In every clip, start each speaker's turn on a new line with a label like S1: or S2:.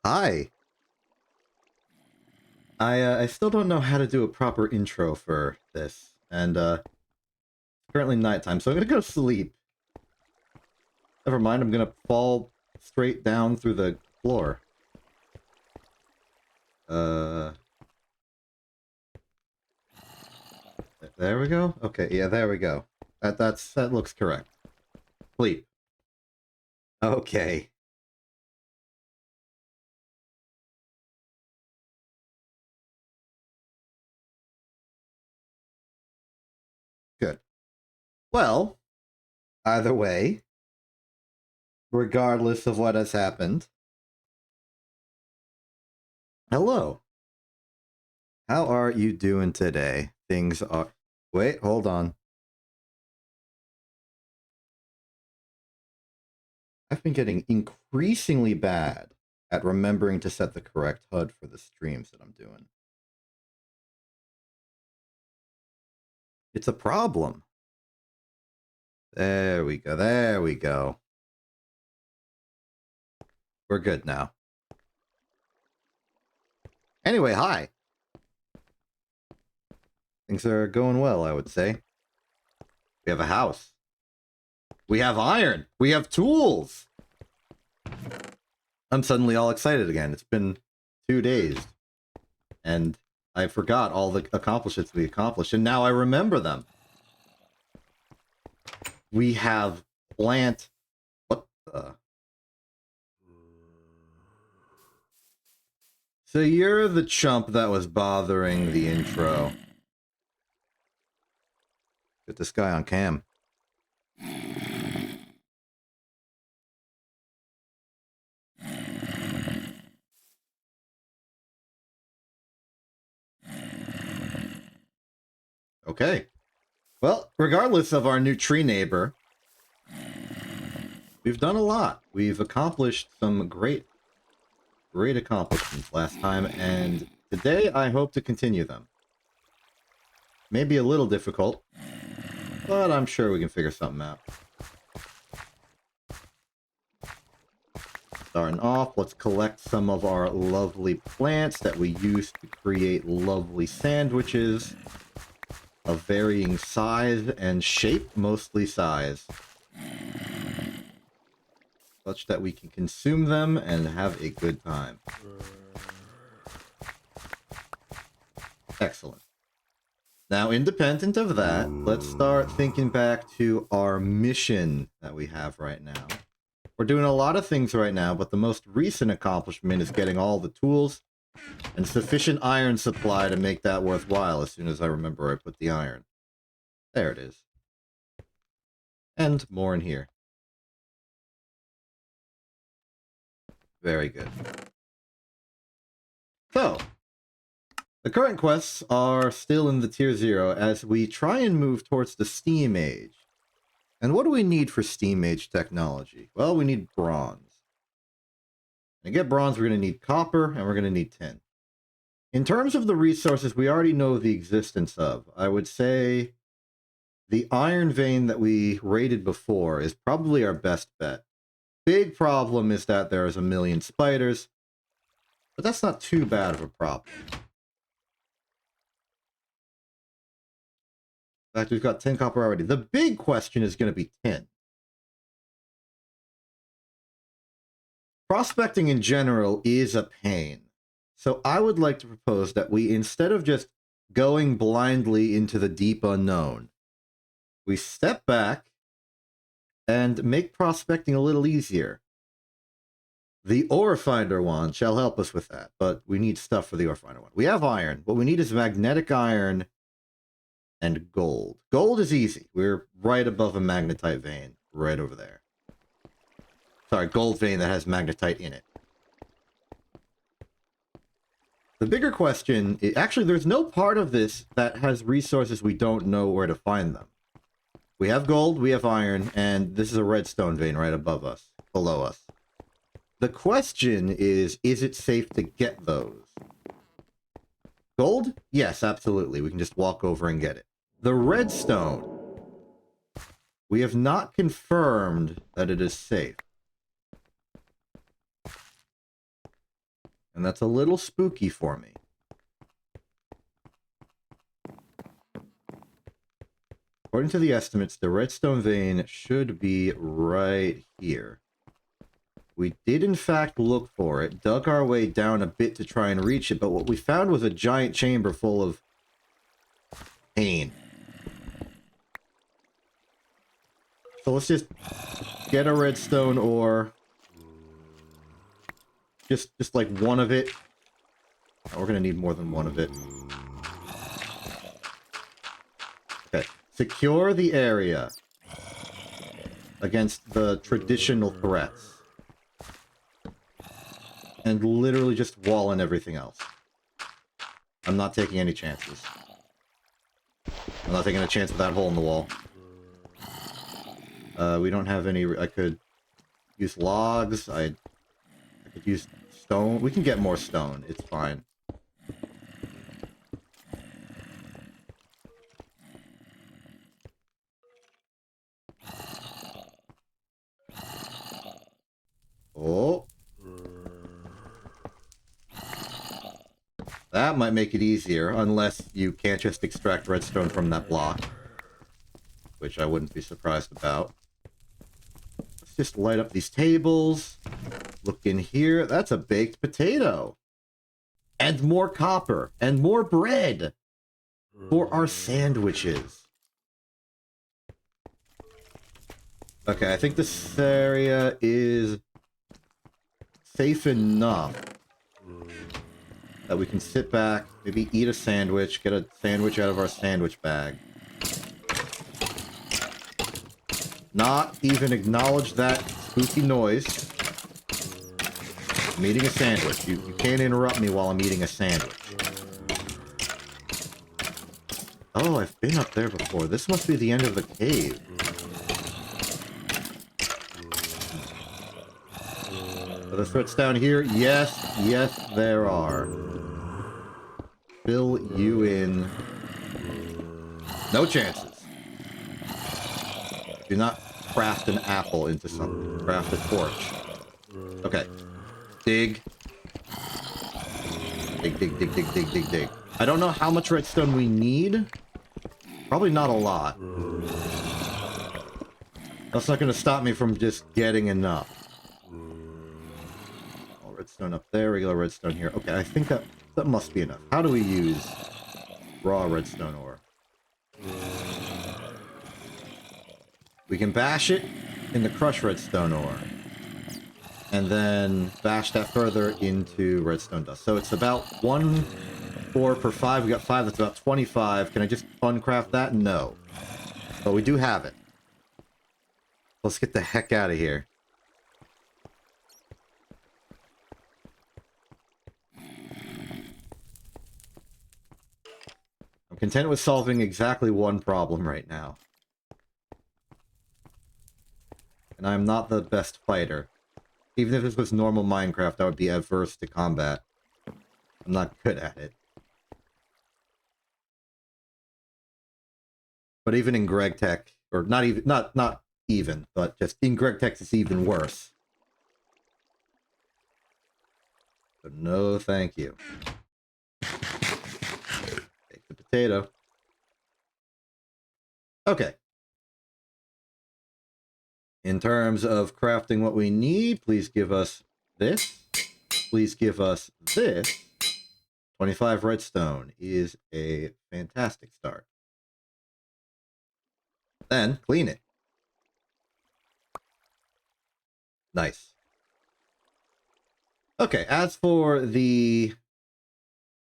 S1: Hi. I still don't know how to do a proper intro for this, and it's currently nighttime, so I'm gonna go sleep. Never mind, I'm gonna fall straight down through the floor. There we go? Okay, yeah, there we go. That looks correct. Sleep. Okay. Good. Well, either way, regardless of what has happened, hello. How are you doing today? Things are... Wait, hold on. I've been getting increasingly bad at remembering to set the correct HUD for the streams that I'm doing. It's a problem. There we go. There we go. We're good now. Anyway, hi. Things are going well, I would say. We have a house. We have iron. We have tools. I'm suddenly all excited again. It's been 2 days. And I forgot all the accomplishments we accomplished, and now I remember them. We have plant... What the... So you're the chump that was bothering the intro. Get this guy on cam. Okay. Well, regardless of our new tree neighbor, we've done a lot. We've accomplished some great accomplishments last time, and today I hope to continue them. Maybe a little difficult, but I'm sure we can figure something out. Starting off, let's collect some of our lovely plants that we use to create lovely sandwiches of varying size and shape, mostly size, such that we can consume them and have a good time. Excellent. Now, independent of that, let's start thinking back to our mission that we have right now. We're doing a lot of things right now, but the most recent accomplishment is getting all the tools and sufficient iron supply to make that worthwhile as soon as I remember where I put the iron. There it is. And more in here. Very good. So, the current quests are still in the tier 0 as we try and move towards the Steam Age. And what do we need for Steam Age technology? Well, we need bronze. To get bronze, we're going to need copper, and we're going to need tin. In terms of the resources we already know the existence of, I would say the iron vein that we raided before is probably our best bet. Big problem is that there's a million spiders, but that's not too bad of a problem. In fact, we've got 10 copper already. The big question is going to be tin. Prospecting in general is a pain. So I would like to propose that we, instead of just going blindly into the deep unknown, we step back and make prospecting a little easier. The ore finder wand shall help us with that, but we need stuff for the ore finder wand. We have iron. What we need is magnetic iron and gold. Gold is easy. We're right above a magnetite vein, right over there. Sorry, gold vein that has magnetite in it. The bigger question, actually, there's no part of this that has resources we don't know where to find them. We have gold, we have iron, and this is a redstone vein right above us, below us. The question is it safe to get those? Gold? Yes, absolutely. We can just walk over and get it. The redstone. We have not confirmed that it is safe. And that's a little spooky for me. According to the estimates, the redstone vein should be right here. We did in fact look for it, dug our way down a bit to try and reach it, but what we found was a giant chamber full of pain. So let's just get a redstone ore. Just like one of it. Oh, we're gonna need more than one of it. Okay. Secure the area against the traditional threats. And literally just wall in everything else. I'm not taking any chances. I'm not taking a chance with that hole in the wall. We don't have any... I could use logs. I could use stone. We can get more stone. It's fine. Oh. That might make it easier, unless you can't just extract redstone from that block. Which I wouldn't be surprised about. Let's just light up these tables. Look in here. That's a baked potato. And more copper. And more bread. For our sandwiches. Okay, I think this area is safe enough that we can sit back, maybe eat a sandwich, get a sandwich out of our sandwich bag. Not even acknowledge that spooky noise. I'm eating a sandwich. You can't interrupt me while I'm eating a sandwich. Oh, I've been up there before. This must be the end of the cave. Are the threats down here? Yes, yes, there are. Fill you in. No chances. Do not craft an apple into something. Craft a torch. Okay. Dig. Dig, dig, dig, dig, dig, dig, dig. I don't know how much redstone we need. Probably not a lot. That's not going to stop me from just getting enough. All redstone up there, regular redstone here. Okay, I think that must be enough. How do we use raw redstone ore? We can bash it in the crushed redstone ore. And then bash that further into redstone dust. So it's about 1 ore per 5. We got 5, that's about 25. Can I just uncraft that? No. But we do have it. Let's get the heck out of here. I'm content with solving exactly one problem right now. And I'm not the best fighter. Even if this was normal Minecraft, I would be adverse to combat. I'm not good at it. But even in Greg Tech, or not even, but just in Greg Tech, it's even worse. So no, thank you. Take the potato. Okay. In terms of crafting what we need, please give us this. Please give us this. 25 redstone is a fantastic start. Then, clean it. Nice. Okay, as for the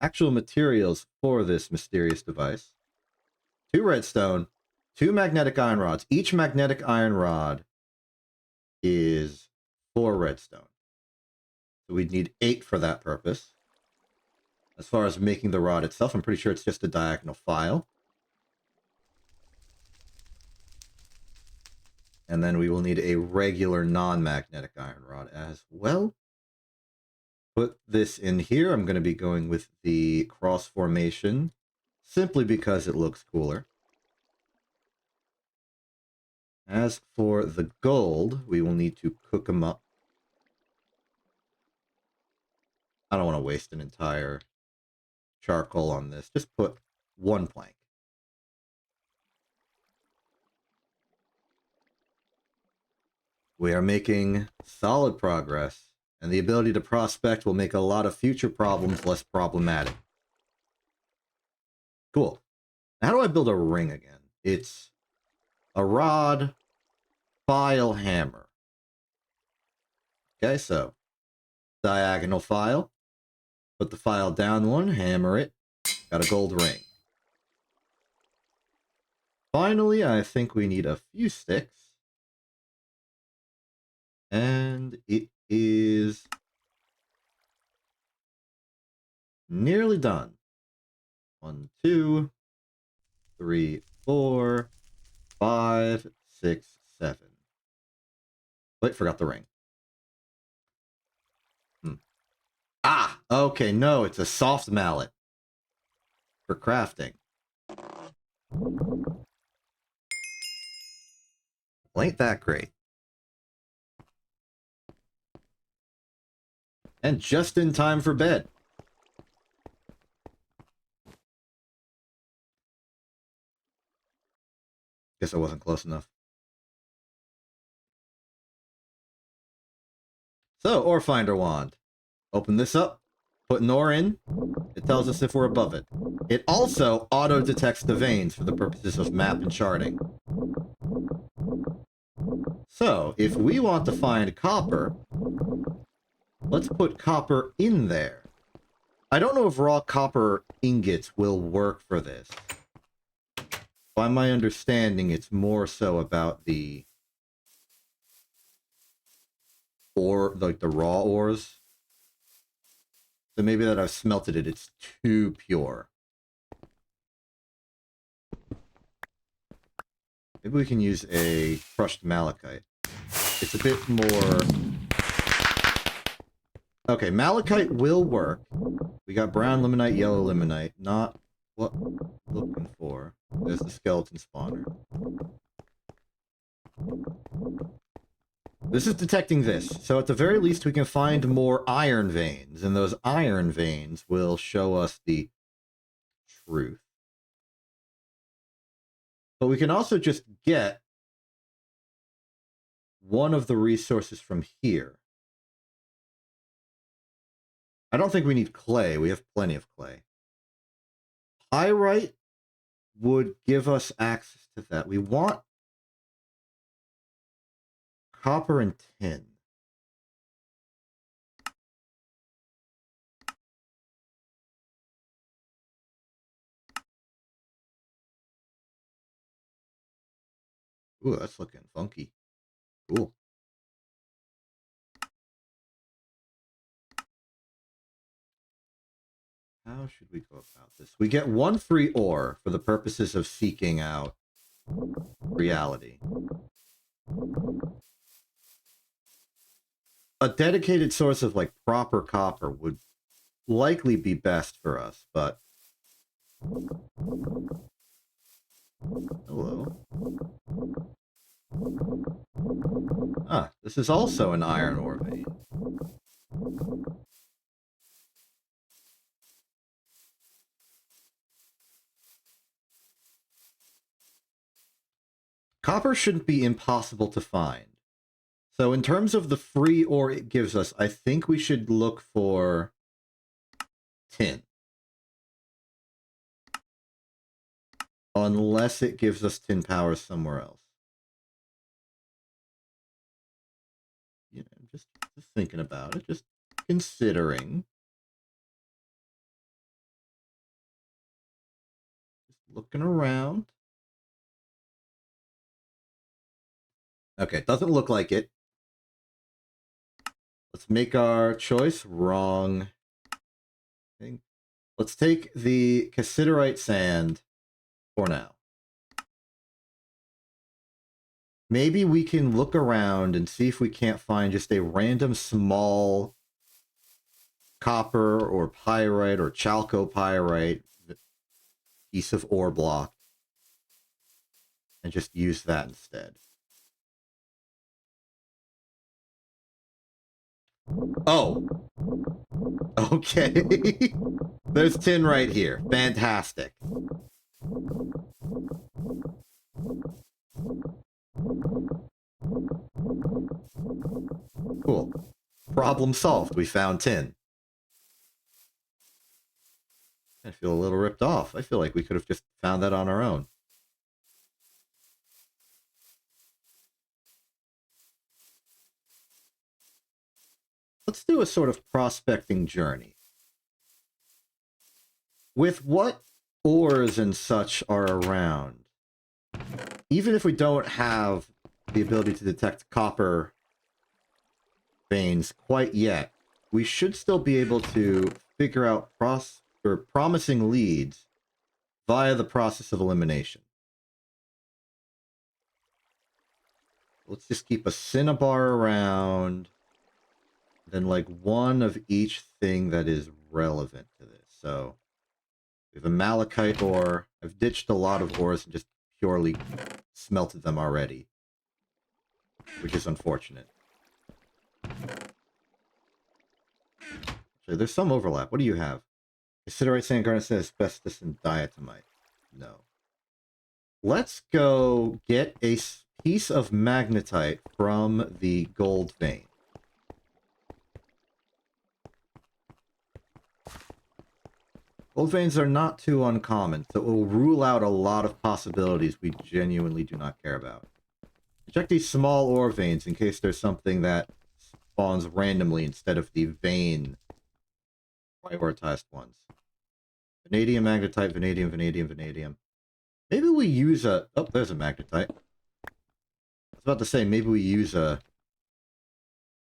S1: actual materials for this mysterious device, 2 redstone, 2 magnetic iron rods. Each magnetic iron rod is 4 redstone. So we'd need 8 for that purpose. As far as making the rod itself, I'm pretty sure it's just a diagonal file. And then we will need a regular non-magnetic iron rod as well. Put this in here. I'm going to be going with the cross formation simply because it looks cooler. As for the gold, we will need to cook them up. I don't want to waste an entire charcoal on this. Just put one plank. We are making solid progress, and the ability to prospect will make a lot of future problems less problematic. Cool. How do I build a ring again? It's a rod, file, hammer. Okay, so diagonal file. Put the file down one, hammer it. Got a gold ring. Finally, I think we need a few sticks. And it is nearly done. 1, 2, 3, 4, 5, 6, 7. Wait, forgot the ring. Ah, okay, no, it's a soft mallet for crafting. Well, ain't that great. And just in time for bed. Guess I wasn't close enough. So, ore finder wand. Open this up, put an ore in. It tells us if we're above it. It also auto-detects the veins for the purposes of map and charting. So, if we want to find copper, let's put copper in there. I don't know if raw copper ingots will work for this. By my understanding, it's more so about the ore, like the raw ores. So maybe that I've smelted it, it's too pure. Maybe we can use a crushed malachite. It's a bit more... Okay, malachite will work. We got brown limonite, yellow limonite. Not what I'm looking for. There's the skeleton spawner. This is detecting this. So at the very least, we can find more iron veins. And those iron veins will show us the truth. But we can also just get one of the resources from here. I don't think we need clay. We have plenty of clay. Pyrite would give us access to that. We want copper and tin. Ooh, that's looking funky. Cool. How should we go about this? We get one free ore for the purposes of seeking out reality. A dedicated source of like proper copper would likely be best for us, but hello. Ah, this is also an iron ore vein. Copper shouldn't be impossible to find. So in terms of the free ore it gives us, I think we should look for tin. Unless it gives us tin power somewhere else. You know, just thinking about it, just considering. Just looking around. Okay, it doesn't look like it. Let's make our choice. Wrong thing. Let's take the cassiterite sand for now. Maybe we can look around and see if we can't find just a random small copper or pyrite or chalcopyrite piece of ore block and just use that instead. Oh, Okay. There's tin right here. Fantastic. Cool. Problem solved. We found tin. I feel a little ripped off. I feel like we could have just found that on our own. Let's do a sort of prospecting journey. With what ores and such are around, even if we don't have the ability to detect copper veins quite yet, we should still be able to figure out promising leads via the process of elimination. Let's just keep a cinnabar around, then like one of each thing that is relevant to this. So we have a malachite ore. I've ditched a lot of ores and just purely smelted them already, which is unfortunate. Actually, there's some overlap. What do you have? Considerite, sand, garnet, asbestos, and diatomite. No. Let's go get a piece of magnetite from the gold vein. Gold veins are not too uncommon, so it will rule out a lot of possibilities we genuinely do not care about. Check these small ore veins in case there's something that spawns randomly instead of the vein prioritized ones. Vanadium, magnetite, vanadium, vanadium, vanadium. Maybe we use a... Oh, there's a magnetite. I was about to say, maybe we use a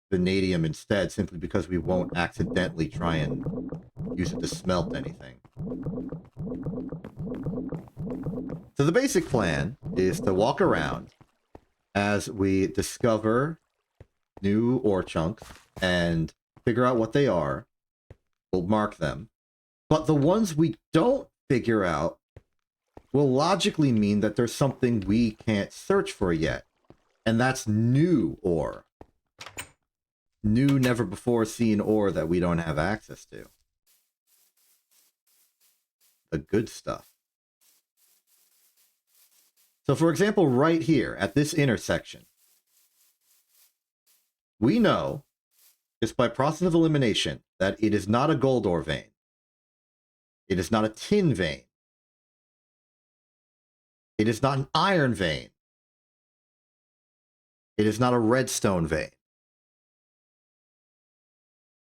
S1: vanadium instead, simply because we won't accidentally try and use it to smelt anything. So the basic plan is to walk around as we discover new ore chunks and figure out what they are. We'll mark them. But the ones we don't figure out will logically mean that there's something we can't search for yet. And that's new ore. New, never before seen ore that we don't have access to. The good stuff. So for example, right here at this intersection, we know, just by process of elimination, that it is not a gold ore vein. It is not a tin vein. It is not an iron vein. It is not a redstone vein.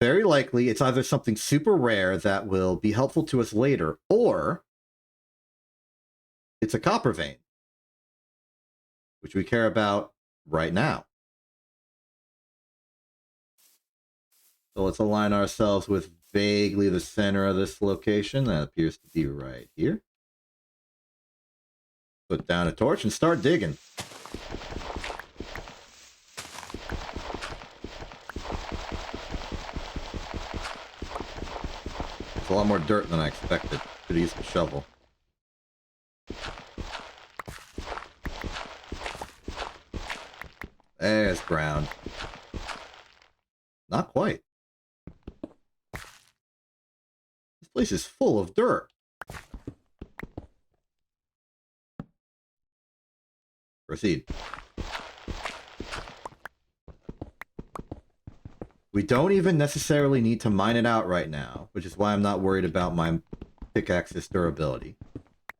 S1: Very likely, it's either something super rare that will be helpful to us later, or it's a copper vein, which we care about right now. So let's align ourselves with vaguely the center of this location. That appears to be right here. Put down a torch and start digging. It's a lot more dirt than I expected. Could have used a shovel. There's ground. Not quite. This place is full of dirt. Proceed. We don't even necessarily need to mine it out right now, which is why I'm not worried about my pickaxe's durability.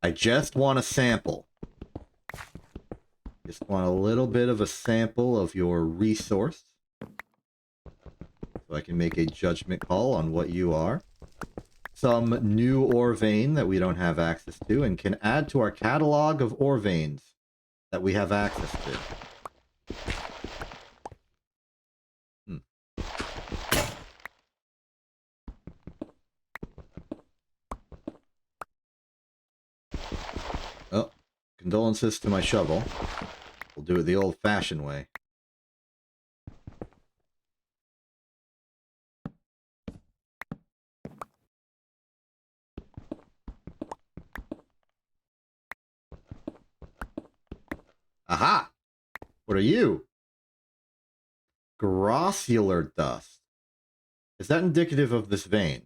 S1: I just want a sample. Just want a little bit of a sample of your resource, so I can make a judgment call on what you are. Some new ore vein that we don't have access to, and can add to our catalog of ore veins that we have access to. Oh, condolences to my shovel. We'll do it the old-fashioned way. Aha! What are you? Grossular dust. Is that indicative of this vein?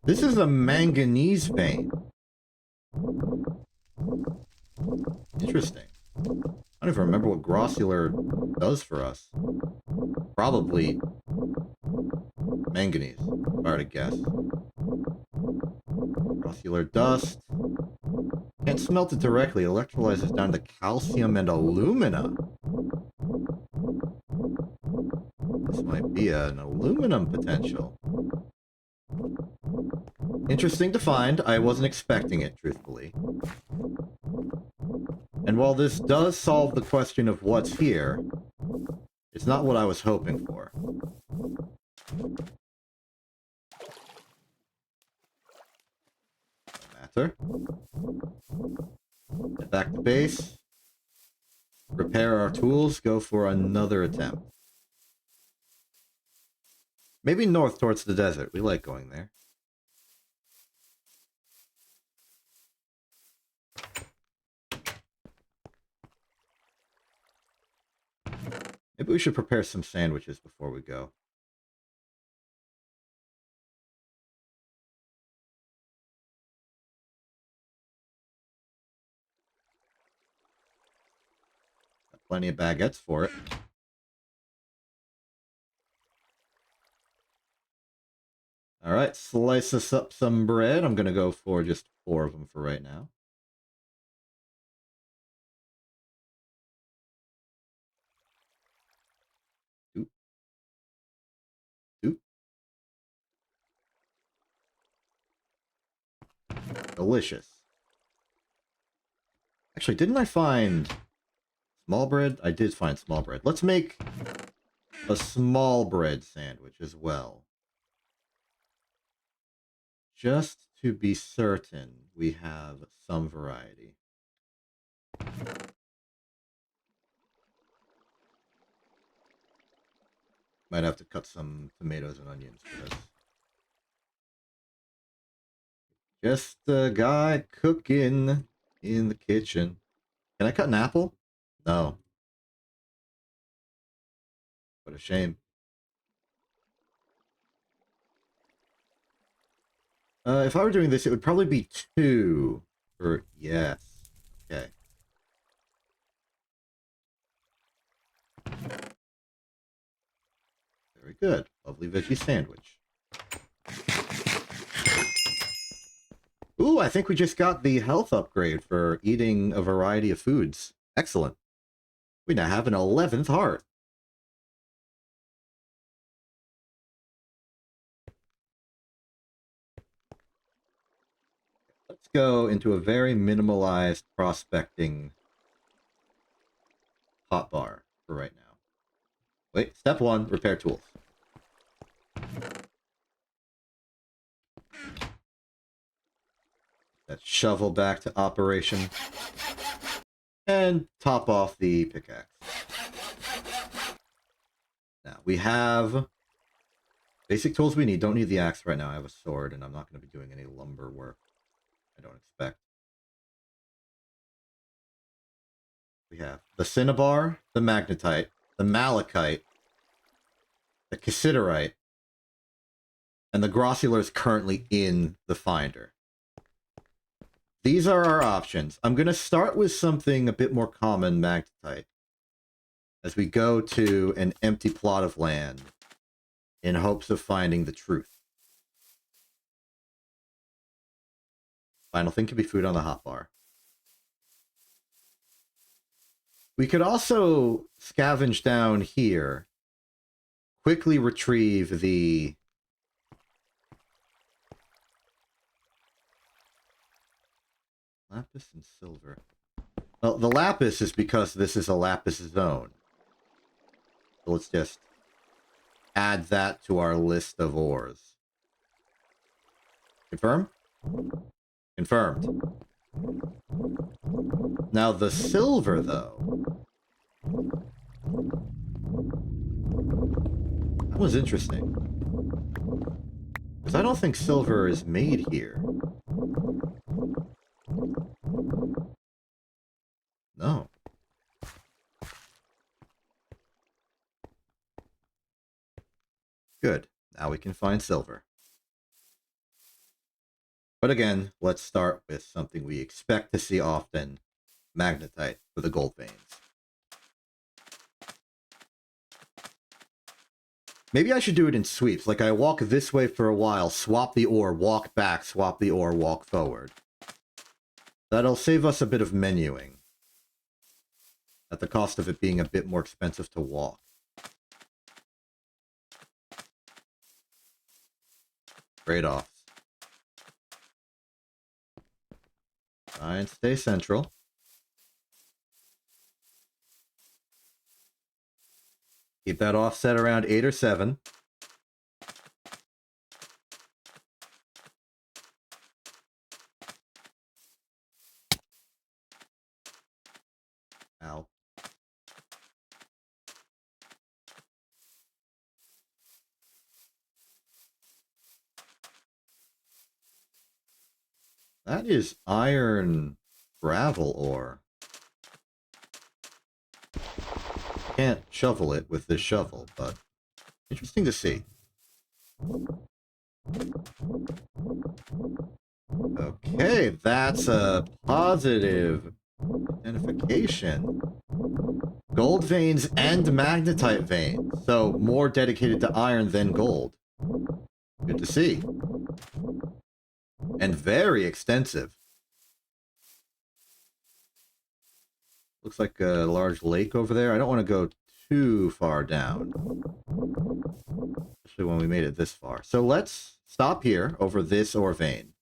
S1: This is a manganese vein. Interesting. I don't even remember what grossular does for us. Probably manganese, if I were to guess. Grossular dust. Can't smelt it directly. Electrolyzes down to calcium and alumina. This might be an aluminum potential. Interesting to find. I wasn't expecting it, truthfully. And while this does solve the question of what's here, it's not what I was hoping for. No matter. Get back to base. Repair our tools. Go for another attempt. Maybe north towards the desert. We like going there. Maybe we should prepare some sandwiches before we go. Got plenty of baguettes for it. Alright, slice us up some bread. I'm gonna go for just 4 of them for right now. Oop. Oop. Delicious. Actually, didn't I find small bread? I did find small bread. Let's make a small bread sandwich as well. Just to be certain we have some variety. Might have to cut some tomatoes and onions for this. Just a guy cooking in the kitchen. Can I cut an apple? No. What a shame. If I were doing this, it would probably be 2. Or, yes. Okay. Very good. Lovely veggie sandwich. Ooh, I think we just got the health upgrade for eating a variety of foods. Excellent. We now have an 11th heart. Let's go into a very minimalized prospecting hotbar for right now. Wait, step 1, repair tools. That shovel back to operation. And top off the pickaxe. Now, we have basic tools we need. Don't need the axe right now. I have a sword, and I'm not going to be doing any lumber work. I don't expect. We have the cinnabar, the magnetite, the malachite, the cassiterite, and the grossular is currently in the finder. These are our options. I'm going to start with something a bit more common, magnetite, as we go to an empty plot of land in hopes of finding the truth. Final thing could be food on the hotbar. We could also scavenge down here, quickly retrieve the lapis and silver. Well, the lapis is because this is a lapis zone. So let's just add that to our list of ores. Confirm? Confirmed. Now the silver, though. That was interesting. Because I don't think silver is made here. No. Good. Now we can find silver. But again, let's start with something we expect to see often. Magnetite for the gold veins. Maybe I should do it in sweeps. Like I walk this way for a while, swap the ore, walk back, swap the ore, walk forward. That'll save us a bit of menuing. At the cost of it being a bit more expensive to walk. Trade-offs. Try and stay central. Keep that offset around 8 or 7. Ow. That is iron gravel ore. Can't shovel it with this shovel, but interesting to see. Okay, that's a positive identification. Gold veins and magnetite veins, so more dedicated to iron than gold. Good to see. And very extensive. Looks like a large lake over there. I don't want to go too far down. Especially when we made it this far. So let's stop here over this ore vein.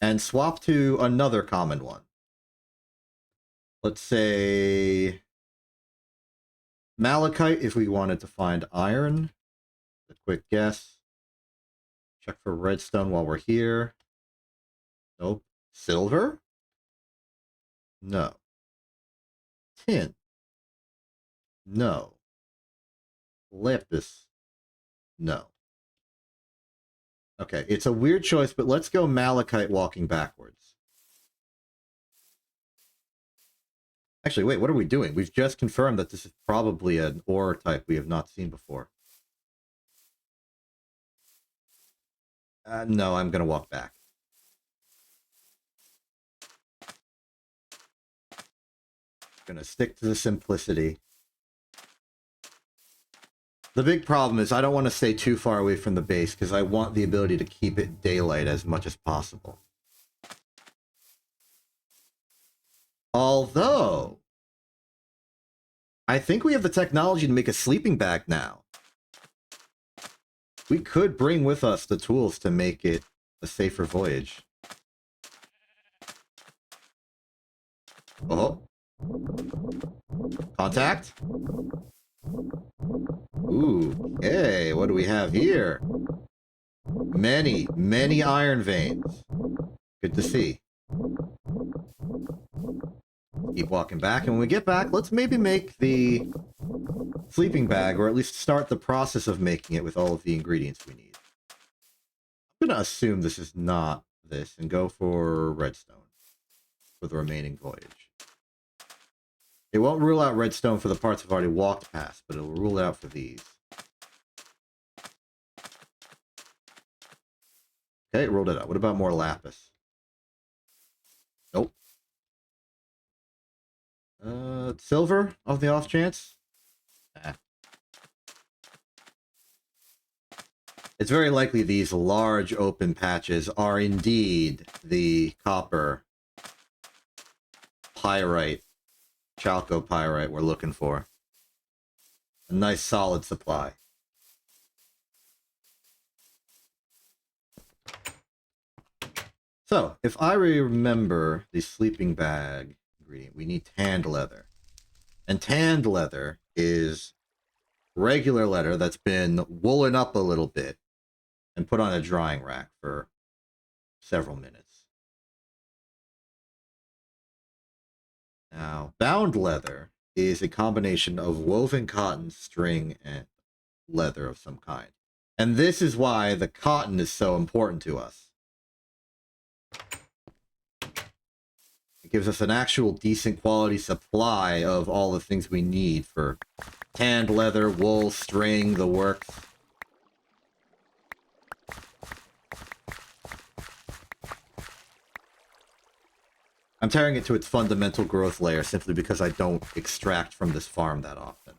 S1: And swap to another common one. Let's say malachite if we wanted to find iron. A quick guess. Check for redstone while we're here. Nope. Silver? No. Tin? No. Lapis? No. Okay, it's a weird choice, but let's go malachite walking backwards. Actually, wait, what are we doing? We've just confirmed that this is probably an ore type we have not seen before. No, I'm going to walk back. Gonna stick to the simplicity. The big problem is I don't want to stay too far away from the base because I want the ability to keep it daylight as much as possible. Although, I think we have the technology to make a sleeping bag now. We could bring with us the tools to make it a safer voyage. Oh. Contact? Ooh, okay, what do we have here? Many, many iron veins. Good to see. Keep walking back, and when we get back, let's maybe make the sleeping bag, or at least start the process of making it with all of the ingredients we need. I'm gonna assume this is not this, and go for redstone for the remaining voyage. It won't rule out redstone for the parts I've already walked past, but it'll rule it out for these. Okay, it ruled it out. What about more lapis? Nope. Silver, off the off chance? Nah. It's very likely these large open patches are indeed the copper pyrite, chalcopyrite we're looking for. A nice solid supply. So, if I remember the sleeping bag ingredient, we need tanned leather. And tanned leather is regular leather that's been woolen up a little bit and put on a drying rack for several minutes. Now, bound leather is a combination of woven cotton, string, and leather of some kind. And this is why the cotton is so important to us. It gives us an actual decent quality supply of all the things we need for tanned leather, wool, string, the works. I'm tearing it to its fundamental growth layer simply because I don't extract from this farm that often.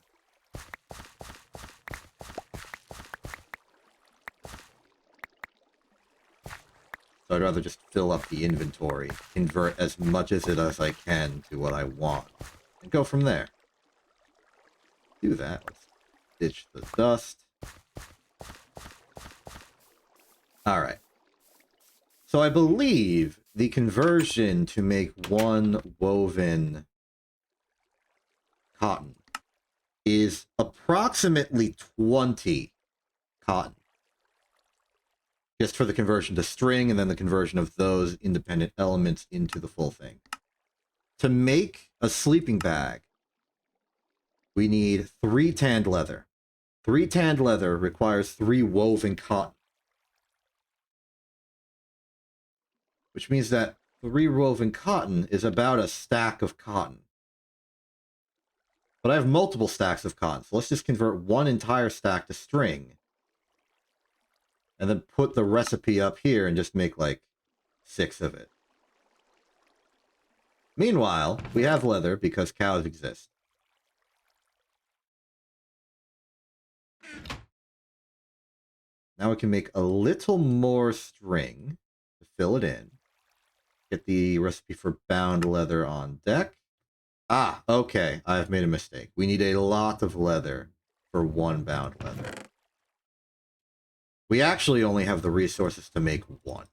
S1: So I'd rather just fill up the inventory, convert as much as it as I can to what I want, and go from there. Do that. Let's ditch the dust. Alright. So I believe the conversion to make one woven cotton is approximately 20 cotton. Just for the conversion to string and then the conversion of those independent elements into the full thing. To make a sleeping bag, we need 3 tanned leather. 3 tanned leather requires 3 woven cotton. Which means that 3 woven cotton is about a stack of cotton. But I have multiple stacks of cotton, so let's just convert 1 entire stack to string. And then put the recipe up here and just make like 6 of it. Meanwhile, we have leather because cows exist. Now we can make a little more string to fill it in. Get the recipe for bound leather on deck. Ah, okay, I've made a mistake. We need a lot of leather for 1 bound leather. We actually only have the resources to make 1.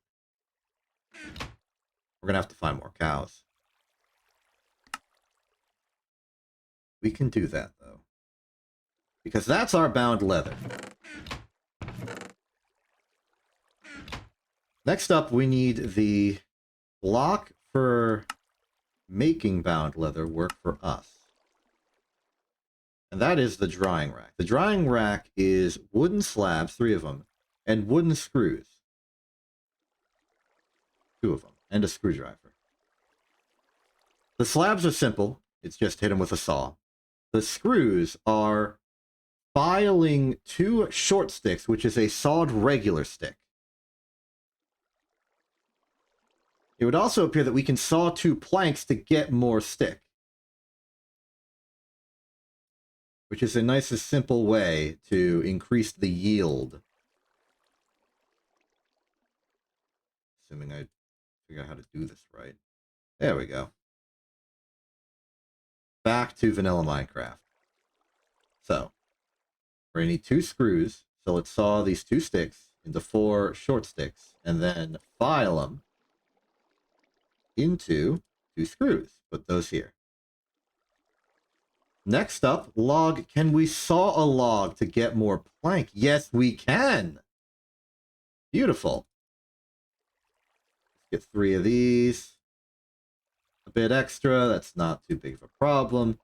S1: We're gonna have to find more cows. We can do that, though. Because that's our bound leather. Next up, we need the block for making bound leather work for us. And that is the drying rack. The drying rack is wooden slabs, 3 of them, and wooden screws. 2 of them, and a screwdriver. The slabs are simple. It's just hit them with a saw. The screws are filing 2 short sticks, which is a sawed regular stick. It would also appear that we can saw 2 planks to get more stick. Which is a nice and simple way to increase the yield. Assuming I figure out how to do this right. There we go. Back to vanilla Minecraft. So, we're going to need 2 screws. So let's saw these 2 sticks into 4 short sticks. And then file them into 2 screws. Put those here. Next up, log. Can we saw a log to get more plank? Yes, we can. Beautiful. Let's get 3 of these. A bit extra. That's not too big of a problem.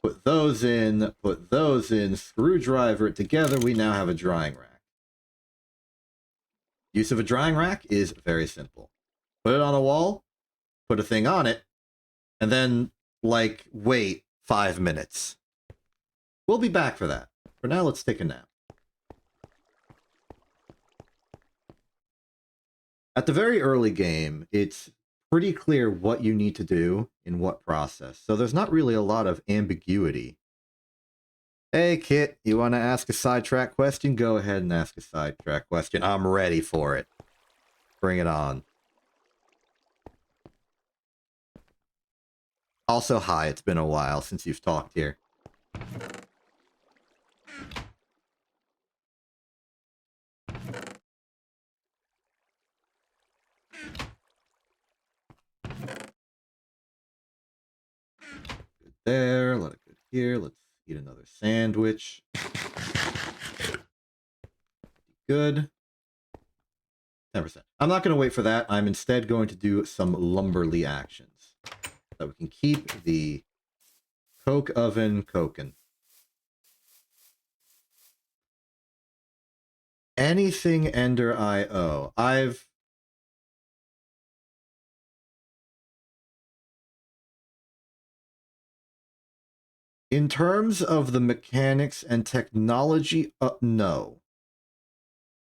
S1: Put those in. Put those in. Screwdriver it together. We now have a drying rack. Use of a drying rack is very simple. Put it on a wall. Put a thing on it. And then, like, wait 5 minutes. We'll be back for that. For now, let's take a nap. At the very early game, it's pretty clear what you need to do in what process, so there's not really a lot of ambiguity. Hey, Kit, you want to ask a sidetrack question? Go ahead and ask a sidetrack question. I'm ready for it. Bring it on. Also, hi, it's been a while since you've talked here. Good there, let it go here. Let's eat another sandwich. Good. 10%. I'm not going to wait for that. I'm instead going to do some lumberly actions. So we can keep the coke oven coking. Anything Ender IO. In terms of the mechanics and technology, no.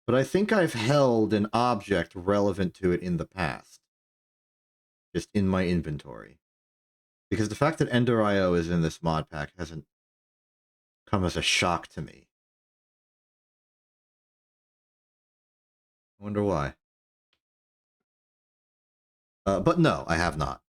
S1: But I think I've held an object relevant to it in the past. just in my inventory. Because the fact that Ender IO is in this mod pack hasn't come as a shock to me. I wonder why. But no, I have not.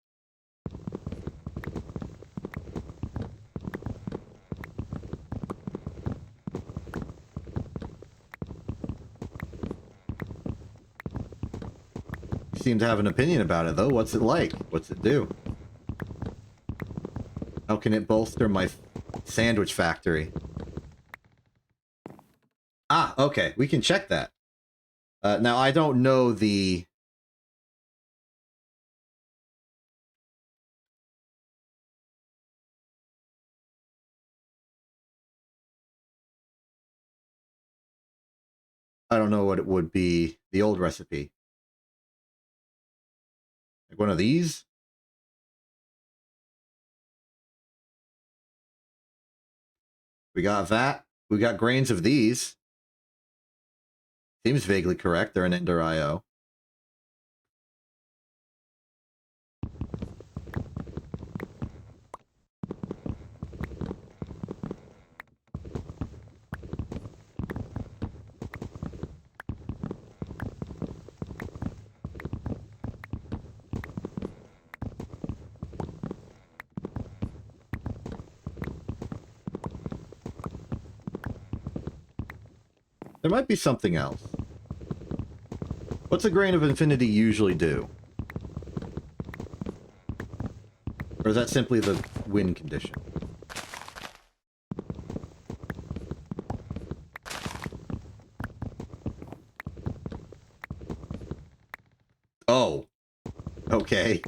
S1: You seem to have an opinion about it, though. What's it like? What's it do? How can it bolster my sandwich factory? Ah, okay. We can check that. Now, I don't know the... I don't know what it would be, the old recipe. Like one of these? We got that. We got grains of these. Seems vaguely correct. They're an Ender IO. There might be something else. What's a grain of infinity usually do? Or is that simply the win condition? Oh. Okay.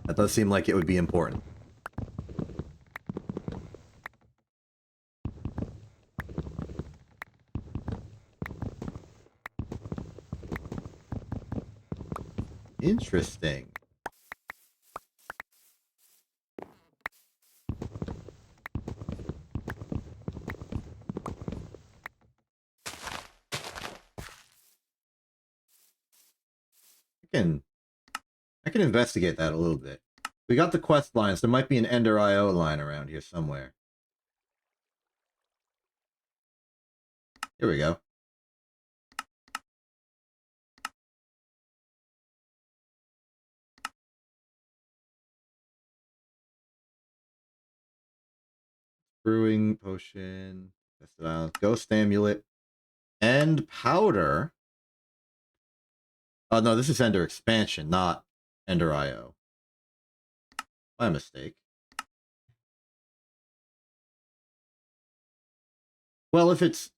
S1: That does seem like it would be important. Interesting. I can investigate that a little bit. We got the quest lines. There might be an Ender IO line around here somewhere. Here we go. Brewing potion. Test it out. Ghost amulet. And powder. Oh, no, this is Ender expansion, not Ender IO. My mistake. Well, if it's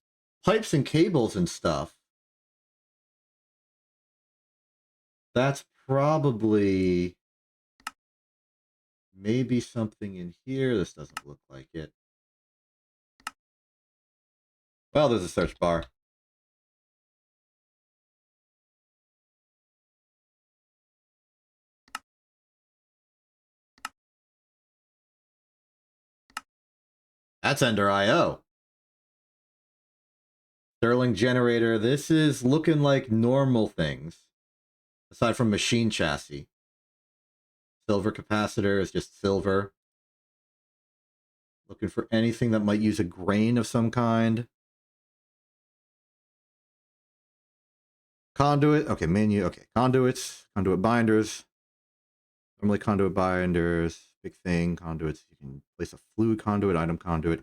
S1: pipes and cables and stuff, that's probably maybe something in here. This doesn't look like it. Well, there's a search bar. That's Ender IO. Sterling generator. This is looking like normal things. Aside from machine chassis. Silver capacitor is just silver. Looking for anything that might use a grain of some kind. Conduit. Okay, menu. Okay, conduits. Conduit binders. Normally conduit binders. Big thing. Conduits. You can place a fluid conduit, item conduit.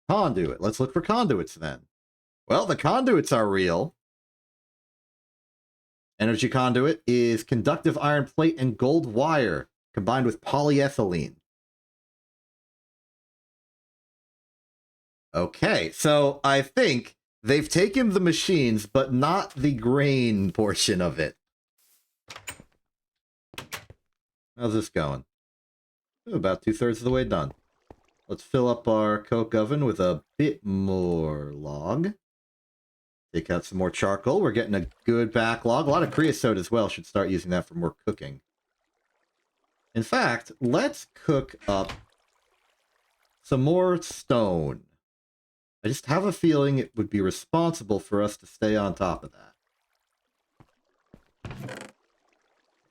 S1: Conduit. Let's look for conduits then. Well, the conduits are real. Energy conduit is conductive iron plate and gold wire combined with polyethylene. Okay, so I think they've taken the machines, but not the grain portion of it. How's this going? About 2/3 of the way done. Let's fill up our coke oven with a bit more log. Take out some more charcoal. We're getting a good backlog. A lot of creosote as well. Should start using that for more cooking. In fact, let's cook up some more stone. I just have a feeling it would be responsible for us to stay on top of that.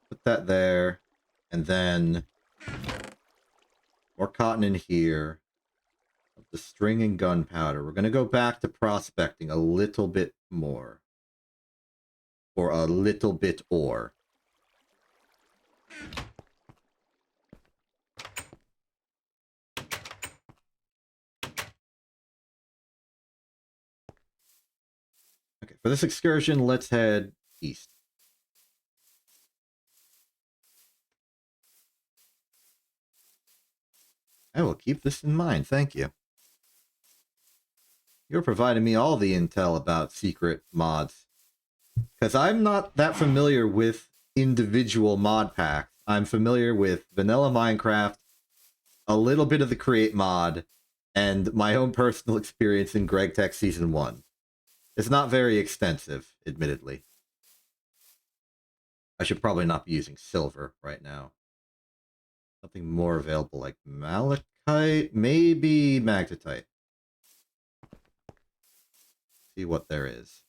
S1: Put that there, and then more cotton in here. The string and gunpowder. We're going to go back to prospecting a little bit more. Or a little bit ore. Okay, for this excursion, let's head east. I will keep this in mind, thank you. You're providing me all the intel about secret mods. Because I'm not that familiar with individual mod packs. I'm familiar with vanilla Minecraft, a little bit of the Create mod, and my own personal experience in Greg Tech Season 1. It's not very extensive, admittedly. I should probably not be using silver right now. Something more available like malachite, maybe magnetite. See what there is.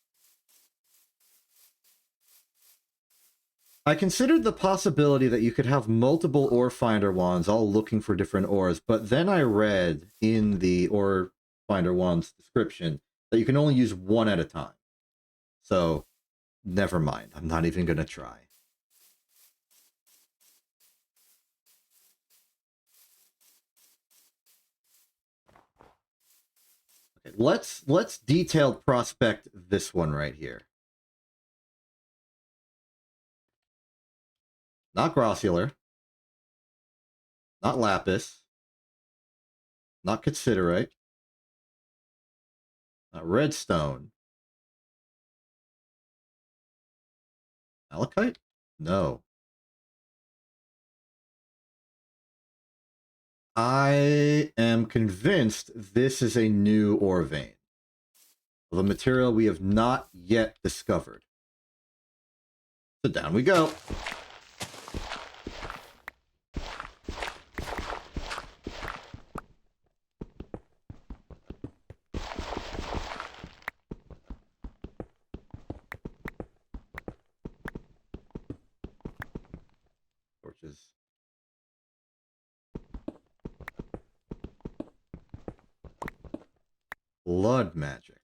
S1: I considered the possibility that you could have multiple ore finder wands all looking for different ores, but then I read in the ore finder wand's description that you can only use one at a time. So, never mind. I'm not even going to try. Okay, let's detailed prospect this one right here. Not grossular. Not lapis. Not cassiterite. Not redstone. Malachite? No. I am convinced this is a new ore vein of a material we have not yet discovered. So down we go. Torches. Blood magic.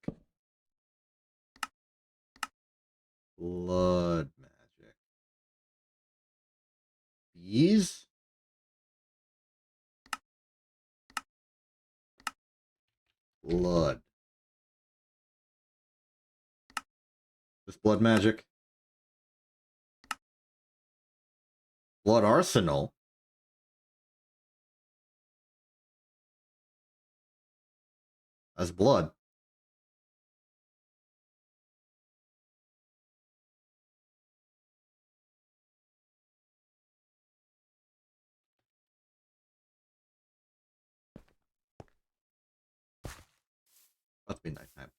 S1: Blood magic. Bees? Blood. This blood magic. Blood arsenal. That's blood. Must be nighttime.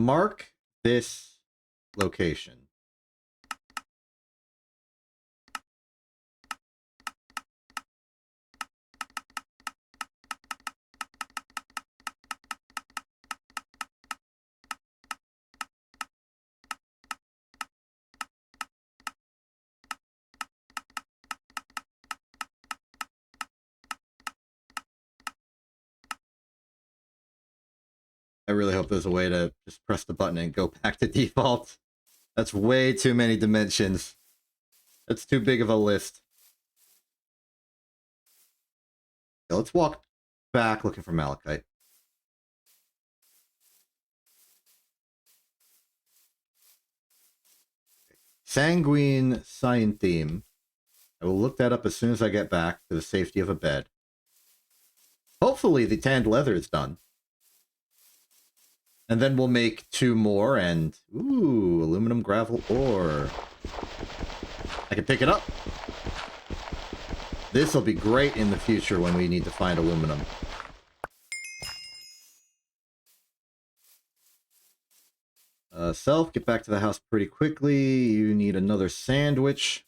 S1: Mark this location. I really hope there's a way to just press the button and go back to default. That's way too many dimensions. That's too big of a list. Okay, let's walk back looking for malachite. Sanguine Scienteme. I will look that up as soon as I get back to the safety of a bed. Hopefully the tanned leather is done. And then we'll make 2 more and... Ooh, aluminum gravel ore. I can pick it up. This will be great in the future when we need to find aluminum. Self, get back to the house pretty quickly. You need another sandwich.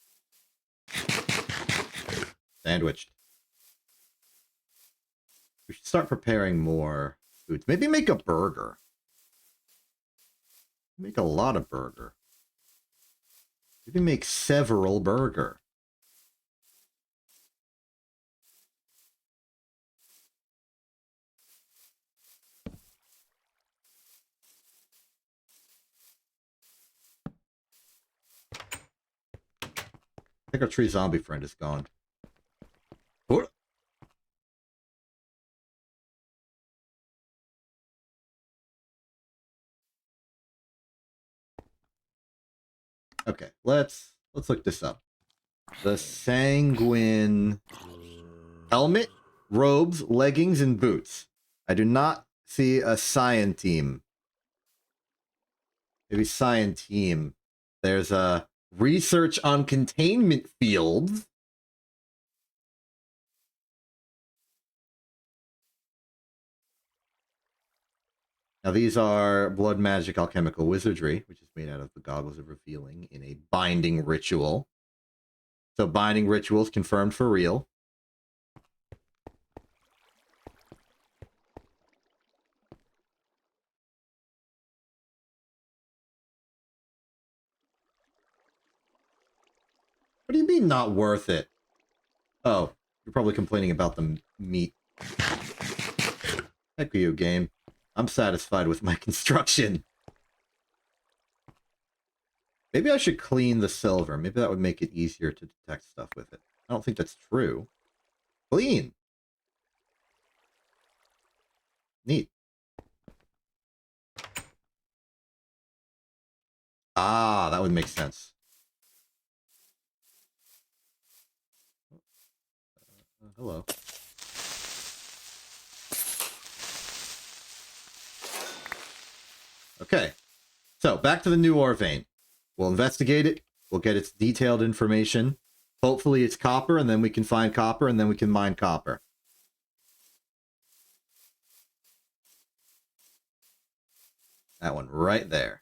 S1: Sandwiched. We should start preparing more foods. Maybe make a burger. Make a lot of burger. Maybe make several burger. I think our tree zombie friend is gone. What? Okay, let's look this up. The sanguine helmet, robes, leggings, and boots. I do not see a cyan team. Maybe cyan team. There's a research on containment fields. Now these are blood magic alchemical wizardry, which is made out of the goggles of revealing in a binding ritual. So binding rituals confirmed for real. What do you mean not worth it? Oh, you're probably complaining about the meat. Heck you, game. I'm satisfied with my construction. Maybe I should clean the silver. Maybe that would make it easier to detect stuff with it. I don't think that's true. Clean. Neat. Ah, that would make sense. Hello. Okay. So, back to the new ore vein. We'll investigate it. We'll get its detailed information. Hopefully it's copper, and then we can find copper, and then we can mine copper. That one right there.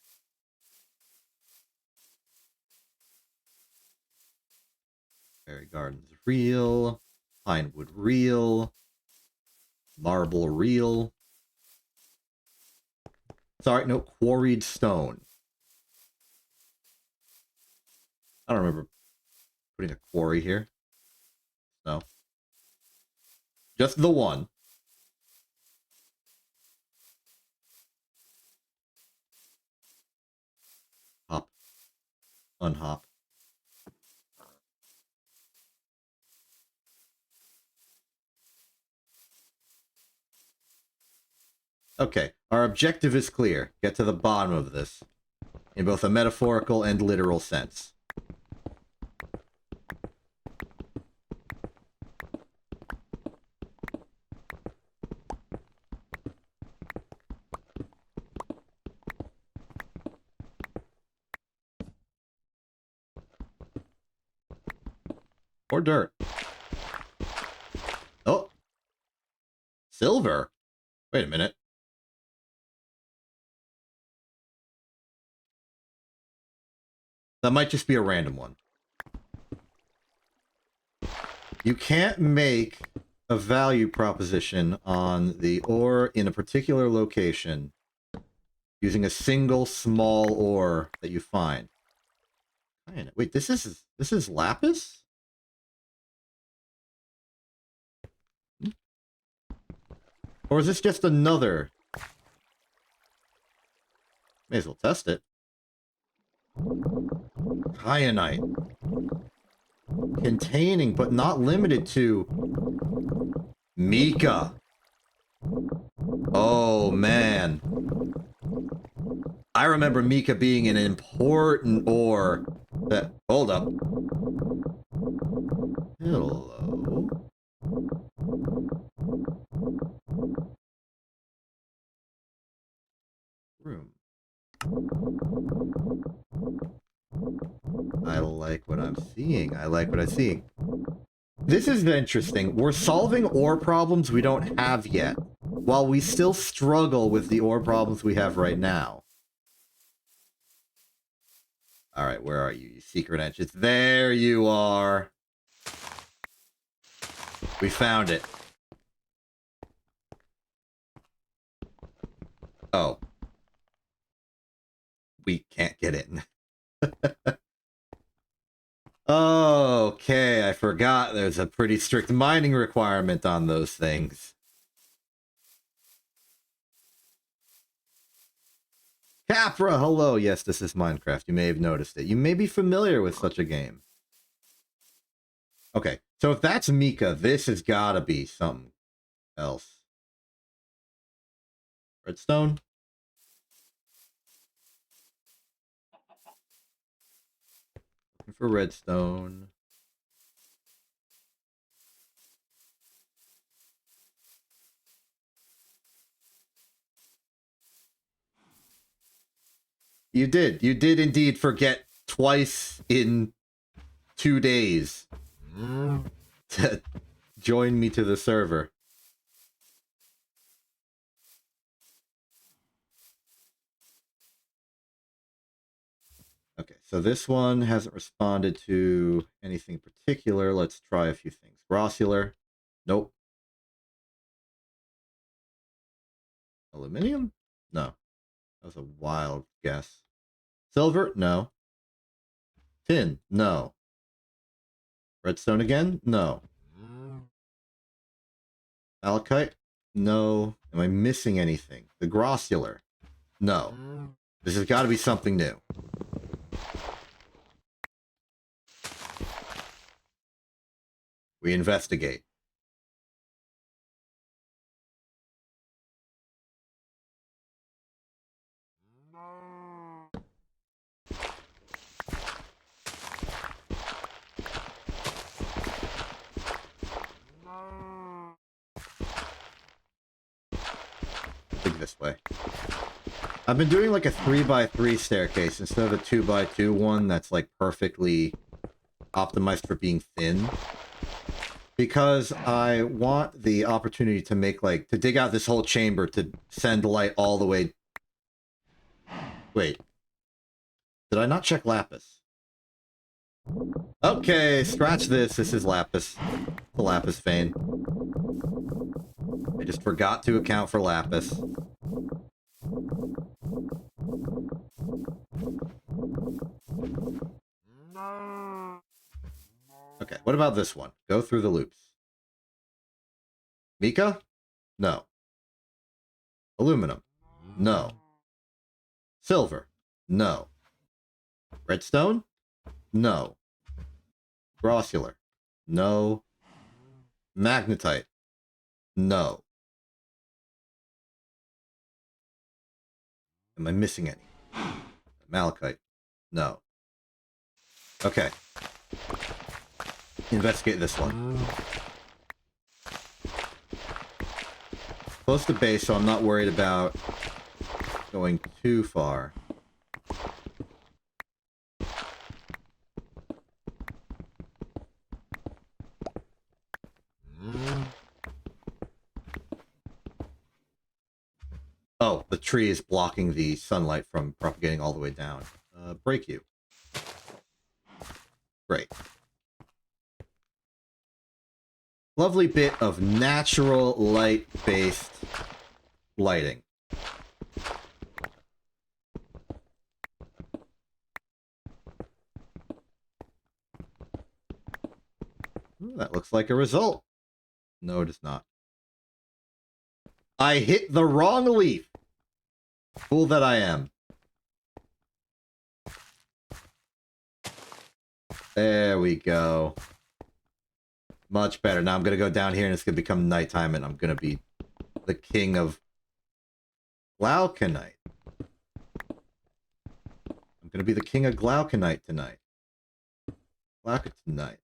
S1: Fairy Gardens real. Pinewood real. Marble real. Sorry, no, quarried stone. I don't remember putting a quarry here. No. Just the one. Hop. Unhop. Okay, our objective is clear. Get to the bottom of this. In both a metaphorical and literal sense. Or dirt. Oh. Silver? Wait a minute. That might just be a random one. You can't make a value proposition on the ore in a particular location using a single small ore that you find. Wait, this is lapis? Or is this just another? May as well test it. Kyanite. Containing, but not limited to... mica. Oh, man. I remember mica being an important ore that... Hold up. Hello. Room. I like what I'm seeing. I like what I'm seeing. This is interesting. We're solving ore problems we don't have yet, while we still struggle with the ore problems we have right now. Alright, where are you, you secret entrance? There you are! We found it. Oh. We can't get in. Okay, I forgot there's a pretty strict mining requirement on those things. Capra, hello. Yes, this is Minecraft. You may have noticed it. You may be familiar with such a game. Okay, so if that's Mika, this has got to be something else. Redstone? Looking for redstone. You did. You did indeed forget twice in 2 days to join me to the server. Okay, so this one hasn't responded to anything particular. Let's try a few things. Grossular. Nope. Aluminium? No. That was a wild guess. Silver? No. Tin? No. Redstone again? No. Malachite? No. Am I missing anything? The grossular? No. This has got to be something new. We investigate. Dig this way. I've been doing like a 3x3 staircase instead of a 2x2 one that's like perfectly optimized for being thin. Because I want the opportunity to make like, to dig out this whole chamber to send light all the way. Wait. Did I not check lapis? Okay, scratch this. This is lapis. The lapis vein. I just forgot to account for lapis. Okay, what about this one? Go through the loops. Mika? No. Aluminum? No. Silver? No. Redstone? No. Grossular? No. Magnetite? No. Am I missing any? Malachite? No. Okay. Investigate this one. Close to base, so I'm not worried about going too far. Oh, the tree is blocking the sunlight from propagating all the way down. Break you. Great. Lovely bit of natural light-based lighting. Ooh, that looks like a result. No, it is not. I hit the wrong leaf. Fool that I am. There we go. Much better. Now I'm going to go down here and it's going to become nighttime and I'm going to be the king of glauconite. I'm going to be the king of glauconite tonight. Glauconite.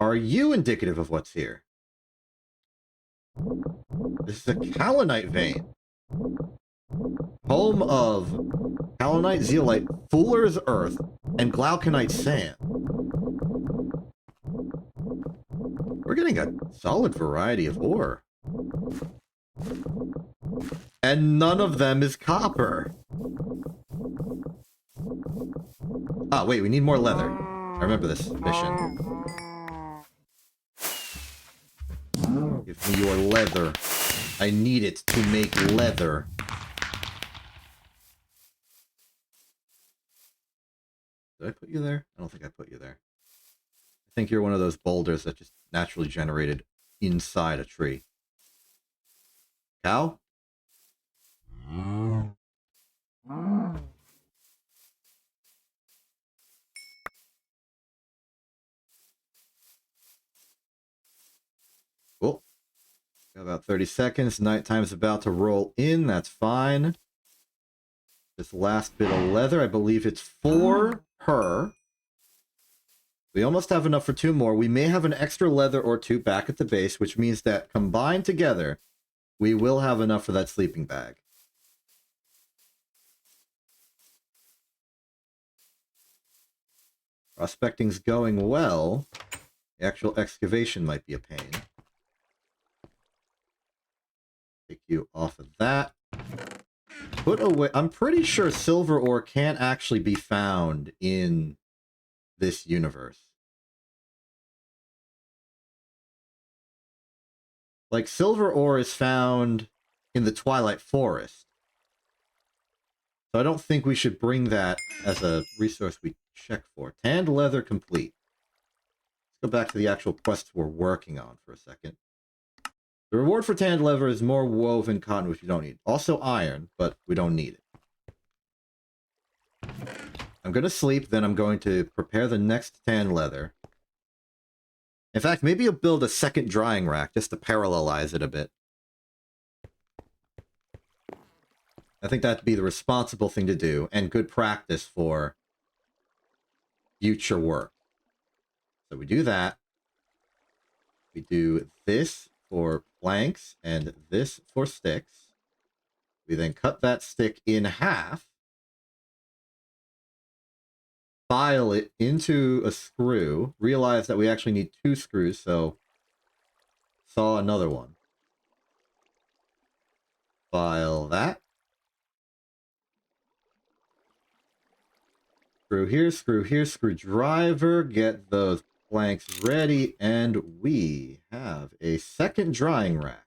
S1: Are you indicative of what's here? This is a kaolinite vein. Home of kaolinite, zeolite, fuller's earth, and glauconite sand. We're getting a solid variety of ore. And none of them is copper. Ah, wait, we need more leather. I remember this mission. Give me your leather. I need it to make leather. Did I put you there? I don't think I put you there. I think you're one of those boulders that just naturally generated inside a tree. Cow? Cool. Got about 30 seconds. Nighttime's about to roll in. That's fine. This last bit of leather, I believe it's for her. We almost have enough for 2 more. We may have an extra leather or 2 back at the base, which means that combined together, we will have enough for that sleeping bag. Prospecting's going well. The actual excavation might be a pain. Take you off of that. Put away... I'm pretty sure silver ore can't actually be found in this universe. Like, silver ore is found in the Twilight Forest. So I don't think we should bring that as a resource we check for. Tanned leather complete. Let's go back to the actual quests we're working on for a second. The reward for tanned leather is more woven cotton, which you don't need. Also iron, but we don't need it. I'm going to sleep, then I'm going to prepare the next tanned leather. In fact, maybe you'll build a second drying rack just to parallelize it a bit. I think that'd be the responsible thing to do, and good practice for future work. So we do that. We do this for planks, and this for sticks. We then cut that stick in half. File it into a screw. Realize that we actually need 2 screws, so saw another one. File that. Screw here, screwdriver, get those planks ready, and we have a second drying rack.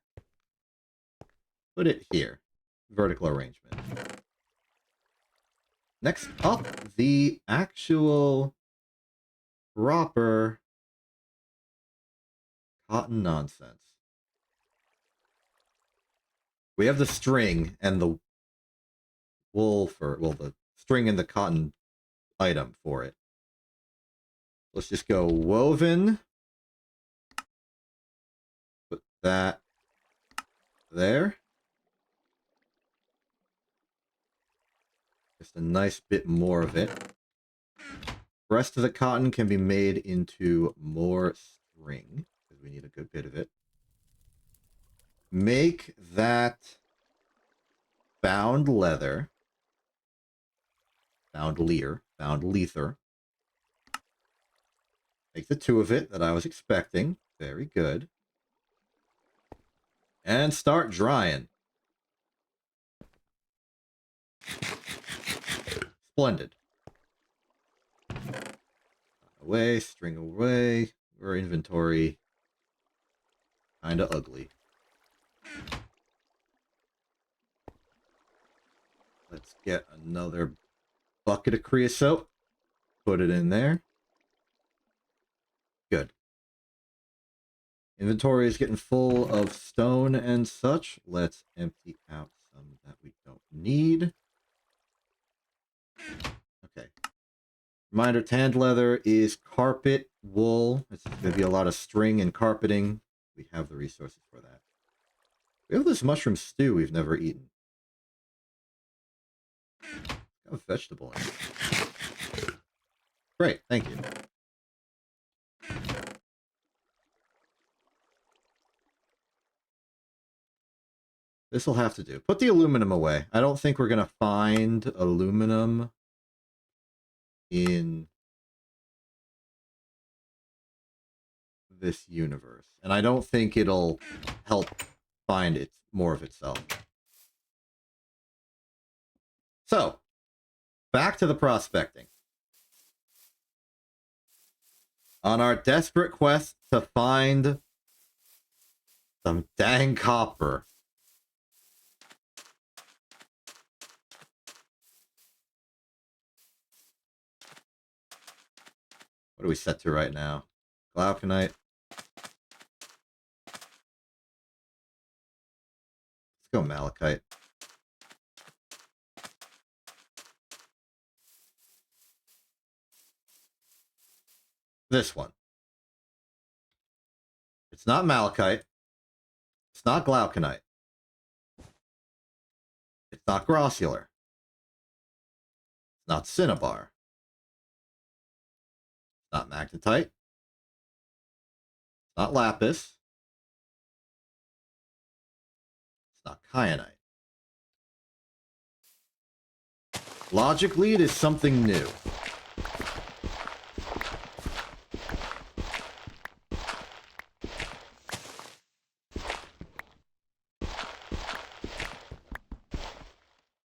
S1: Put it here. Vertical arrangement. Next up, the actual proper cotton nonsense. We have the string and the wool for, well, the string and the cotton item for it. Let's just go woven. Put that there. Just a nice bit more of it. The rest of the cotton can be made into more string, because we need a good bit of it. Make that bound leather. Bound leer. Bound lether. Make the 2 of it that I was expecting. Very good. And start drying. Splendid. Away, string away. Our inventory. Kinda ugly. Let's get another bucket of creosote. Put it in there. Good. Inventory is getting full of stone and such. Let's empty out some that we don't need. Okay. Reminder, tanned leather is carpet, wool. It's going to be a lot of string and carpeting. We have the resources for that. We have this mushroom stew we've never eaten. Got a vegetable in it. Great, thank you. This will have to do. Put the aluminum away. I don't think we're going to find aluminum in this universe. And I don't think it'll help find it more of itself. So, back to the prospecting. On our desperate quest to find some dang copper. What are we set to right now? Glauconite. Let's go malachite. This one. It's not malachite. It's not glauconite. It's not grossular. It's not cinnabar. It's not magnetite. It's not lapis. It's not kyanite. Logically, it is something new.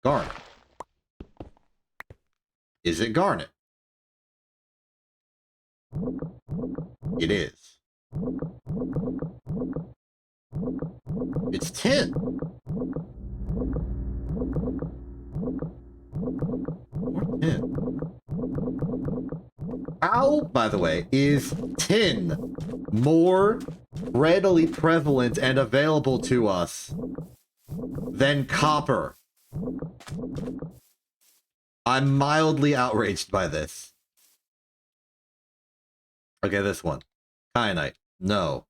S1: Garnet. Is it garnet? It is. It's tin. More tin. How, by the way, is tin more readily prevalent and available to us than copper? I'm mildly outraged by this. Okay, this one. Kyanite. No.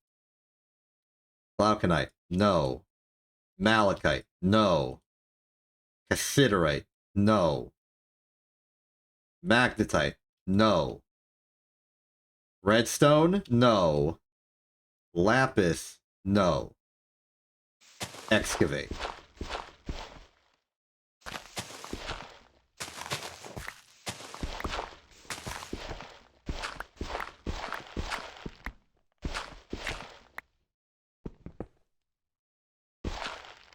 S1: Glauconite. No. Malachite. No. Cassiterite. No. Magnetite. No. Redstone? No. Lapis? No. Excavate.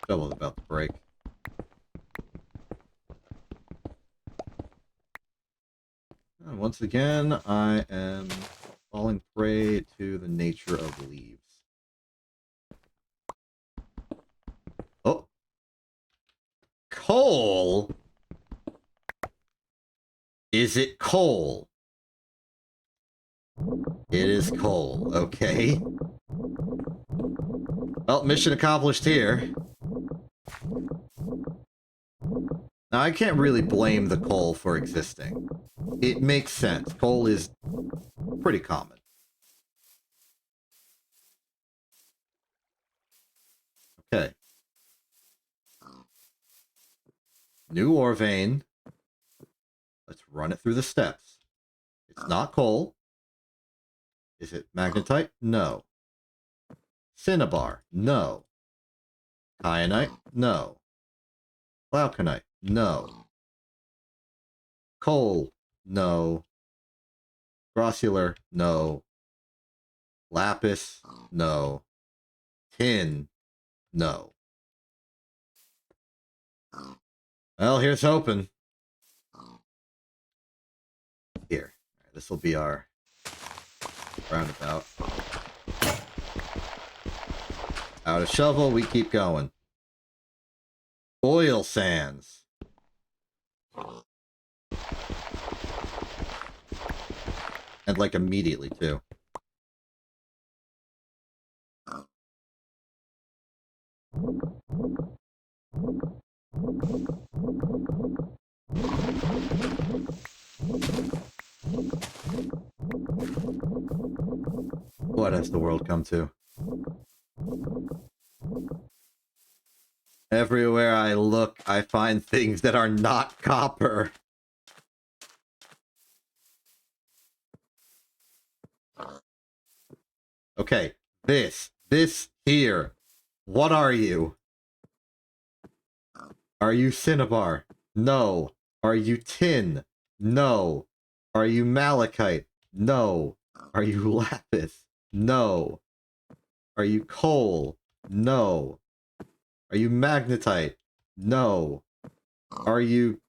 S1: Shovel's about to break. And once again, I am falling prey to the nature of leaves. Oh! Coal? Is it coal? It is coal, okay. Well, mission accomplished here. Now, I can't really blame the coal for existing. It makes sense. Coal is pretty common. Okay. New ore vein. Let's run it through the steps. It's not coal. Is it magnetite? No. Cinnabar? No. Kyanite? No. Glauconite? No. Coal? No. Grossular? No. Lapis? No. Tin? No. Well, here's hoping. Here. This will be our roundabout. Out of shovel, we keep going. Oil sands. And like immediately too. What has the world come to? Everywhere I look, I find things that are not copper. Okay, this here. What are you? Are you cinnabar? No. Are you tin? No. Are you malachite? No. Are you lapis? No. Are you coal? No. Are you magnetite? No. Are you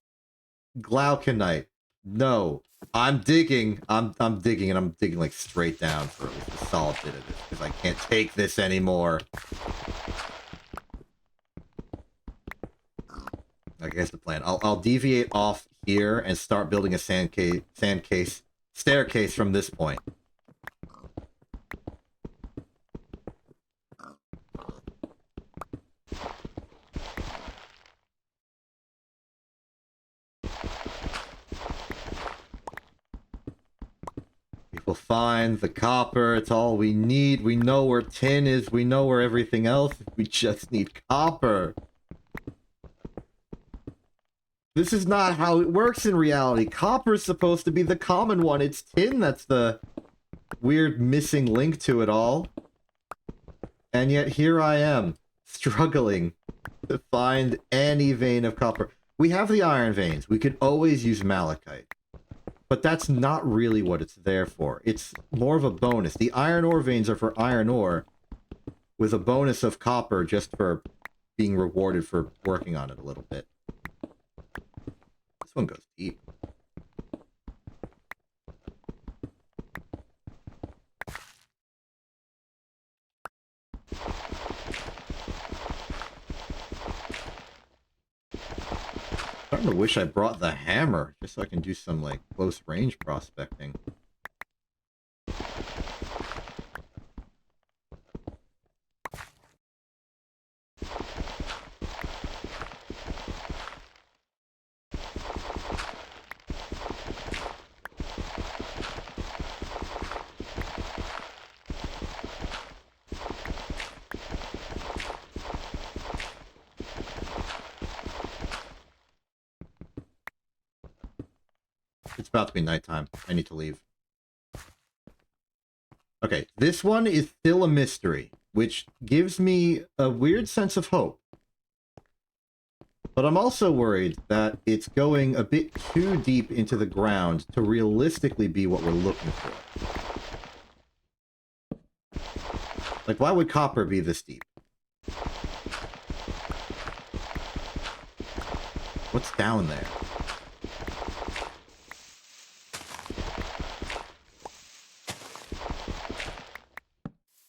S1: glauconite? No. I'm digging. I'm digging, and I'm digging like straight down for at least a solid bit of this because I can't take this anymore. I guess the plan. I'll deviate off here and start building a sand case staircase from this point. We'll find the copper. It's all we need. We know where tin is. We know where everything else is. We just need copper. This is not how it works in reality. Copper is supposed to be the common one. It's tin that's the weird missing link to it all. And yet here I am, struggling to find any vein of copper. We have the iron veins. We could always use malachite. But that's not really what it's there for. It's more of a bonus. The iron ore veins are for iron ore, with a bonus of copper just for being rewarded for working on it a little bit. This one goes deep. I'm starting to wish I brought the hammer, just so I can do some, like, close-range prospecting. It's about to be nighttime. I need to leave. Okay, this one is still a mystery, which gives me a weird sense of hope. But I'm also worried that it's going a bit too deep into the ground to realistically be what we're looking for. Like, why would copper be this deep? What's down there?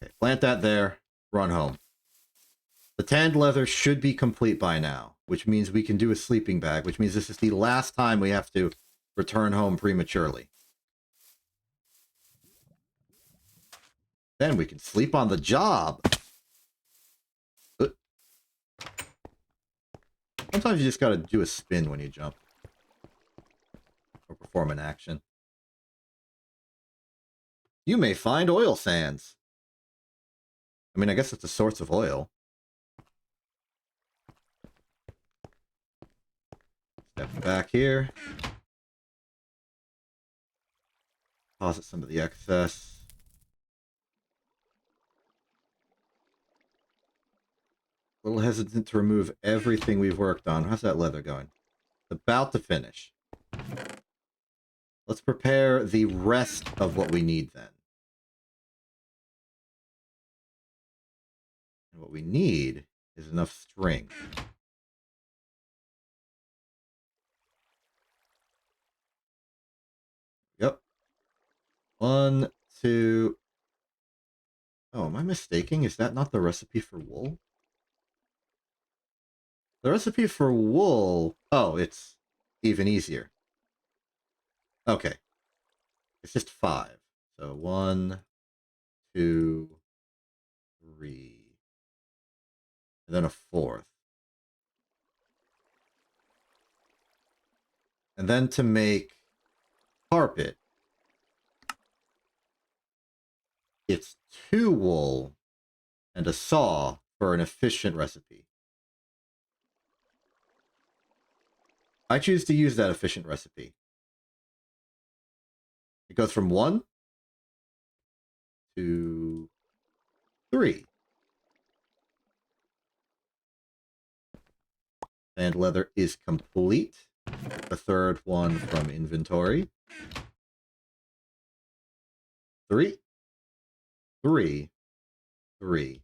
S1: Okay, plant that there, run home. The tanned leather should be complete by now, which means we can do a sleeping bag, which means this is the last time we have to return home prematurely. Then we can sleep on the job. Sometimes you just gotta do a spin when you jump. Or perform an action. You may find oil sands. I mean, I guess it's a source of oil. Step back here. Deposit some of the excess. A little hesitant to remove everything we've worked on. How's that leather going? About to finish. Let's prepare the rest of what we need then. And what we need is enough string. Yep. 1, 2. Oh, am I mistaking? Is that not the recipe for wool? The recipe for wool... Oh, it's even easier. Okay. It's just 5. So 1, 2, 3. And then a 4th. And then to make carpet, it's 2 wool and a saw for an efficient recipe. I choose to use that efficient recipe. It goes from 1 to 3. And leather is complete. The third one from inventory. 3. 3. 3.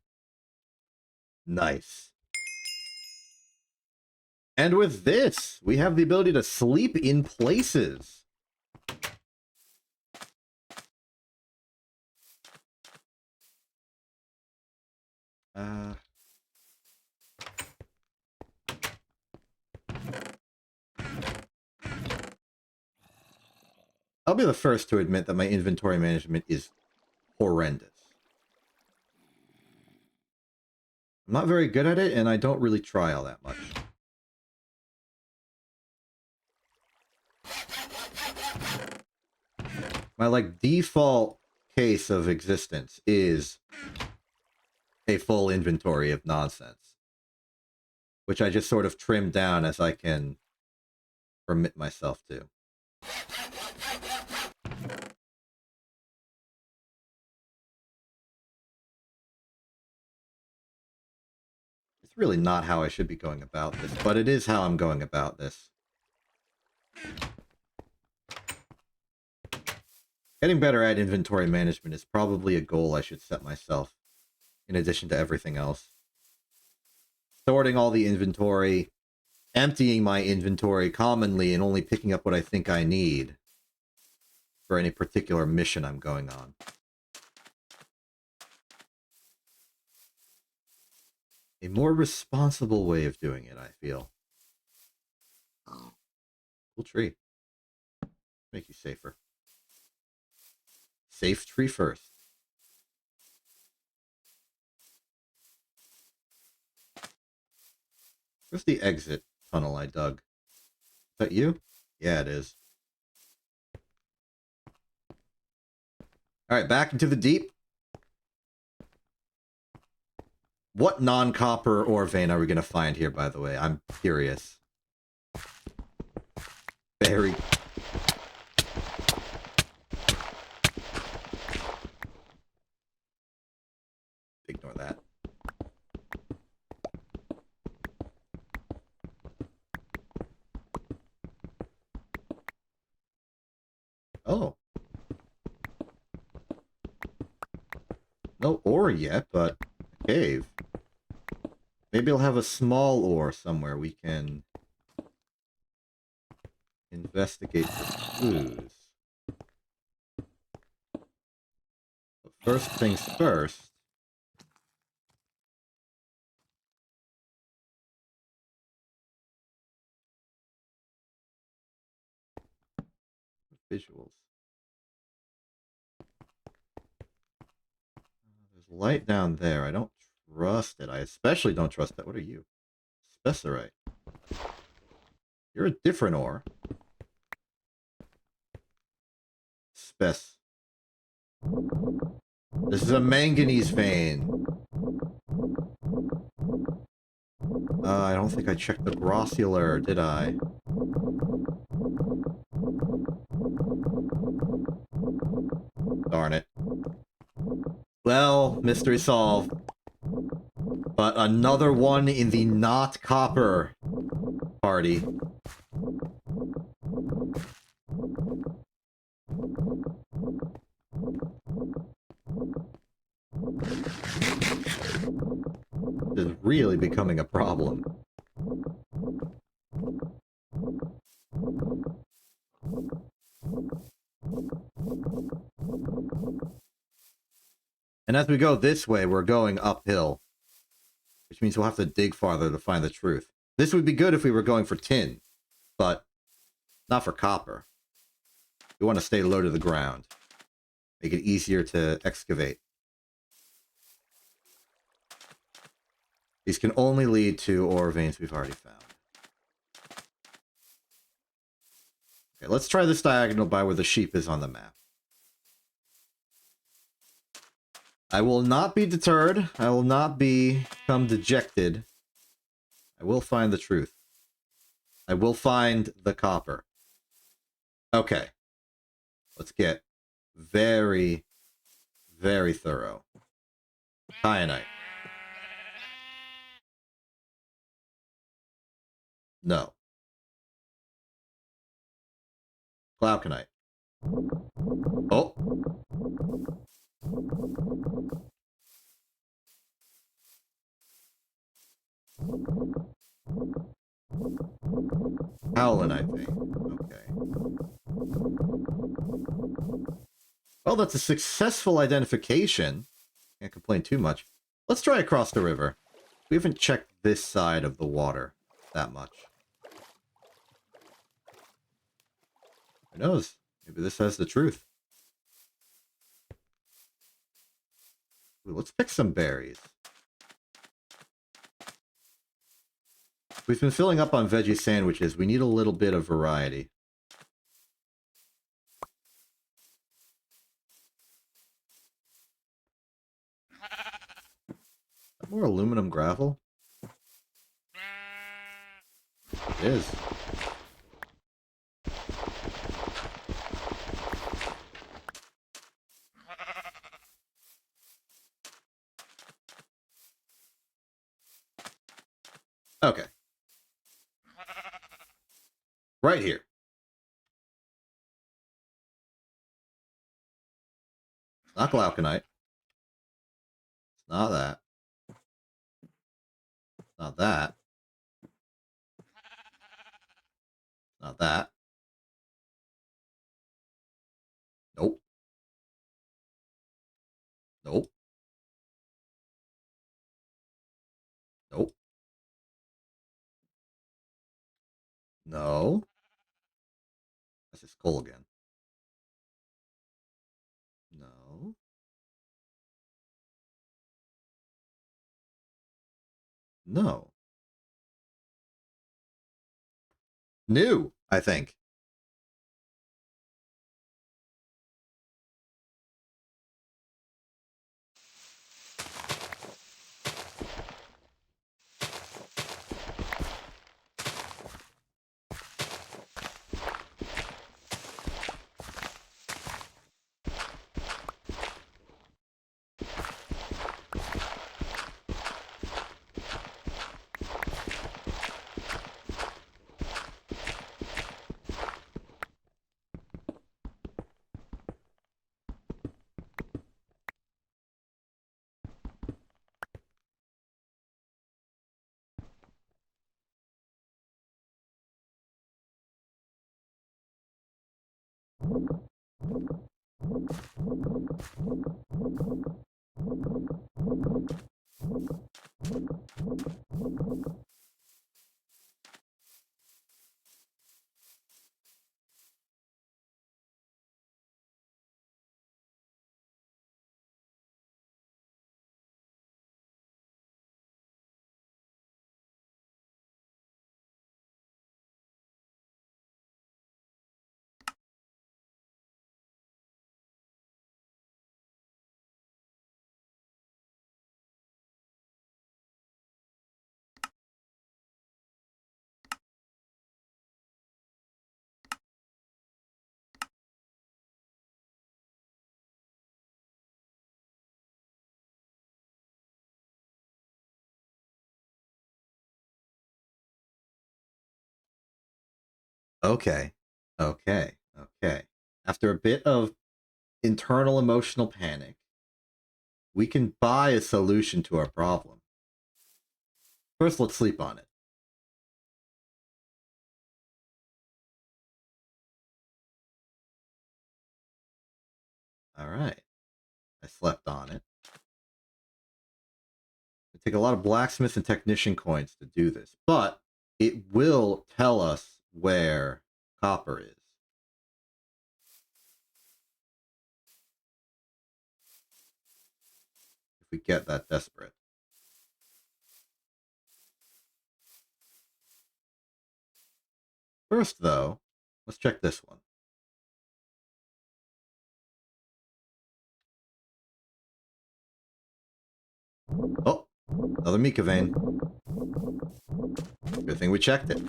S1: Nice. And with this, we have the ability to sleep in places. be the first to admit that my inventory management is horrendous. I'm not very good at it, and I don't really try all that much. My, like, default case of existence is a full inventory of nonsense, which I just sort of trim down as I can permit myself to. It's really not how I should be going about this, but it is how I'm going about this. Getting better at inventory management is probably a goal I should set myself, in addition to everything else. Sorting all the inventory, emptying my inventory commonly, and only picking up what I think I need for any particular mission I'm going on. A more responsible way of doing it, I feel. Cool tree. Make you safer. Safe tree first. Where's the exit tunnel I dug? Is that you? Yeah, it is. Alright, back into the deep. What non-copper ore vein are we going to find here, by the way? I'm curious. Very... Ignore that. Oh. No ore yet, but a cave. Maybe I'll have a small ore somewhere we can investigate the clues. But first things first. Visuals. There's light down there. I don't trust it. I especially don't trust that. What are you? Spessarite. You're a different ore. Spess. This is a manganese vein. I don't think I checked the grossular, did I? Darn it. Well, mystery solved. But another one in the not copper party. This is really becoming a problem. And as we go this way, we're going uphill. Which means we'll have to dig farther to find the truth. This would be good if we were going for tin, but not for copper. We want to stay low to the ground. Make it easier to excavate. These can only lead to ore veins we've already found. Okay, let's try this diagonal by where the sheep is on the map. I will not be deterred. I will not become dejected. I will find the truth. I will find the copper. Okay. Let's get very, very thorough. Kyanite. No. Glauconite. Oh. Howlinite vein. Okay. Well, that's a successful identification. Can't complain too much. Let's try across the river. We haven't checked this side of the water that much. Who knows? Maybe this has the truth. Ooh, let's pick some berries. We've been filling up on veggie sandwiches. We need a little bit of variety. More aluminum gravel? It is. Okay. Right here. It's not glauconite. It's not that. It's not that. It's not that. Nope. Nope. Nope. No. That's just coal again. No. No. New, I think. Okay. Okay. Okay. After a bit of internal emotional panic, we can buy a solution to our problem. First, let's sleep on it. All right. I slept on it. It take a lot of blacksmith and technician coins to do this, but it will tell us where copper is. If we get that desperate. First, though, let's check this one. Oh, another mica vein. Good thing we checked it.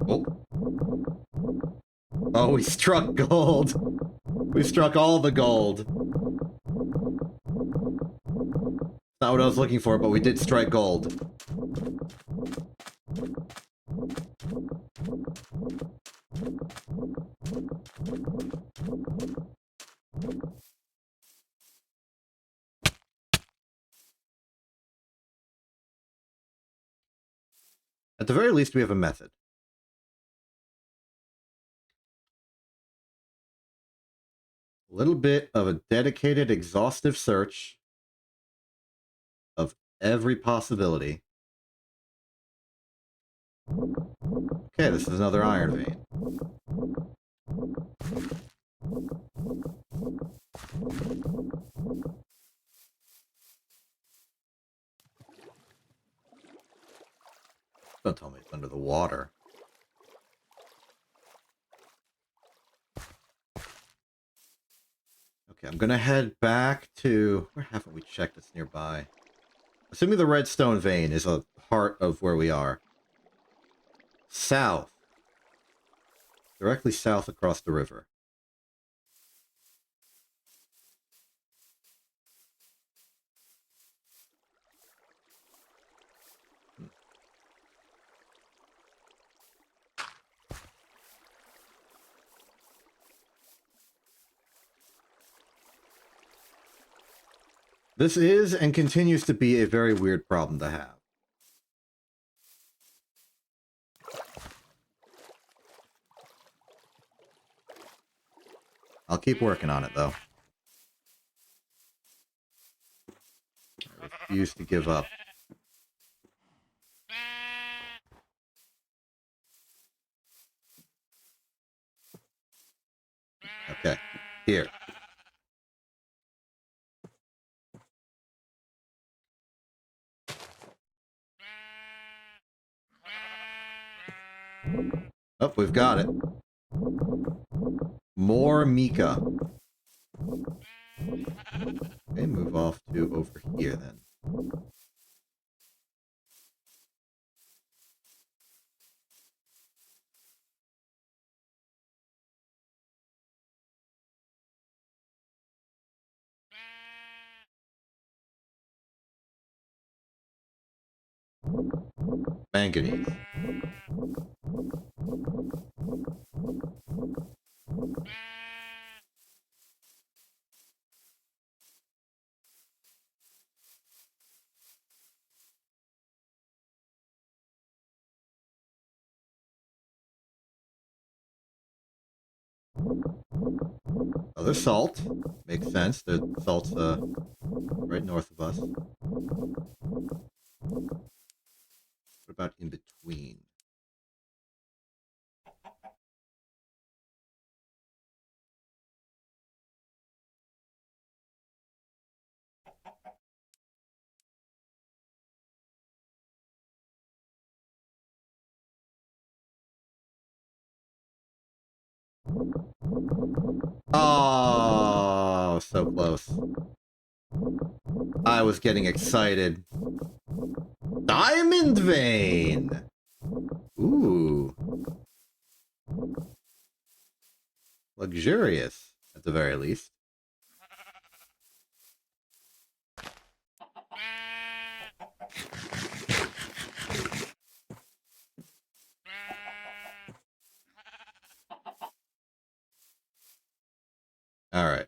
S1: Oh. Oh, we struck gold. We struck all the gold. Not what I was looking for, but we did strike gold. At the very least, we have a method. A little bit of a dedicated, exhaustive search of every possibility. Okay, this is another iron vein. Don't tell me it's under the water. Okay, I'm gonna head back to... Where haven't we checked that's nearby? Assuming the redstone vein is a part of where we are. South. Directly south across the river. This is and continues to be a very weird problem to have. I'll keep working on it, though. I refuse to give up. Okay, here. Oh, we've got it. More Mika. Okay, move off to over here then. Manganese. Other salt. Makes sense. The salt's right north of us. What about in between? Oh, so close. I was getting excited. Diamond vein! Ooh. Luxurious, at the very least. All right.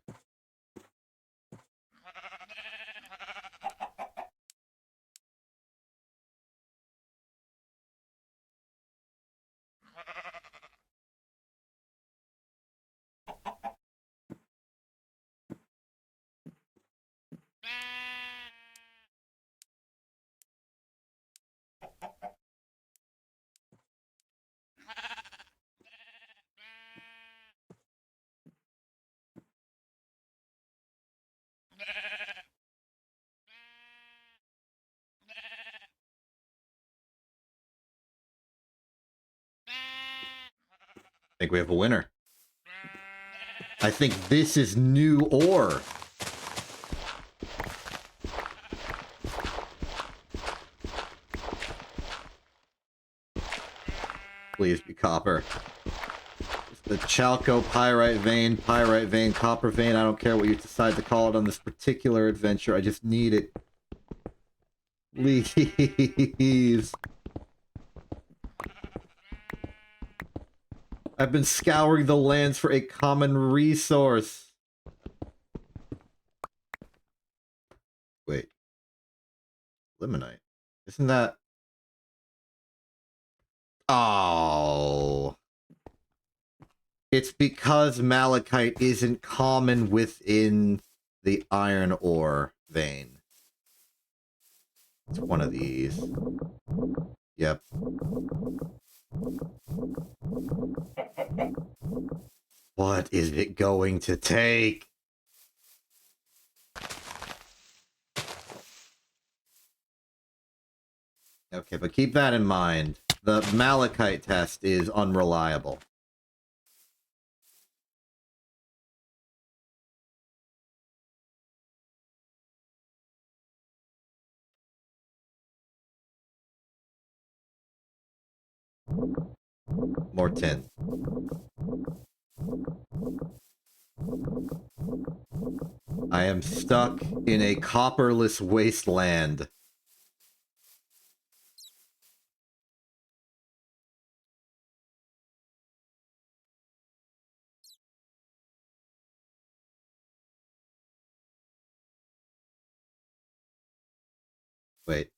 S1: I think we have a winner. I think this is new ore. Please be copper. The chalco pyrite vein, copper vein. I don't care what you decide to call it on this particular adventure. I just need it. Please. I've been scouring the lands for a common resource. Wait. Limonite. Isn't that... Oh. It's because malachite isn't common within the iron ore vein. It's one of these. Yep. What is it going to take? Okay, but keep that in mind. The malachite test is unreliable. More tin. I am stuck in a copperless wasteland. Wait.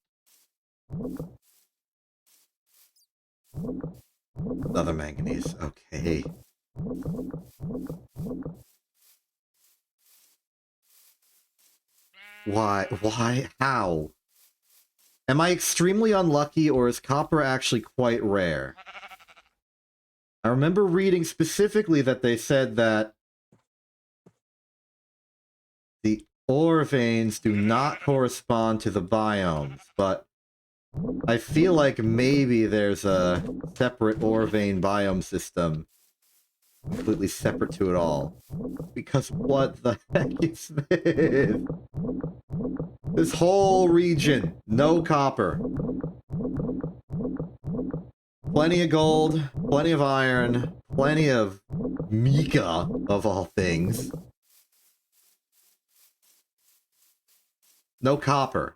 S1: Another manganese. Okay. Why? Why? How? Am I extremely unlucky, or is copper actually quite rare? I remember reading specifically that they said that the ore veins do not correspond to the biomes, but I feel like maybe there's a separate ore vein biome system completely separate to it all. Because what the heck is this? This whole region, no copper. Plenty of gold, plenty of iron, plenty of mica, of all things. No copper.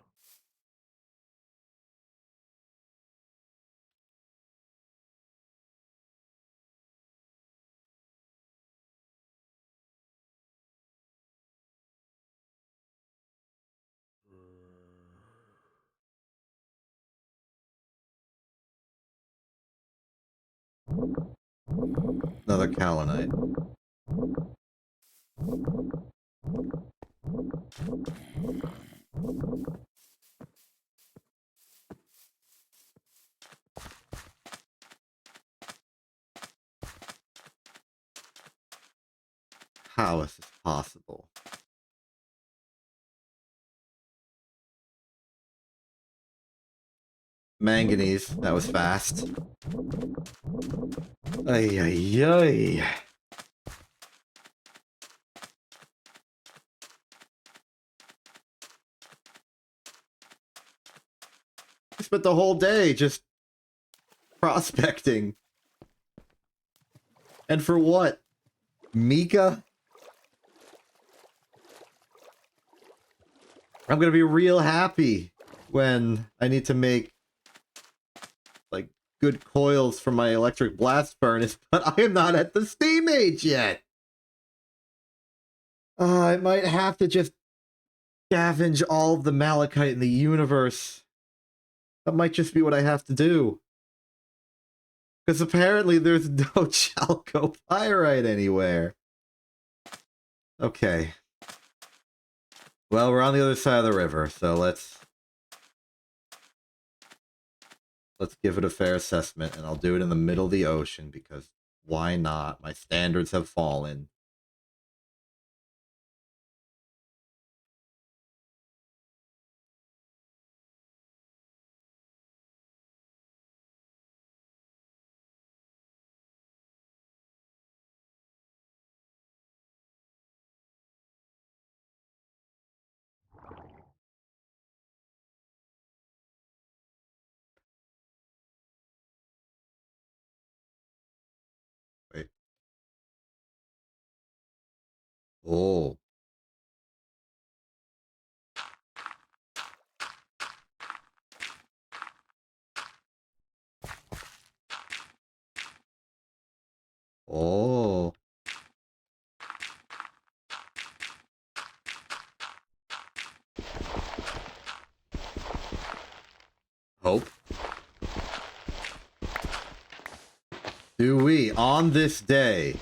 S1: Another kaolinite. How is this possible? Manganese. That was fast. Ay, ay, ay. I spent the whole day just prospecting. And for what? Mica? I'm gonna be real happy when I need to make, like, good coils for my electric blast furnace, but I am not at the steam age yet! I might have to just scavenge all of the malachite in the universe. That might just be what I have to do. Because apparently there's no chalcopyrite anywhere. Okay. Well, we're on the other side of the river, so let's give it a fair assessment, and I'll do it in the middle of the ocean, because why not? My standards have fallen. Wait. Oh. Oh. Hope. Do we, on this day,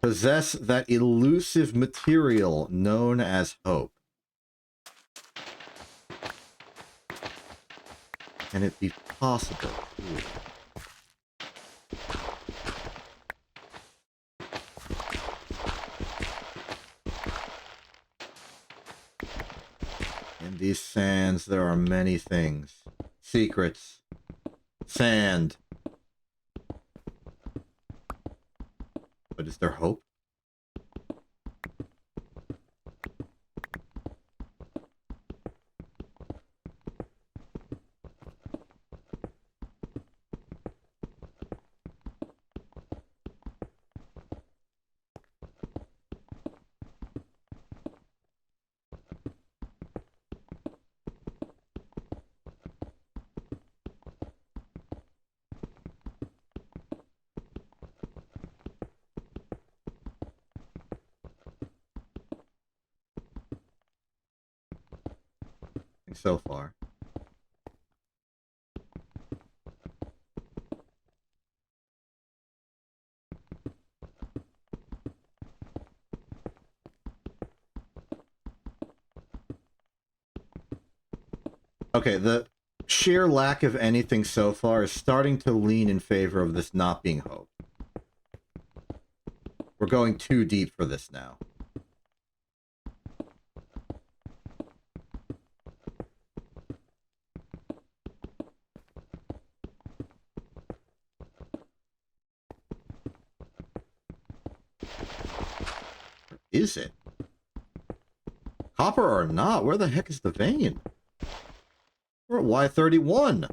S1: possess that elusive material known as hope? Can it be possible? Ooh. In these sands, there are many things. Secrets. Sand. But is there hope? So far. Okay, the sheer lack of anything so far is starting to lean in favor of this not being hope. We're going too deep for this now. Where is it? Copper or not, where the heck is the vein? We're at Y31.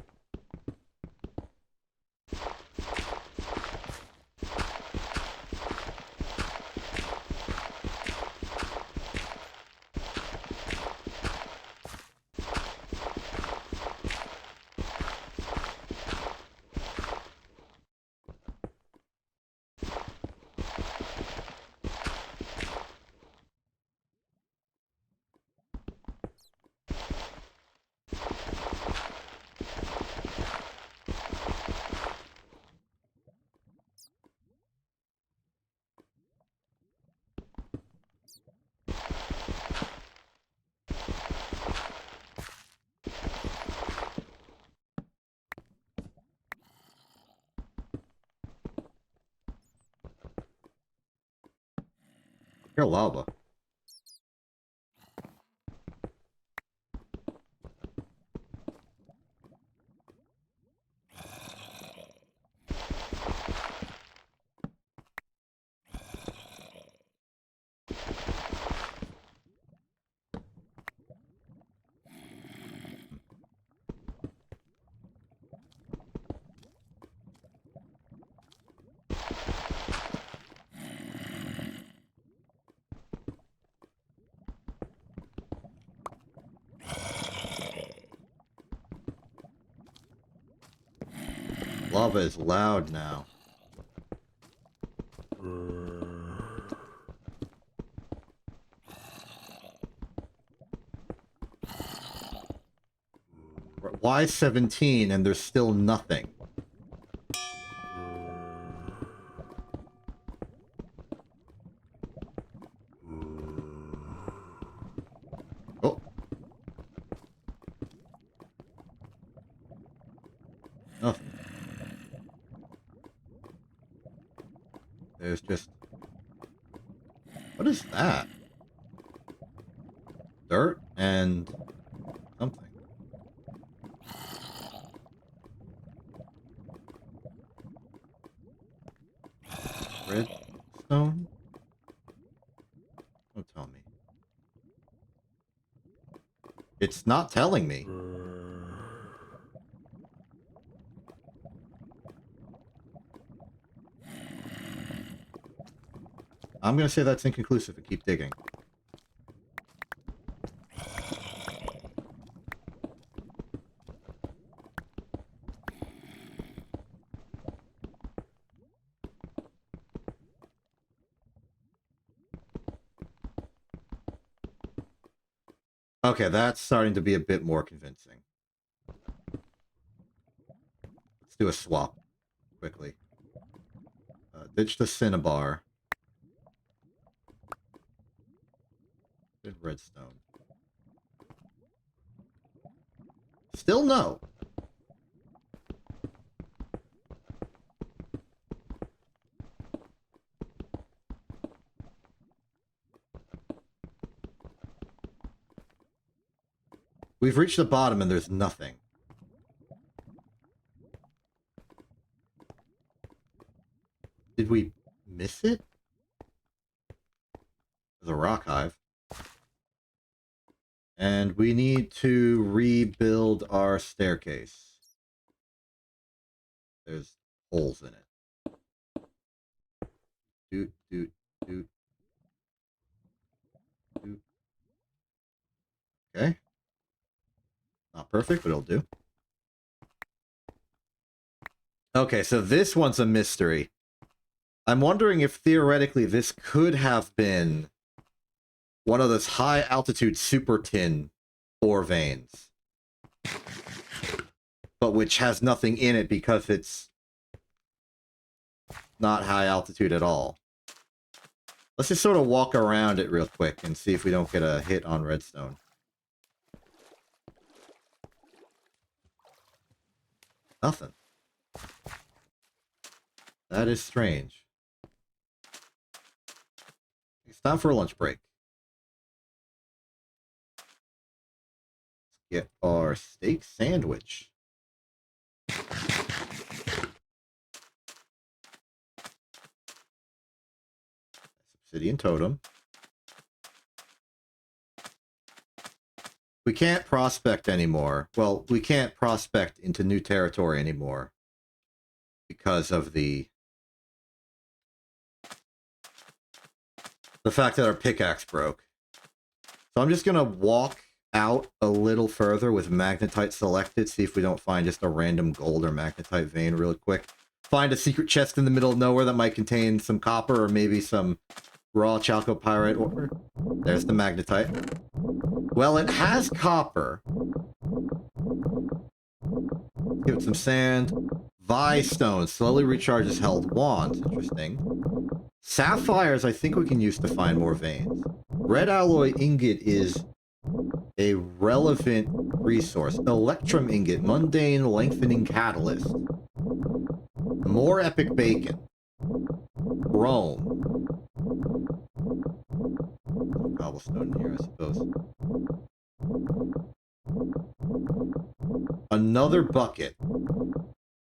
S1: Pure lava. Lava is loud now. We're at Y17 and there's still nothing. Oh. Nothing. There's just... What is that? Dirt and something. Redstone? Don't tell me. It's not telling me. I'm gonna say that's inconclusive and keep digging. Okay, that's starting to be a bit more convincing. Let's do a swap quickly. Ditch the cinnabar. Good redstone. Still no. We've reached the bottom and there's nothing. Did we miss it? There's a rock hive. And we need to rebuild our staircase. There's holes in it. Doot, doot, doot. Doot. Okay. Not perfect, but it'll do. Okay, so this one's a mystery. I'm wondering if theoretically this could have been one of those high-altitude super tin ore veins, but which has nothing in it because it's not high altitude at all. Let's just sort of walk around it real quick and see if we don't get a hit on redstone. Nothing. That is strange. It's time for a lunch break. Let's get our steak sandwich. Obsidian totem. We can't prospect anymore. Well, we can't prospect into new territory anymore because of the fact that our pickaxe broke. So I'm just gonna walk out a little further with magnetite selected, see if we don't find just a random gold or magnetite vein really quick. Find a secret chest in the middle of nowhere that might contain some copper or maybe some raw chalcopyrite ore. There's the magnetite. Well, it has copper. Give it some sand. Vi stone slowly recharges held wands. Interesting. Sapphires I think we can use to find more veins. Red alloy ingot is a relevant resource. Electrum ingot, mundane lengthening catalyst. More epic bacon. Chrome. Cobblestone here, I suppose. Another bucket.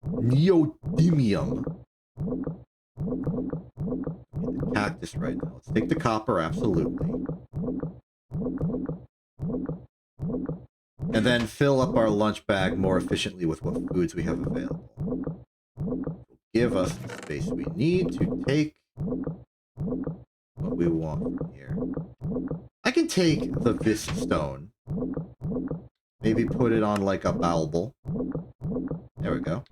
S1: Neodymium. Get the cactus right now. Let's take the copper, absolutely. And then fill up our lunch bag more efficiently with what foods we have available. Give us the space we need to take what we want from here. I can take the Vis stone. Maybe put it on like a bauble. There we go.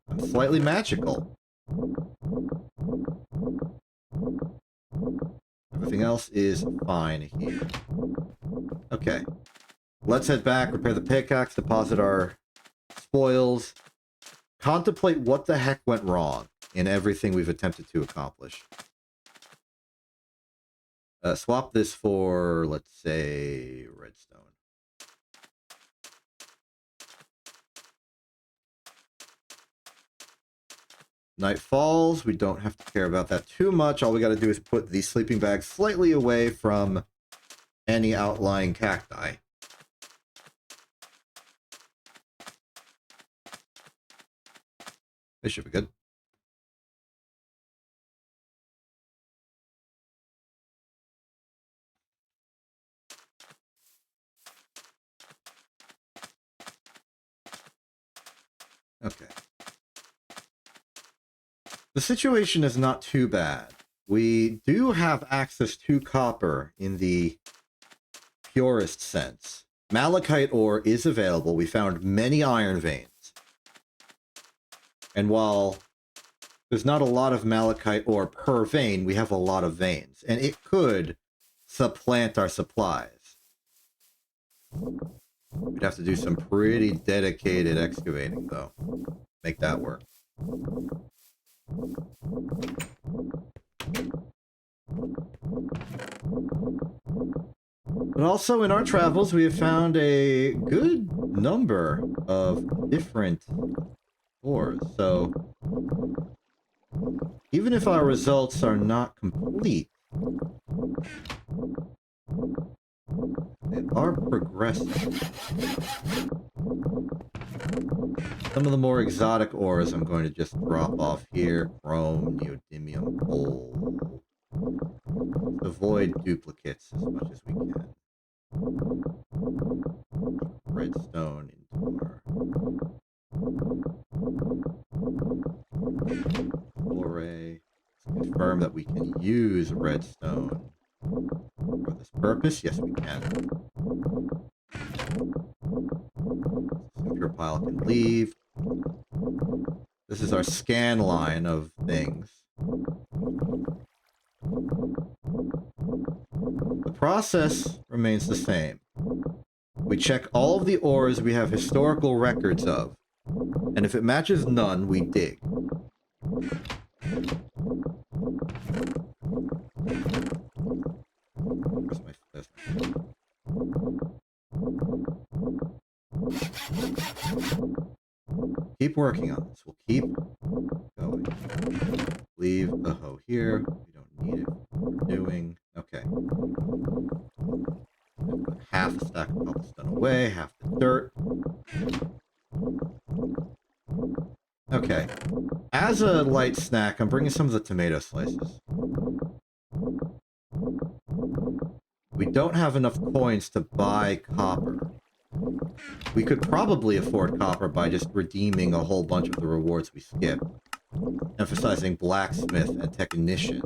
S1: I'm slightly magical. Everything else is fine here. Okay. Let's head back, repair the pickaxe, deposit our spoils, contemplate what the heck went wrong in everything we've attempted to accomplish. Swap this for, let's say, redstone. Night falls. We don't have to care about that too much. All we got to do is put the sleeping bag slightly away from any outlying cacti. This should be good. Okay. The situation is not too bad. We do have access to copper in the purest sense. Malachite ore is available. We found many iron veins. And while there's not a lot of malachite ore per vein, we have a lot of veins. And it could supplant our supplies. We'd have to do some pretty dedicated excavating, though. Make that work. But also in our travels, we have found a good number of different ores. So even if our results are not complete, they are progressing. Some of the more exotic ores I'm going to just drop off here. Chrome, neodymium, coal. Avoid duplicates as much as we can. Redstone into our array. Let's confirm that we can use redstone for this purpose. Yes, we can. Impure pile can leave. This is our scan line of things. The process remains the same. We check all of the ores we have historical records of, and if it matches none, we dig. Where's my Keep working on this. We'll keep going. Leave the hoe here. We don't need it. We're doing okay. Half the stack of cobblestone away, half the dirt. Okay. As a light snack, I'm bringing some of the tomato slices. We don't have enough coins to buy copper. We could probably afford copper by just redeeming a whole bunch of the rewards we skipped, emphasizing blacksmith and technician.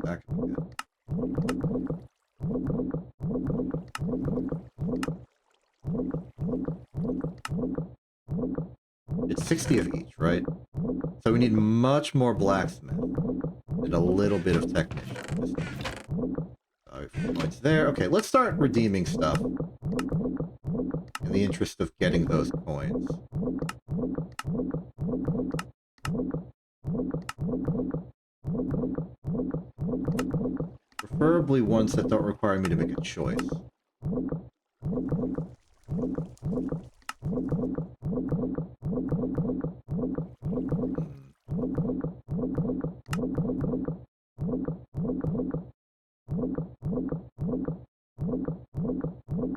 S1: That could be good. It's 60 of each, right? So we need much more blacksmith and a little bit of technician. 5 points there. Okay, let's start redeeming stuff in the interest of getting those coins. Preferably ones that don't require me to make a choice.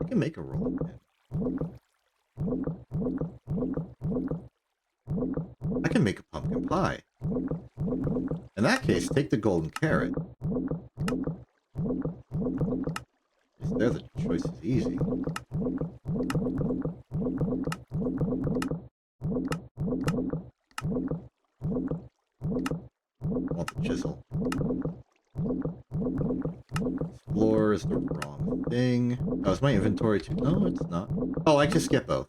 S1: I can make a rolling pin. I can make a pumpkin pie. In that case, take the golden carrot. There, the choice is easy. Want the chisel. Explorer is the wrong thing. Oh, is my inventory too? No, it's not. Oh, I just get both.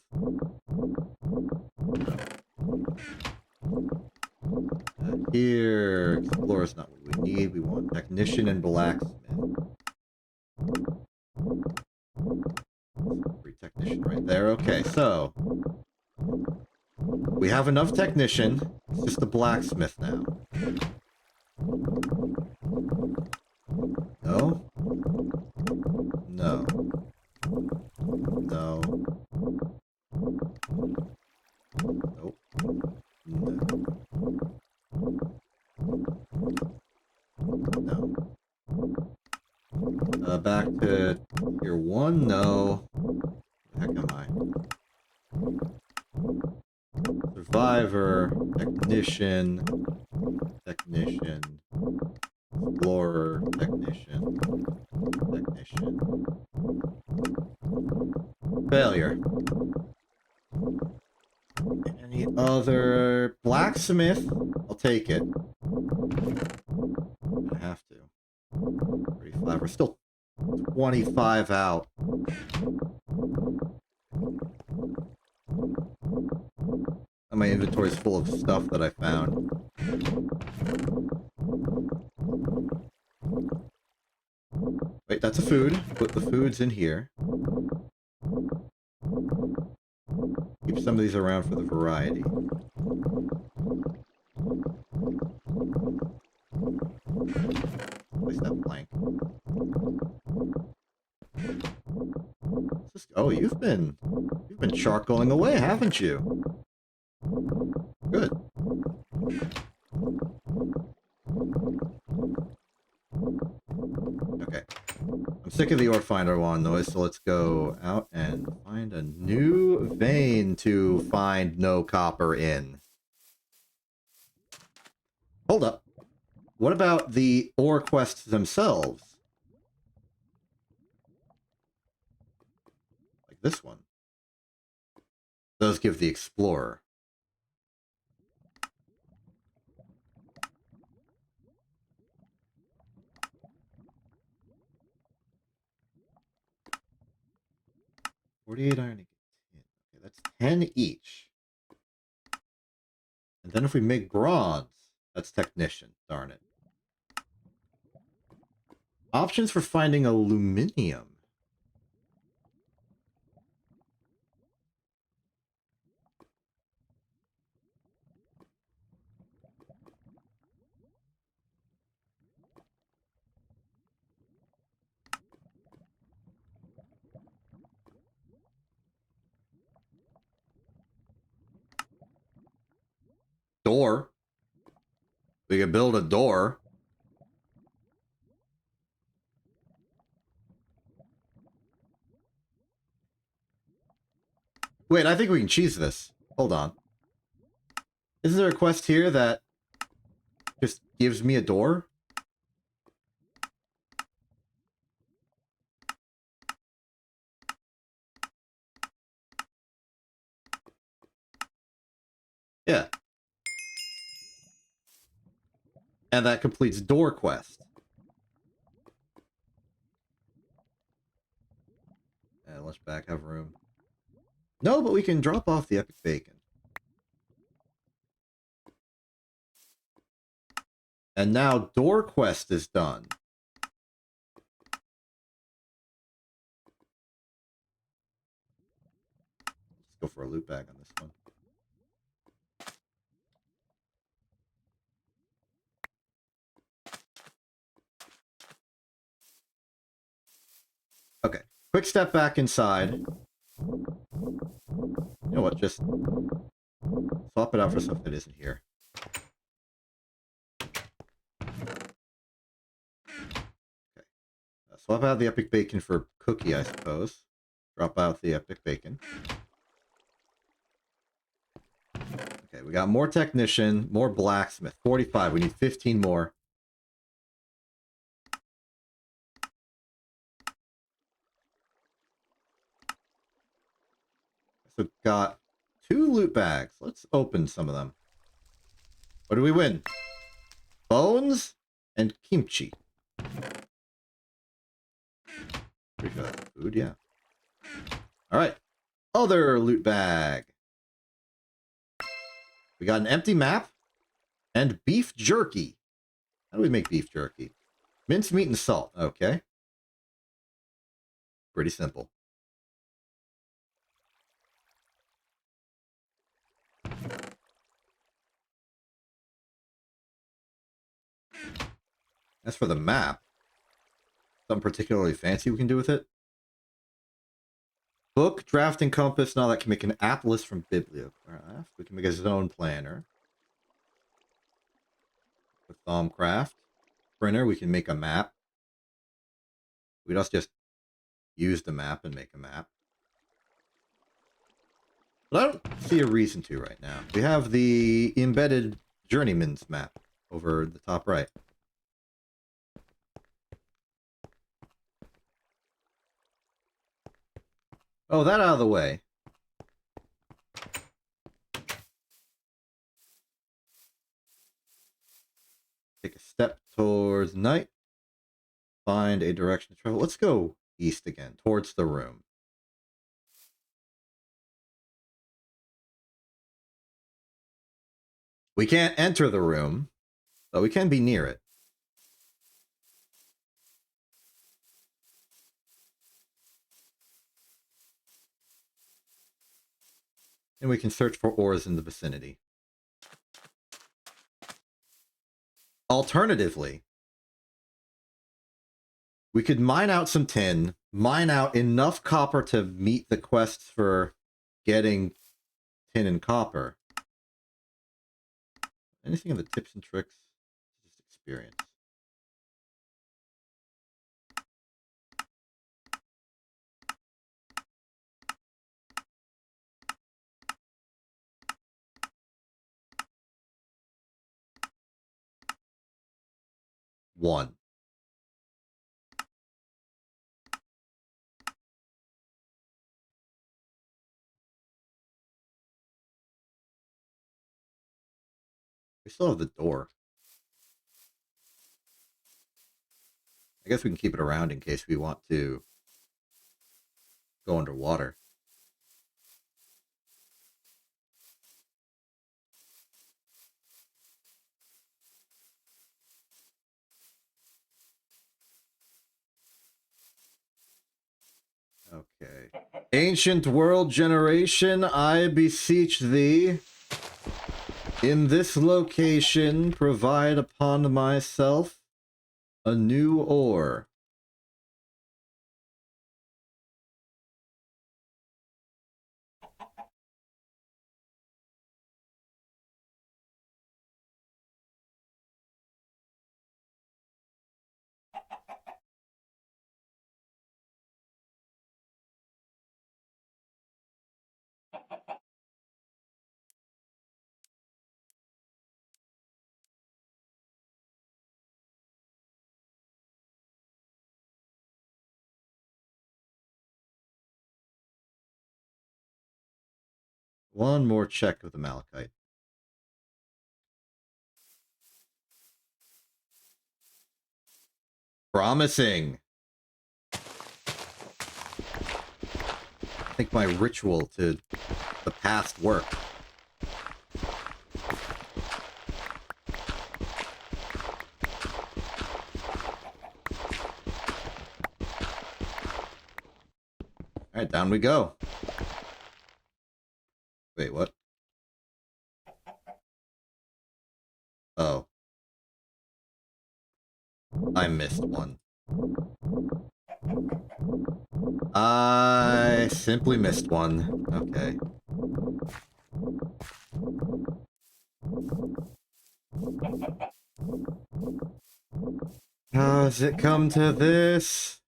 S1: Here, Explorer is not what we need. We want technician and blacksmith. Free technician right there. Okay, so we have enough technician. It's just the blacksmith now. No? No. No. Nope. No. No. Back to tier 1? No. Where the heck am I? Survivor, technician, explorer, technician. Failure. Any other blacksmith? I'll take it. I have to. 35. We're still 25 out. my inventory's full of stuff that I found. Wait, that's a food. Put the foods in here. Keep some of these around for the variety. Place that blank. Oh, you've been charcoaling away, haven't you? Good. Okay. I'm sick of the ore finder wand noise, so let's go out and find a new vein to find no copper in. Hold up. What about the ore quests themselves? Like this one. Those give the explorer. $48 iron. Okay, that's 10 each. And then if we make bronze, that's technician. Darn it. Options for finding aluminium. Door. We could build a door. Wait, I think we can cheese this. Hold on. Isn't there a quest here that just gives me a door? Yeah. And that completes door quest. And let's back have room. No, but we can drop off the epic bacon. And now door quest is done. Let's go for a loot bag on this one. Okay, quick step back inside. You know what, just swap it out for stuff that isn't here. Okay, swap out the epic bacon for cookie, I suppose. Drop out the epic bacon. Okay, we got more technician, more blacksmith. 45, we need 15 more. So got 2 loot bags. Let's open some of them. What do we win? Bones and kimchi. Pretty sure that's food, yeah. Alright. Other loot bag. We got an empty map and beef jerky. How do we make beef jerky? Minced meat and salt. Okay. Pretty simple. As for the map, something particularly fancy we can do with it? Book, drafting compass, now that can make an atlas from bibliograph. We can make a zone planner. With Thaumcraft. Printer, we can make a map. We'd also just use the map and make a map. But I don't see a reason to right now. We have the embedded journeyman's map over the top right. Oh, that out of the way. Take a step towards night. Find a direction to travel. Let's go east again, towards the room. We can't enter the room, but we can be near it. And we can search for ores in the vicinity. Alternatively, we could mine out some tin, mine out enough copper to meet the quests for getting tin and copper. Anything in the tips and tricks? Just experience. One. We still have the door. I guess we can keep it around in case we want to go underwater. Okay. Ancient world generation, I beseech thee, in this location, provide upon myself a new ore. One more check of the malachite. Promising. I think my ritual to the past worked. Alright, down we go. Wait, what? Oh. I missed one. I simply missed one. Okay. Has it come to this?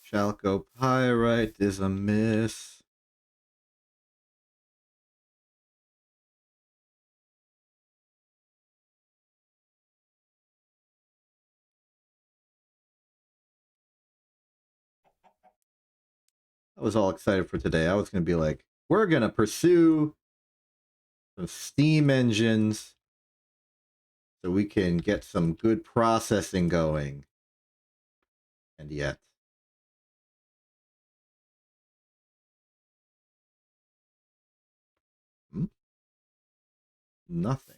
S1: Chalco pyrite is a miss. I was all excited for today. I was going to be like, we're going to pursue some steam engines so we can get some good processing going. And yet. Nothing.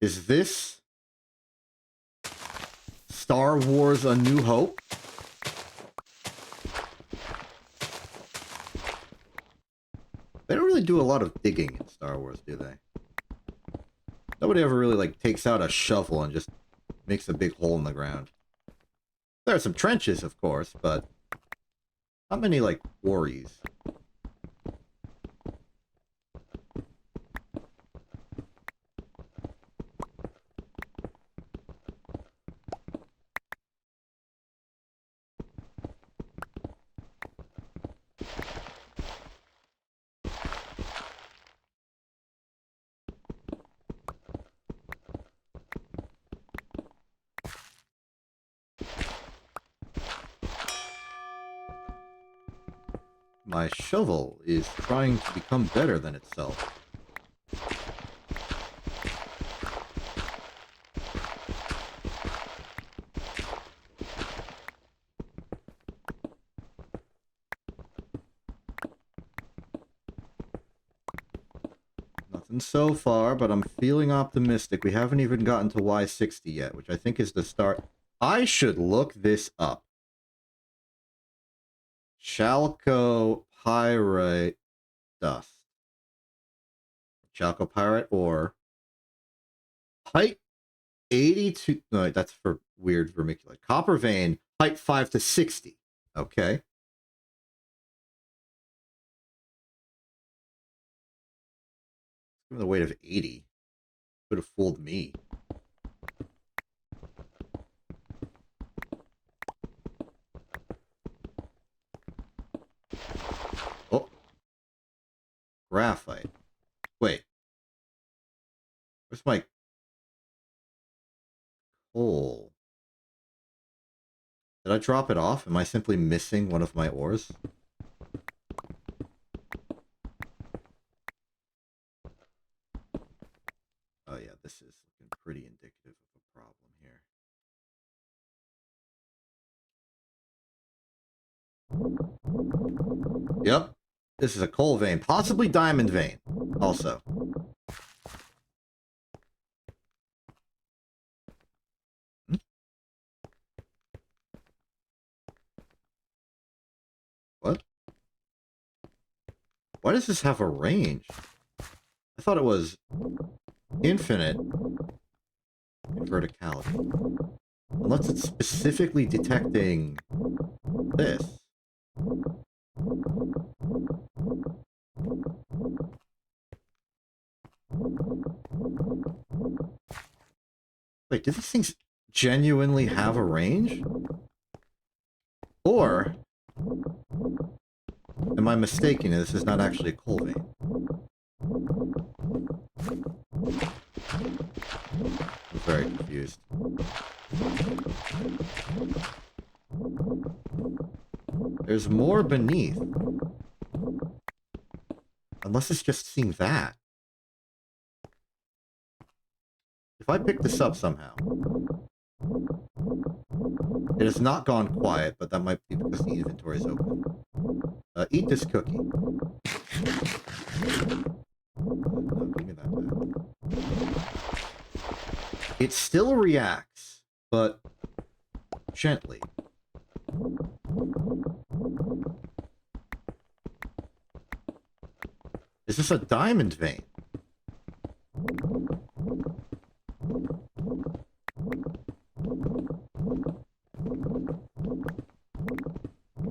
S1: Is this Star Wars A New Hope? They don't really do a lot of digging in Star Wars, do they? Nobody ever really, like, takes out a shovel and just makes a big hole in the ground. There are some trenches, of course, but not many, like, quarries. My shovel is trying to become better than itself. And so far, but I'm feeling optimistic. We haven't even gotten to Y60 yet, which I think is the start. I should look this up. Chalcopyrite dust. Chalcopyrite ore. Height 82. No, that's for weird vermiculite. Copper vein. Height 5 to 60. Okay. Give it a weight of 80. Could have fooled me. Oh. Graphite. Wait. Where's my coal? Did I drop it off? Am I simply missing one of my ores? Oh yeah, this is looking pretty indicative of a problem here. Yep. This is a coal vein, possibly diamond vein also. What? Why does this have a range? I thought it was infinite in verticality. Unless it's specifically detecting this. Wait, do these things genuinely have a range? Or am I mistaken and this is not actually a coal vein? I'm very confused. There's more beneath. Unless it's just seeing that. If I pick this up somehow. It has not gone quiet, but that might be because the inventory is open. Eat this cookie. No, give me that back. It still reacts, but gently. Is this a diamond vein?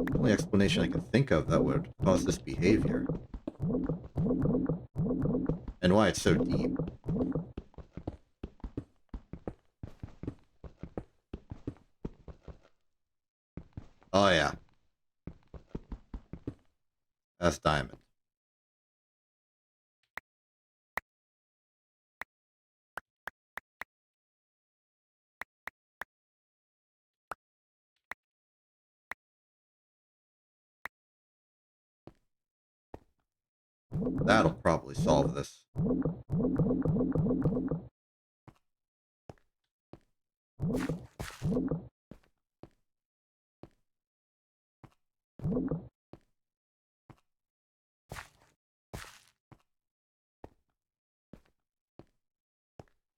S1: The only explanation I can think of that would cause this behavior. And why it's so deep. Oh yeah. That's diamond. That'll probably solve this.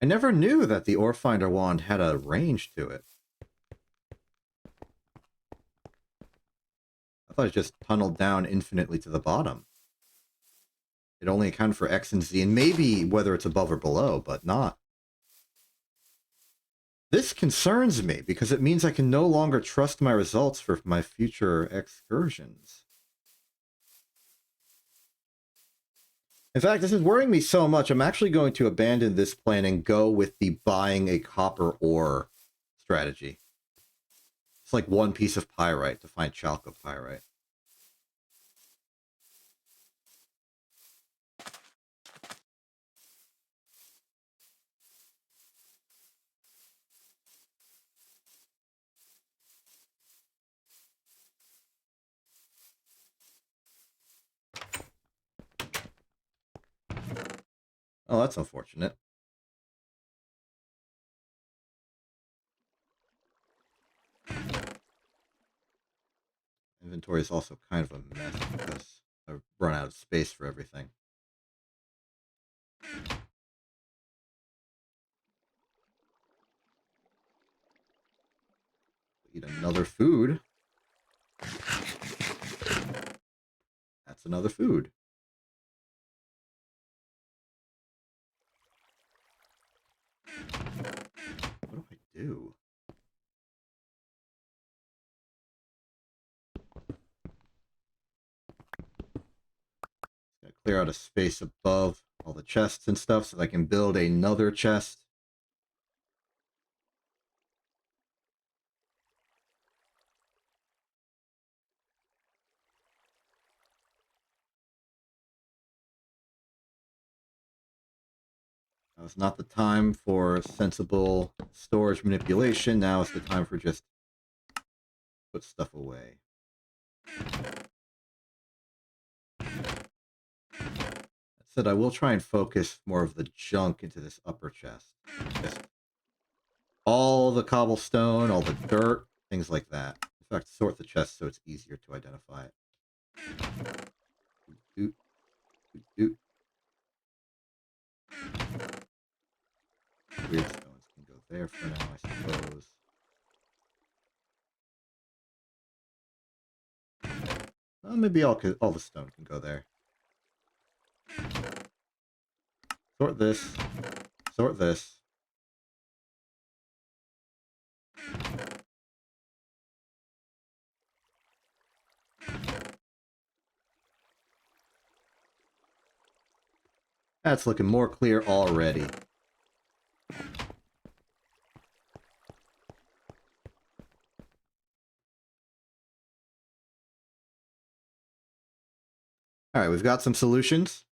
S1: I never knew that the Ore Finder wand had a range to it. I thought it just tunneled down infinitely to the bottom. It only accounted for X and Z, and maybe whether it's above or below, but not. This concerns me, because it means I can no longer trust my results for my future excursions. In fact, this is worrying me so much, I'm actually going to abandon this plan and go with the buying a copper ore strategy. It's like one piece of pyrite to find chalcopyrite. Oh, that's unfortunate. Inventory is also kind of a mess because I've run out of space for everything. Eat another food. That's another food. What do I do? Gotta clear out a space above all the chests and stuff so that I can build another chest. Now it's not the time for sensible storage manipulation. Now it's the time for just put stuff away. That said, I will try and focus more of the junk into this upper chest. Just all the cobblestone, all the dirt, things like that. In fact, sort the chest so it's easier to identify it. Doot, doot, doot. Weird stones can go there for now, I suppose. Well, maybe all the stone can go there. Sort this. Sort this. That's looking more clear already. Alright, we've got some solutions.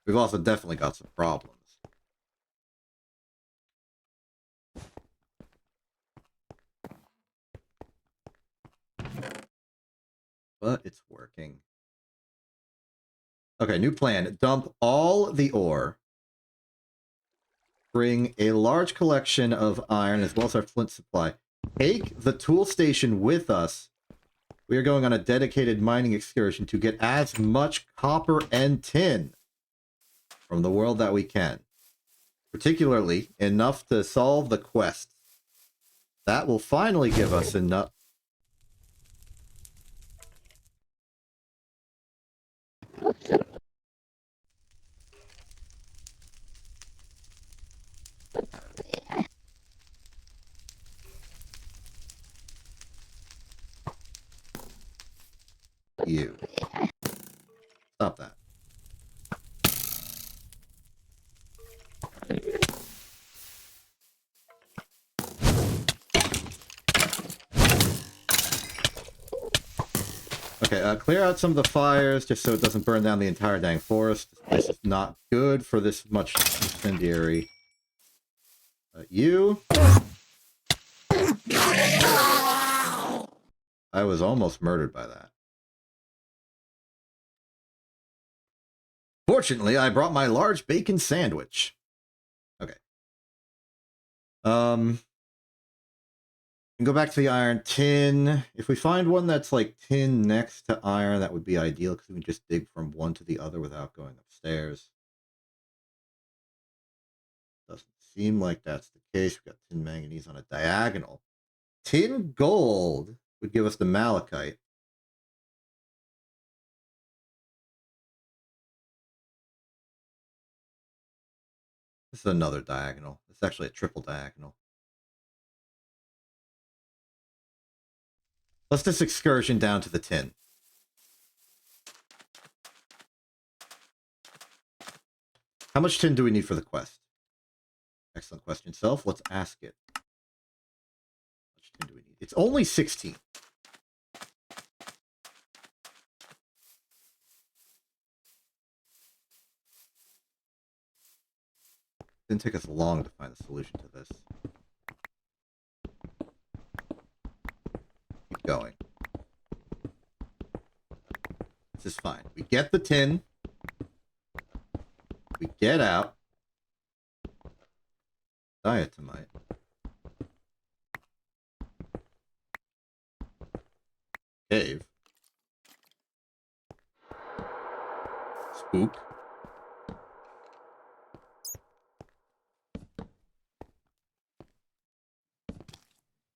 S1: We've also definitely got some problems. But it's working. Okay, new plan. Dump all the ore. Bring a large collection of iron as well as our flint supply. Take the tool station with us. We are going on a dedicated mining excursion to get as much copper and tin from the world that we can. Particularly enough to solve the quest. That will finally give us enough. You. Stop that. Okay, clear out some of the fires just so it doesn't burn down the entire dang forest. This is not good for this much incendiary. You. I was almost murdered by that. Fortunately, I brought my large bacon sandwich. Okay. And go back to the iron. Tin. If we find one that's like tin next to iron, that would be ideal because we can just dig from one to the other without going upstairs. Doesn't seem like that's the case. We've got tin manganese on a diagonal. Tin gold would give us the malachite. This is another diagonal. It's actually a triple diagonal. Let's just excursion down to the tin. How much tin do we need for the quest? Excellent question, self. Let's ask it. How much tin do we need? It's only 16. Didn't take us long to find a solution to this. Keep going. This is fine. We get the tin. We get out. Diatomite. Cave. Spook.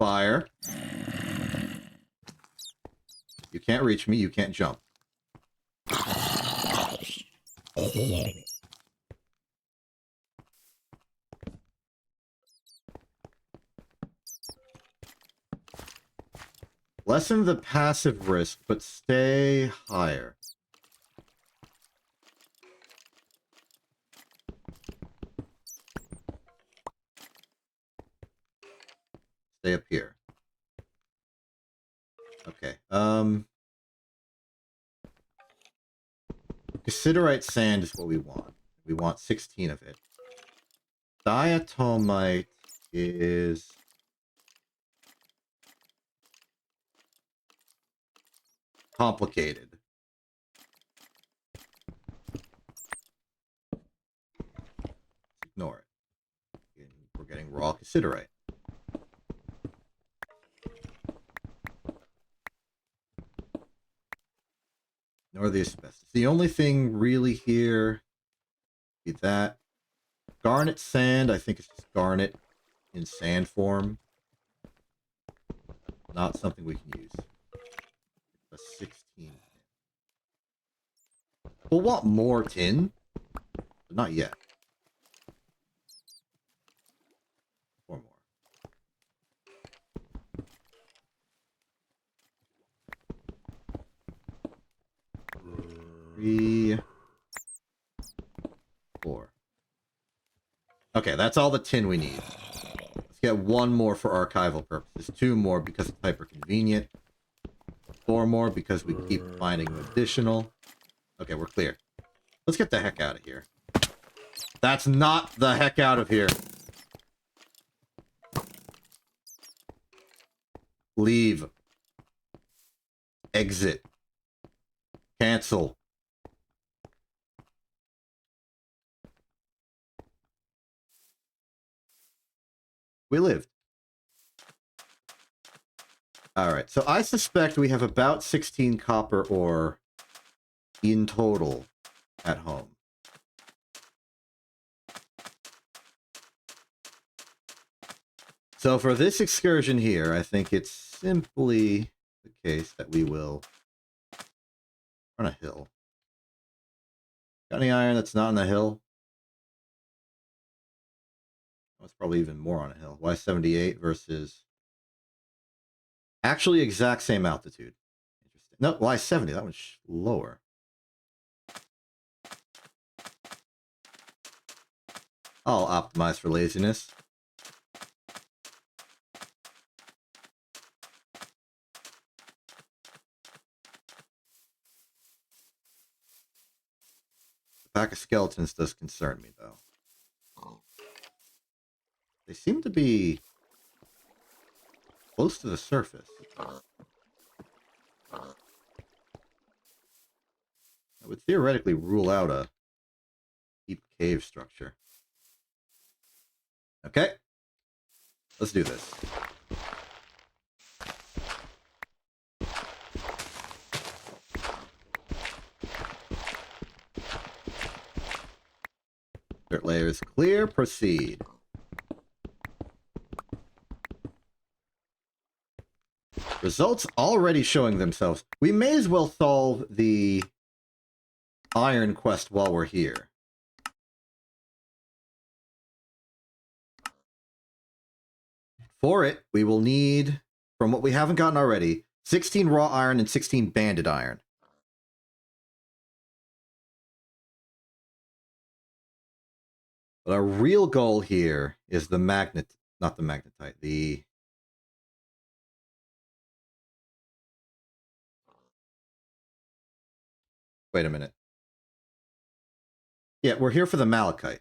S1: fire. You can't reach me, you can't jump. Lessen the passive risk, but stay higher. Stay up here. Okay, Cassiterite sand is what we want. We want 16 of it. Diatomite is... complicated. Ignore it. We're getting raw cassiterite. Ignore the asbestos. The only thing really here is that garnet sand. I think it's just garnet in sand form. Not something we can use. A 16. We'll want more tin, but not yet. 4 more. 3, 4. Okay, that's all the tin we need. Let's get 1 more for archival purposes. 2 more because it's hyper convenient. 4 more because we keep finding additional. Okay, we're clear. Let's get the heck out of here. That's not the heck out of here. Leave. Exit. Cancel. We lived. Alright, so I suspect we have about 16 copper ore in total at home. So for this excursion here, I think it's simply the case that we will run a hill. Got any iron that's not on the hill? Oh, it's probably even more on a hill. Why 78 versus... actually exact same altitude. Interesting. No, why 70? That one's lower. I'll optimize for laziness. The pack of skeletons does concern me, though. They seem to be close to the surface. I would theoretically rule out a deep cave structure. Okay. Let's do this. Dirt layer is clear. Proceed. Results already showing themselves. We may as well solve the iron quest while we're here. For it, we will need, from what we haven't gotten already, 16 raw iron and 16 banded iron. But our real goal here is the magnet, not the magnetite, the... wait a minute. Yeah, we're here for the malachite.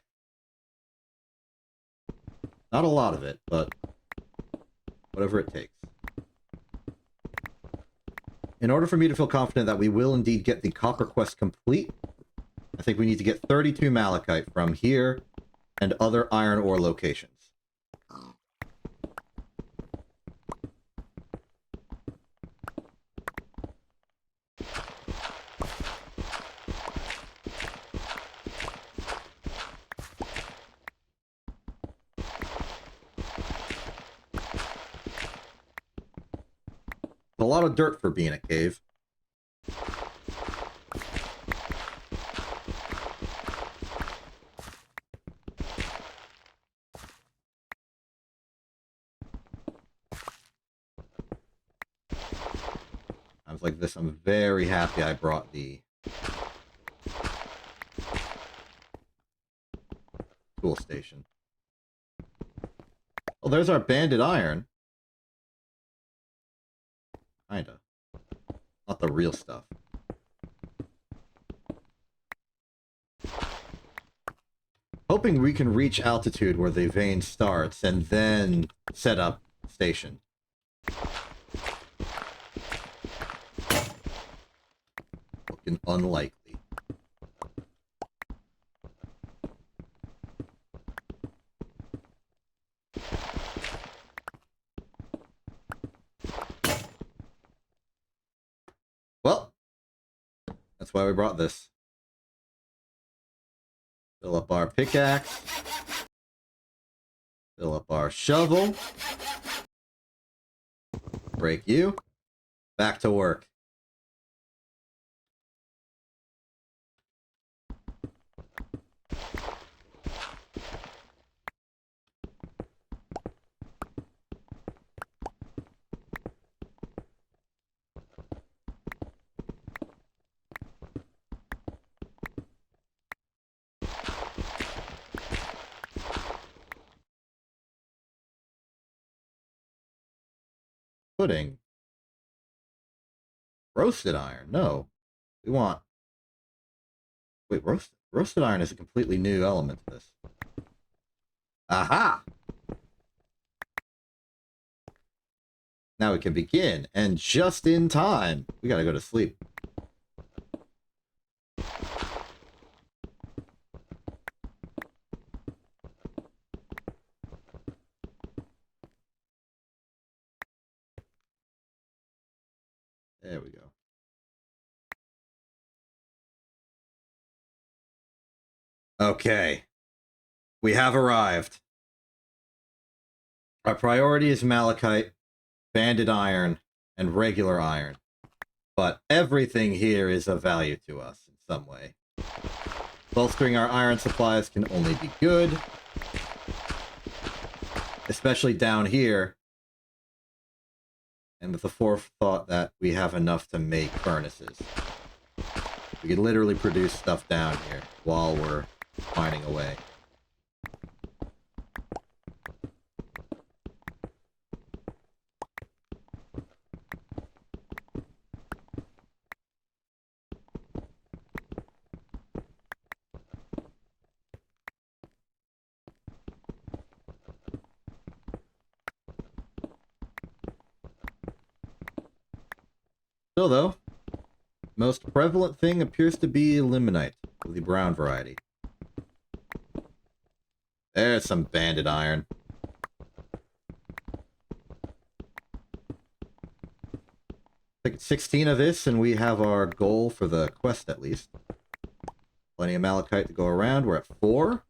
S1: Not a lot of it, but whatever it takes. In order for me to feel confident that we will indeed get the copper quest complete, I think we need to get 32 malachite from here and other iron ore locations. a lot of dirt for being a cave. Times like this, I'm very happy I brought the tool station. Oh, there's our banded iron. Kinda. Not the real stuff. Hoping we can reach altitude where the vein starts and then set up station. Looking unlikely. Well, that's why we brought this. Fill up our pickaxe. Fill up our shovel. Break you. Back to work. Pudding. Roasted iron. No. We want... Wait, roasted iron is a completely new element to this. Aha! Now we can begin. And just in time. We gotta go to sleep. There we go. Okay. We have arrived. Our priority is malachite, banded iron, and regular iron. But everything here is of value to us in some way. Bolstering our iron supplies can only be good. Especially down here. And with the forethought that we have enough to make furnaces. We could literally produce stuff down here while we're mining away. Still though, most prevalent thing appears to be limonite, the brown variety. There's some banded iron. Take 16 of this and we have our goal for the quest at least. Plenty of malachite to go around. We're at 4.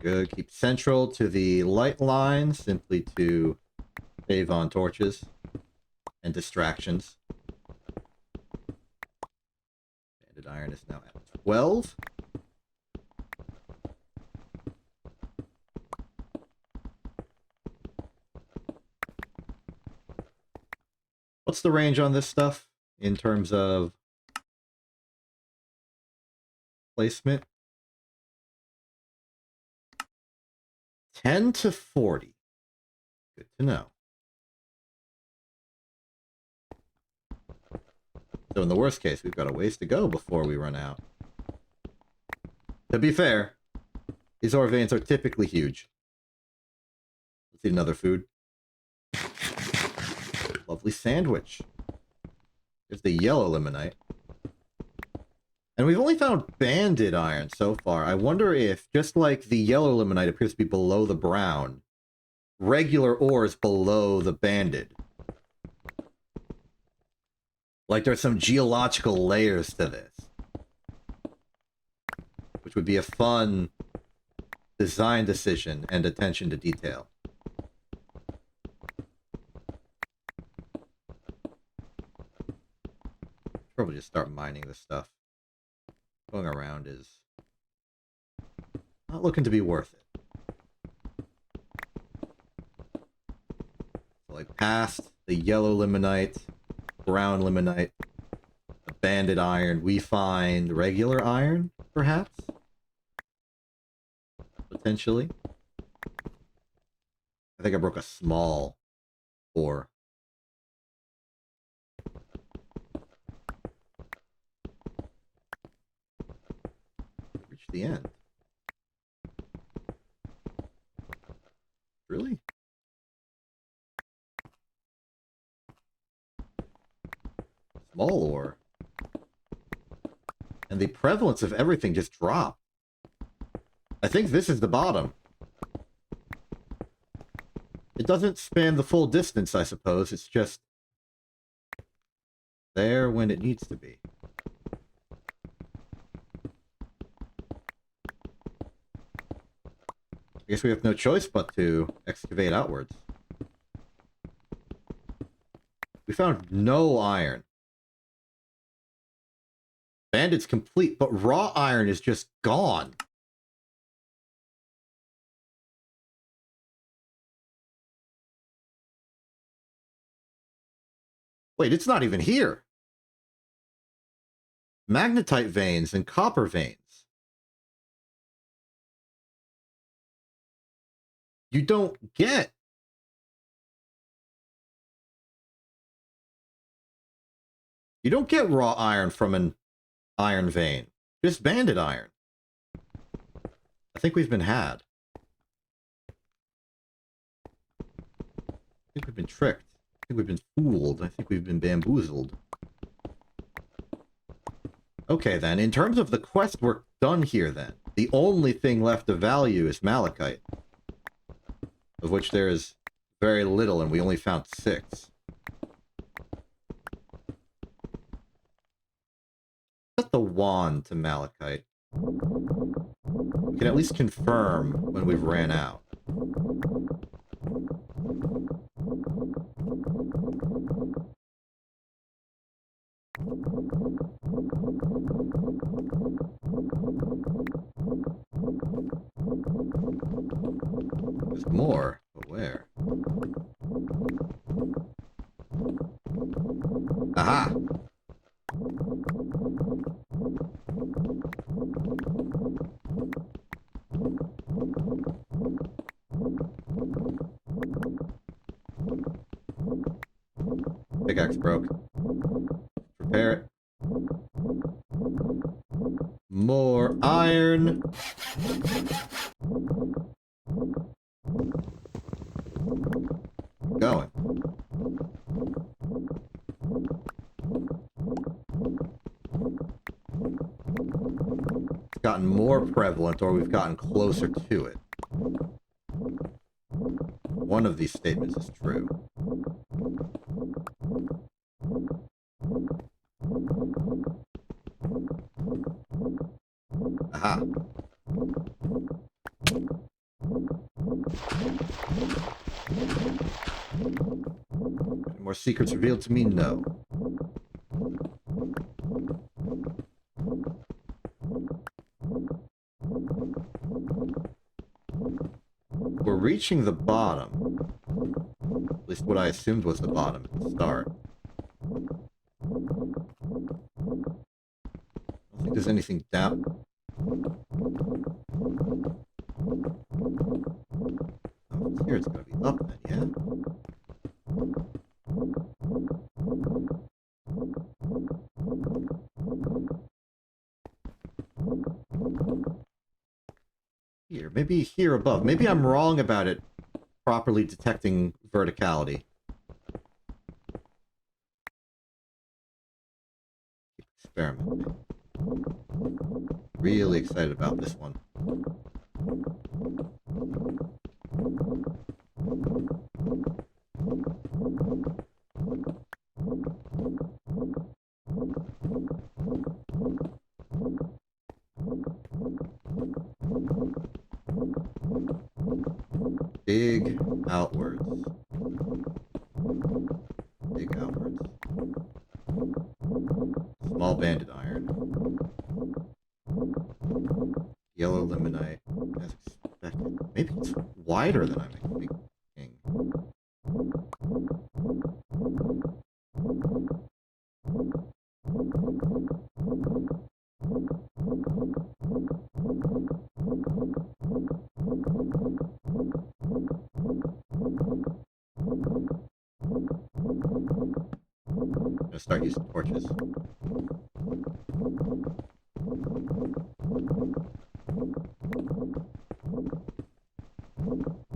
S1: Good. Keep central to the light line, simply to save on torches and distractions. Banded iron is now at 12. What's the range on this stuff in terms of placement? 10 to 40. Good to know. So in the worst case, we've got a ways to go before we run out. To be fair, these ore veins are typically huge. Let's eat another food. Love lovely sandwich. There's the yellow limonite. And we've only found banded iron so far. I wonder if, just like the yellow limonite appears to be below the brown, regular ore is below the banded. Like there's some geological layers to this. Which would be a fun design decision and attention to detail. Probably just start mining this stuff. Going around is not looking to be worth it. So like past the yellow limonite, brown limonite, the banded iron, we find regular iron, perhaps? Potentially. I think I broke a small ore. Reach the end. Really? Small ore. And the prevalence of everything just dropped. I think this is the bottom. It doesn't span the full distance, I suppose. It's just there when it needs to be. I guess we have no choice but to excavate outwards. We found no iron. Bandit's complete, but raw iron is just gone. Wait, it's not even here. Magnetite veins and copper veins. You don't get. You don't get raw iron from an iron vein. Just banded iron. I think we've been had. I think we've been tricked. I think we've been fooled. I think we've been bamboozled. Okay, then. In terms of the quest work done here, then, the only thing left of value is malachite. Of which there is very little, and we only found 6. Set the wand to malachite. We can at least confirm when we've ran out. There's more, but where? Aha! Pickaxe broke. Repair it. More iron. Going. It's gotten more prevalent, or we've gotten closer to it. One of these statements is true. Aha. Any more secrets revealed to me? No. We're reaching the bottom. At least what I assumed was the bottom at the start. I don't think there's anything down. Oh, if it's here, it's gonna be up then, yeah? Here, maybe here above. Maybe I'm wrong about it properly detecting verticality. experimenting. Really excited about this one. Dig outwards. Dig outwards. Small banded iron. Yellow limonite, as expected. Maybe it's wider than I'm thinking. I'm gonna start using torches.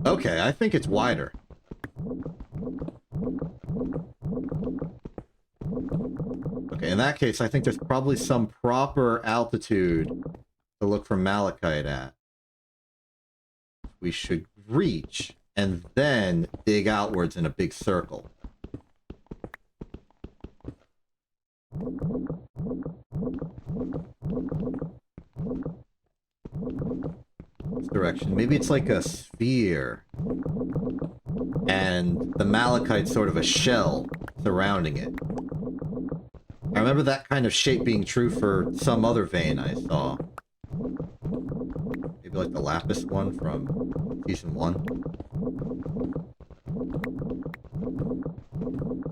S1: Okay, I think it's wider. Okay, in that case, I think there's probably some proper altitude to look for malachite at. We should reach and then dig outwards in a big circle. This direction. Maybe it's like a sphere. And the malachite's sort of a shell surrounding it. I remember that kind of shape being true for some other vein I saw. Maybe like the lapis one from Season 1.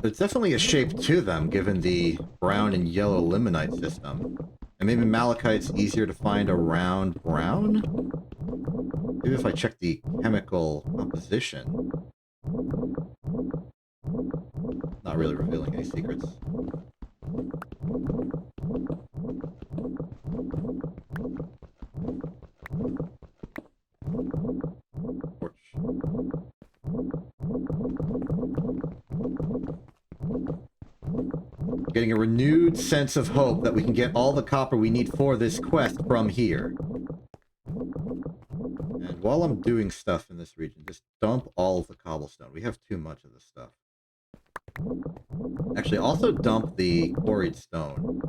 S1: There's definitely a shape to them, given the brown and yellow limonite system. And maybe malachite's easier to find around brown? Maybe if I check the chemical composition. Not really revealing any secrets. Torch. Getting a renewed sense of hope that we can get all the copper we need for this quest from here. And while I'm doing stuff in this region, just dump all of the cobblestone. We have too much of this stuff. Actually, also dump the quarried stone.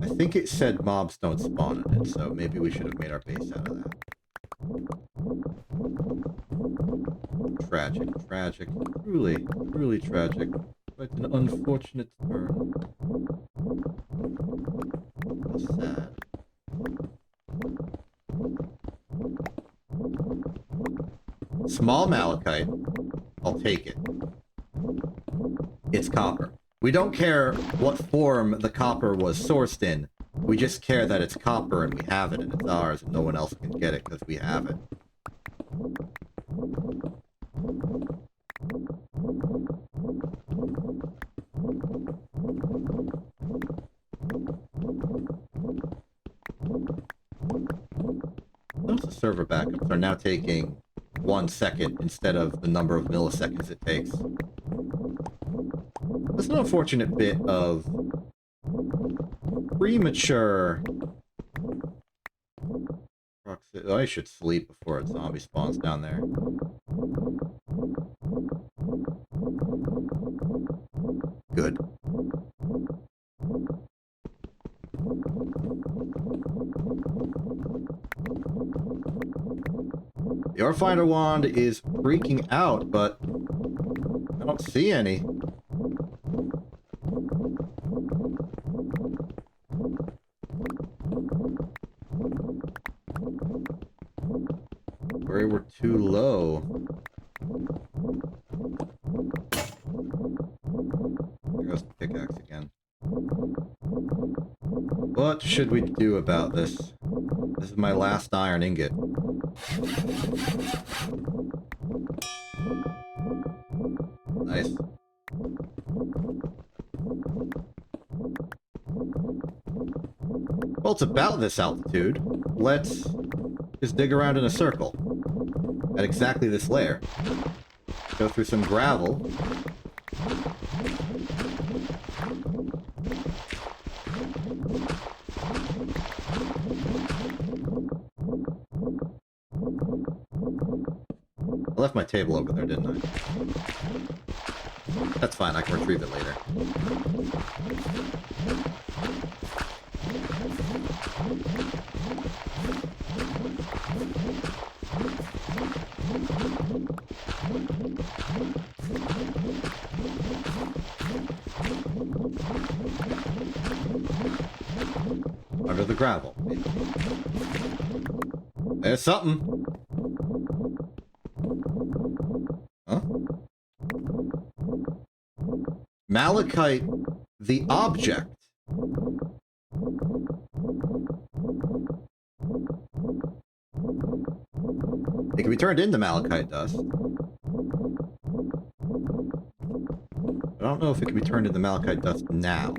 S1: I think it said mobs don't spawn in it, so maybe we should have made our base out of that. Tragic, tragic. Truly, truly tragic. Quite an unfortunate turn. How sad. Small malachite. I'll take it. It's copper. We don't care what form the copper was sourced in. We just care that it's copper and we have it and it's ours and no one else can get it because we have it. Those server backups are now taking 1 second instead of the number of milliseconds it takes. That's an unfortunate bit of premature proximity. Oh, I should sleep before a zombie spawns down there. Good. The Airfinder wand is freaking out, but I don't see any. We were too low. There goes the pickaxe again. What should we do about this? This is my last iron ingot. Nice. Well, it's about this altitude. Let's just dig around in a circle at exactly this layer. Go through some gravel. left my table over there, didn't I? That's fine, I can retrieve it later. Under the gravel. There's something. Huh? Malachite, the object. It can be turned into malachite dust. I don't know if it can be turned into malachite dust now.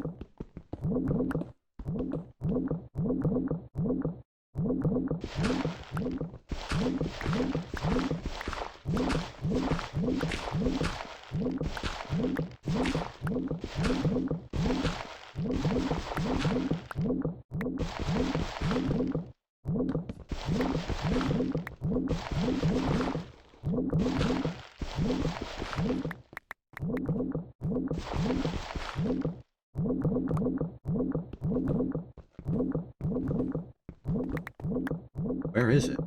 S1: Where is it?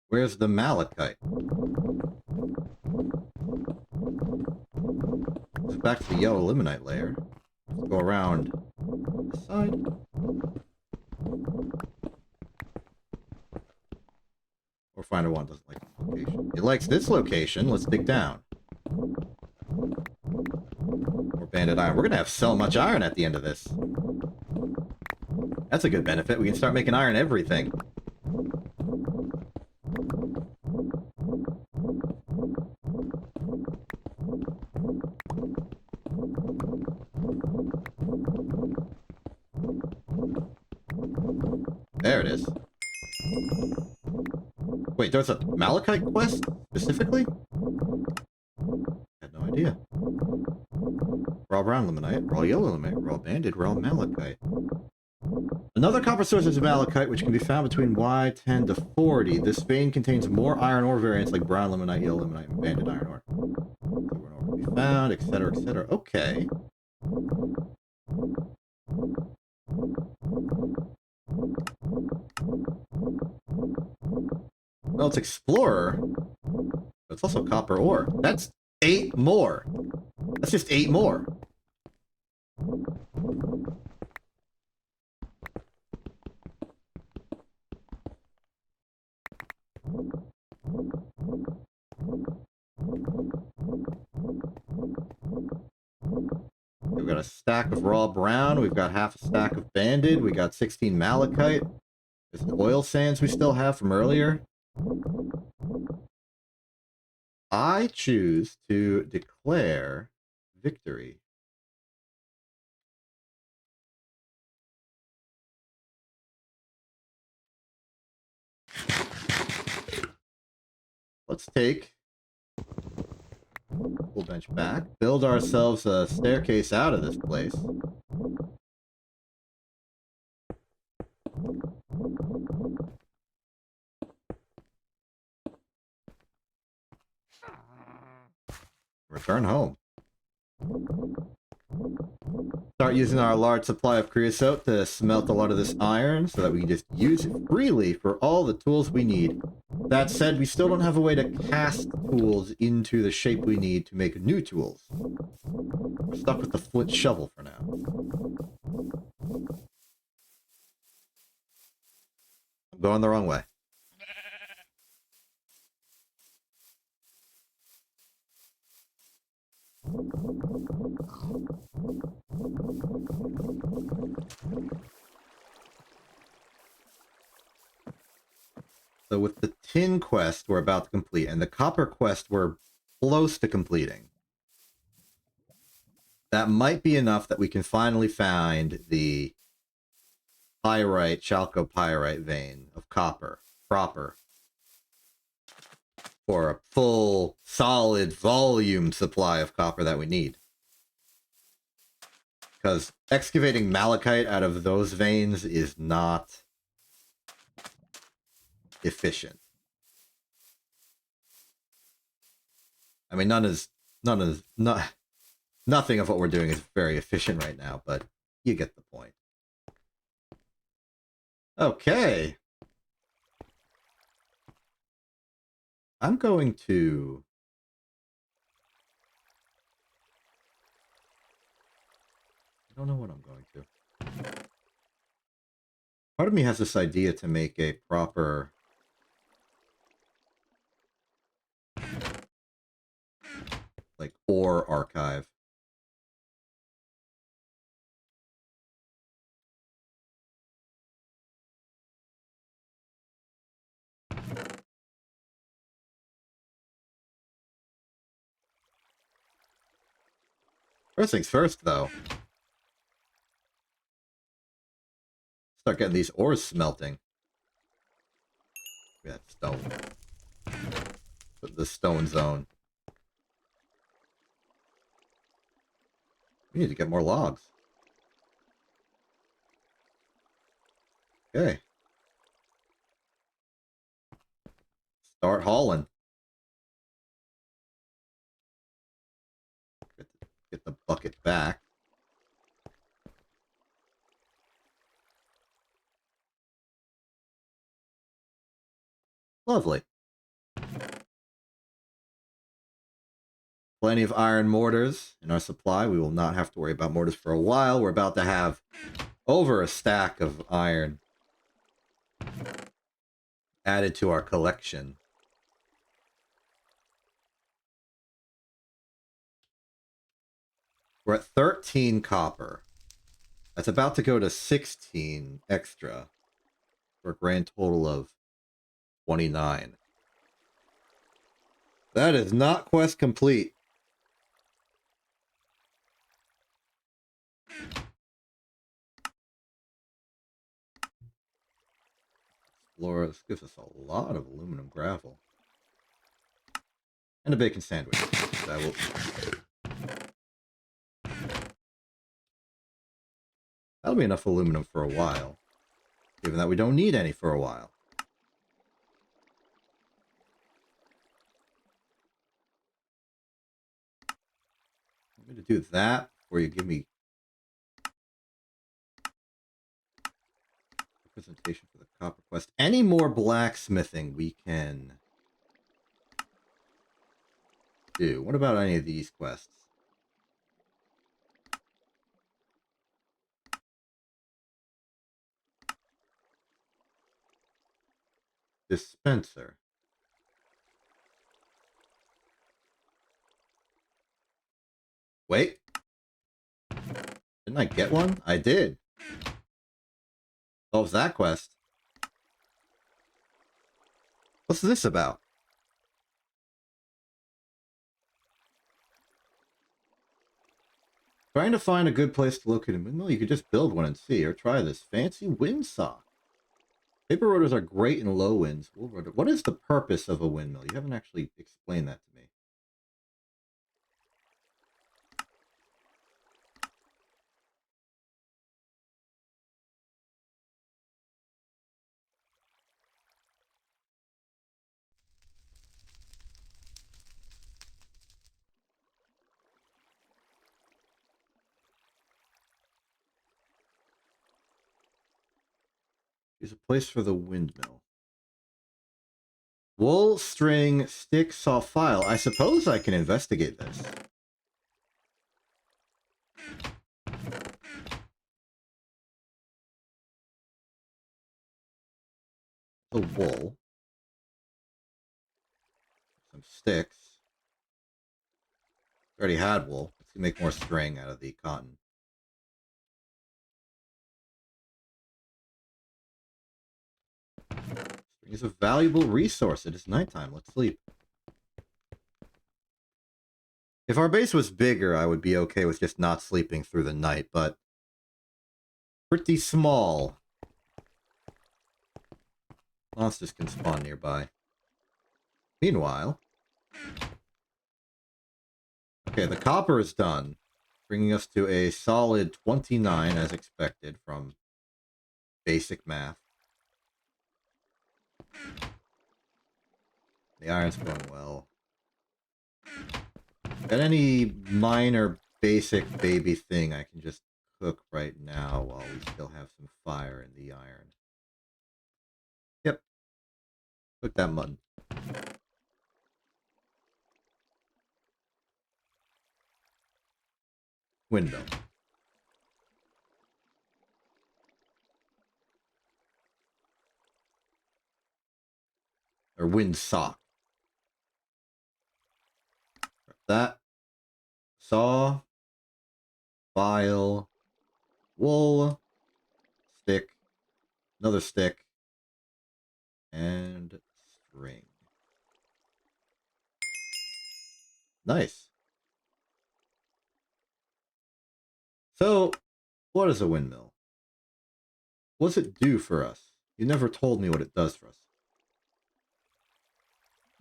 S1: Where's the malachite? Let's go back to the yellow limonite layer. Let's go around this side. Or find a one that doesn't like this location. It likes this location. Let's dig down. More banded iron. We're gonna have so much iron at the end of this. That's a good benefit. We can start making iron everything. There it is. Wait, there's a malachite quest specifically? I had no idea. Raw brown limonite, raw yellow limonite, raw banded, raw malachite. Another copper source is malachite, which can be found between Y10 to 40. This vein contains more iron ore variants like brown limonite, yellow limonite, and banded iron ore. Silver ore can be found, etc., etc. Okay. Well, it's explorer, but it's also copper ore. That's 8 more. That's just 8 more. We've got a stack of raw brown. We've got half a stack of banded. We got 16 malachite. There's the oil sands we still have from earlier. I choose to declare victory. Let's take full bench back, build ourselves a staircase out of this place. Return home. Start using our large supply of creosote to smelt a lot of this iron so that we can just use it freely for all the tools we need. That said, we still don't have a way to cast tools into the shape we need to make new tools. We're stuck with the flint shovel for now. I'm going the wrong way. So with the tin quest we're about to complete and the copper quest we're close to completing, that might be enough that we can finally find the pyrite, chalcopyrite vein of copper proper for a full, solid volume supply of copper that we need. Because excavating malachite out of those veins is not efficient. I mean, nothing of what we're doing is very efficient right now, but you get the point. Okay. I'm going to... I don't know what I'm going to. Part of me has this idea to make a proper... like, ore archive. First things first, though. Start getting these ores smelting. Yeah, stone. Put the stone zone. We need to get more logs. Okay. Start hauling. Get the bucket back. Lovely. Plenty of iron mortars in our supply. We will not have to worry about mortars for a while. We're about to have over a stack of iron added to our collection. We're at 13 copper. That's about to go to 16 extra for a grand total of 29. That is not quest complete. Explore. This gives us a lot of aluminum gravel. And a bacon sandwich. That will... That'll be enough aluminum for a while. Given that we don't need any for a while. I'm going to do that before you give me representation for the copper quest. Any more blacksmithing we can do? What about any of these quests? Dispenser. Wait. Didn't I get one? I did. What was that quest? What's this about? Trying to find a good place to locate a windmill? You could just build one and see, or try this fancy windsaw. Paper rotors are great in low winds. What is the purpose of a windmill? You haven't actually explained that to me. Is a place for the windmill. Wool, string, stick, saw, file. I suppose I can investigate this. The wool. Some sticks. Already had wool. Let's make more string out of the cotton. String is a valuable resource. It is nighttime. Let's sleep. If our base was bigger, I would be okay with just not sleeping through the night, but pretty small. Monsters can spawn nearby. Meanwhile... Okay, the copper is done, bringing us to a solid 29 as expected from basic math. The iron's going well. And any minor basic baby thing I can just cook right now while we still have some fire in the iron. Yep. Cook that mutton. Windmill. Or windsock. That. Saw. File. Wool. Stick. Another stick. And string. Nice. So, what is a windmill? What's it do for us? You never told me what it does for us.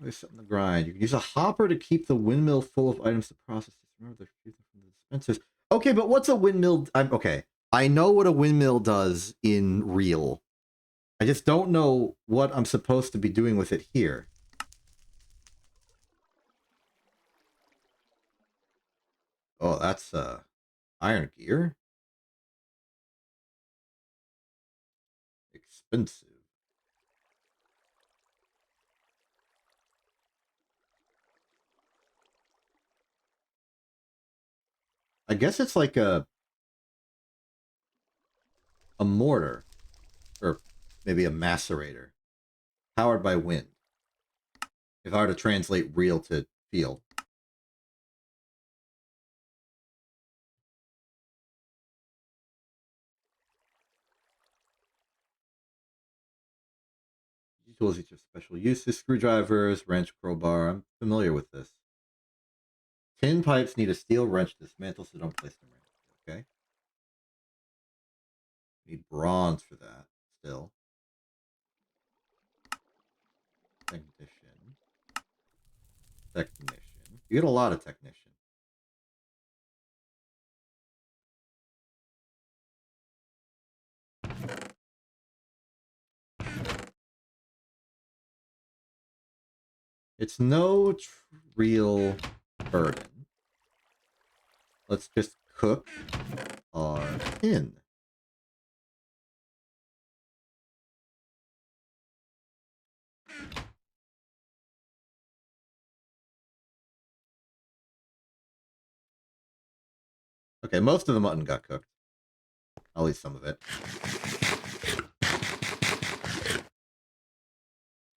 S1: There's something to grind. You can use a hopper to keep the windmill full of items to process. Remember the dispensers. Okay, but what's a windmill? Okay. I know what a windmill does in real. I just don't know what I'm supposed to be doing with it here. Oh, that's iron gear. Expensive. I guess it's like a mortar, or maybe a macerator, powered by wind. If I were to translate real to feel. These tools each have special uses: screwdrivers, wrench, crowbar. I'm familiar with this. Tin pipes need a steel wrench to dismantle, so don't place them right. Okay. Need bronze for that, still. Technician. Technician. You get a lot of technician. It's no real burden. Let's just cook our tin. Okay, most of the mutton got cooked. I'll eat some of it.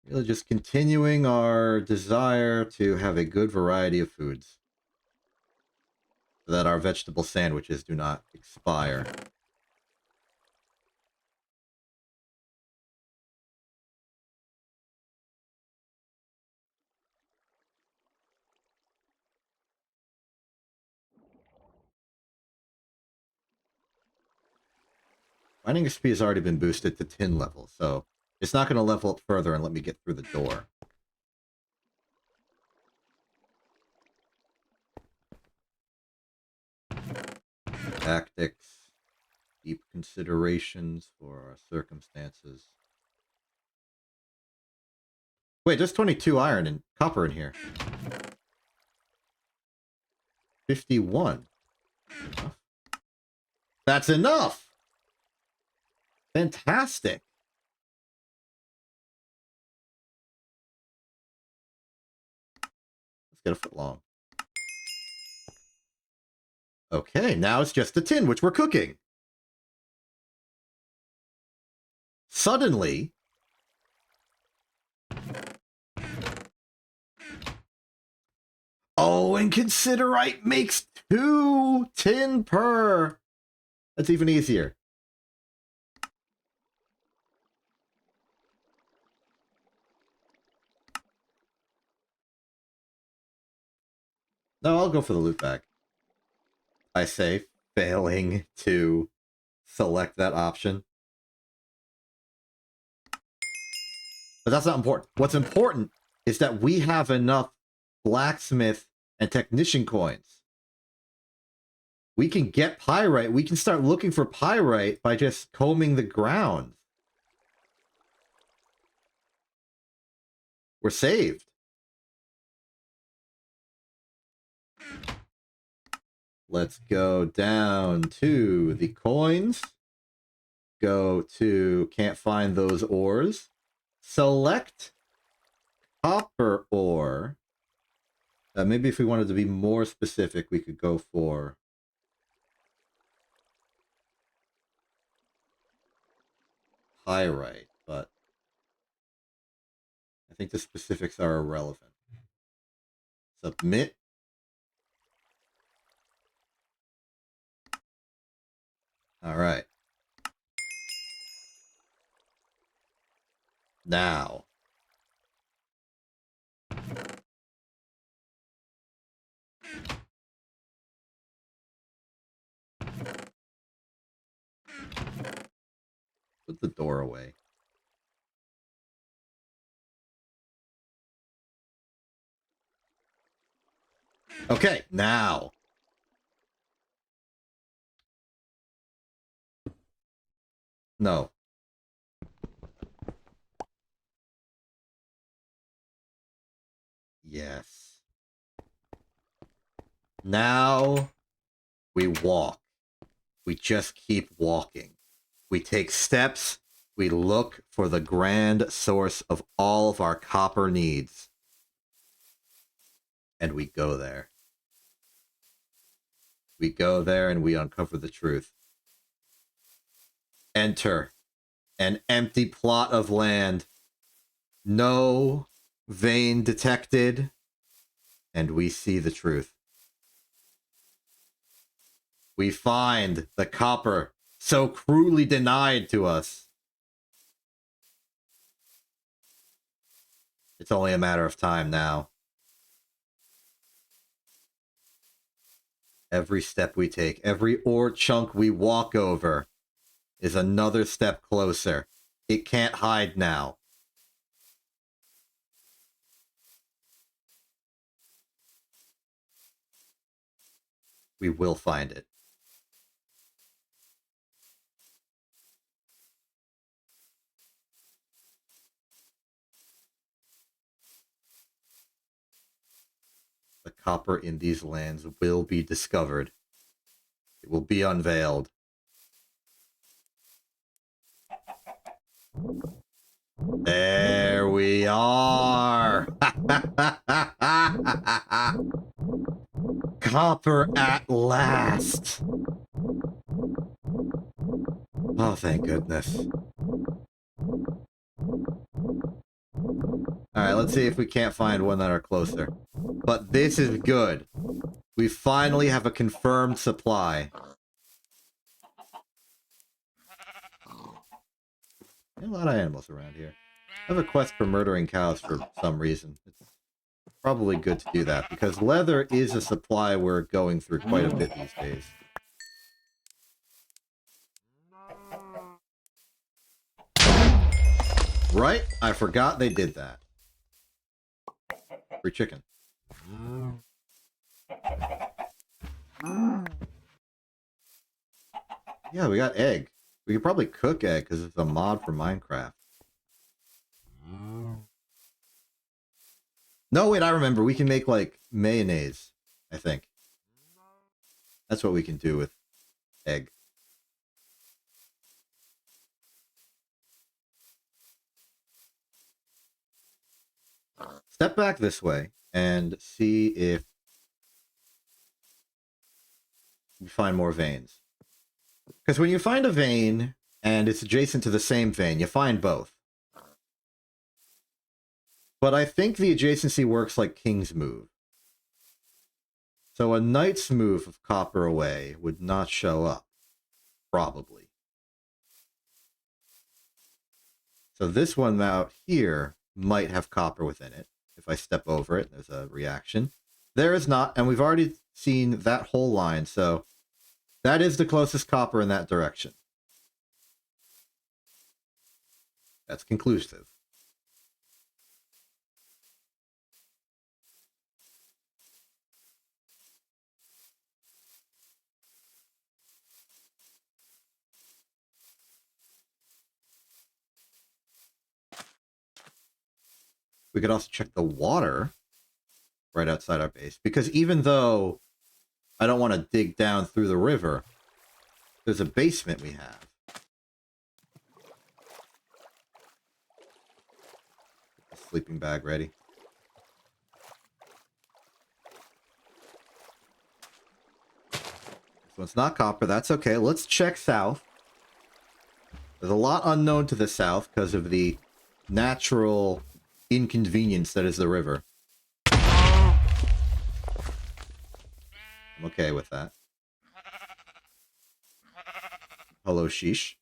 S1: Really just continuing our desire to have a good variety of foods, so that our vegetable sandwiches do not expire. Mining XP has already been boosted to 10 level, so it's not going to level up further and let me get through the door. Tactics, deep considerations for our circumstances. Wait, there's 22 iron and copper in here. 51. Enough. That's enough! Fantastic! Let's get a foot long. Okay, now it's just the tin, which we're cooking. Suddenly... Oh, and Considerite makes 2 tin per. That's even easier. No, I'll go for the loot bag. I say, failing to select that option. But that's not important. What's important is that we have enough blacksmith and technician coins. We can get pyrite. We can start looking for pyrite by just combing the ground. We're saved. Let's go down to the coins. Go to can't find those ores. Select copper ore. Maybe if we wanted to be more specific, we could go for pyrite, but I think the specifics are irrelevant. Submit. All right. Now. Put the door away. Okay, now. No. Yes. Now we walk. We just keep walking. We take steps. We look for the grand source of all of our copper needs. And we go there. We go there and we uncover the truth. Enter an empty plot of land. No vein detected. And we see the truth. We find the copper so cruelly denied to us. It's only a matter of time now. Every step we take, every ore chunk we walk over is another step closer. It can't hide now. We will find it. The copper in these lands will be discovered. It will be unveiled. There we are! Copper at last! Oh, thank goodness. Alright, let's see if we can't find one that are closer. But this is good. We finally have a confirmed supply. There are a lot of animals around here. I have a quest for murdering cows for some reason. It's probably good to do that, because leather is a supply we're going through quite a bit these days. Right? I forgot they did that. Free chicken. Yeah, we got egg. We could probably cook egg, because it's a mod for Minecraft. No, wait, I remember. We can make, like, mayonnaise, I think. That's what we can do with egg. Step back this way and see if you find more veins. Because when you find a vein and it's adjacent to the same vein, you find both. But I think the adjacency works like King's move. So a Knight's move of copper away would not show up. Probably. So this one out here might have copper within it. If I step over it, there's a reaction. There is not, and we've already seen that whole line, so that is the closest copper in that direction. That's conclusive. We could also check the water right outside our base, because even though I don't want to dig down through the river. There's a basement we have. Sleeping bag ready. This one's not copper. That's okay. Let's check south. There's a lot unknown to the south because of the natural inconvenience that is the river. I'm okay with that. Hello, sheesh.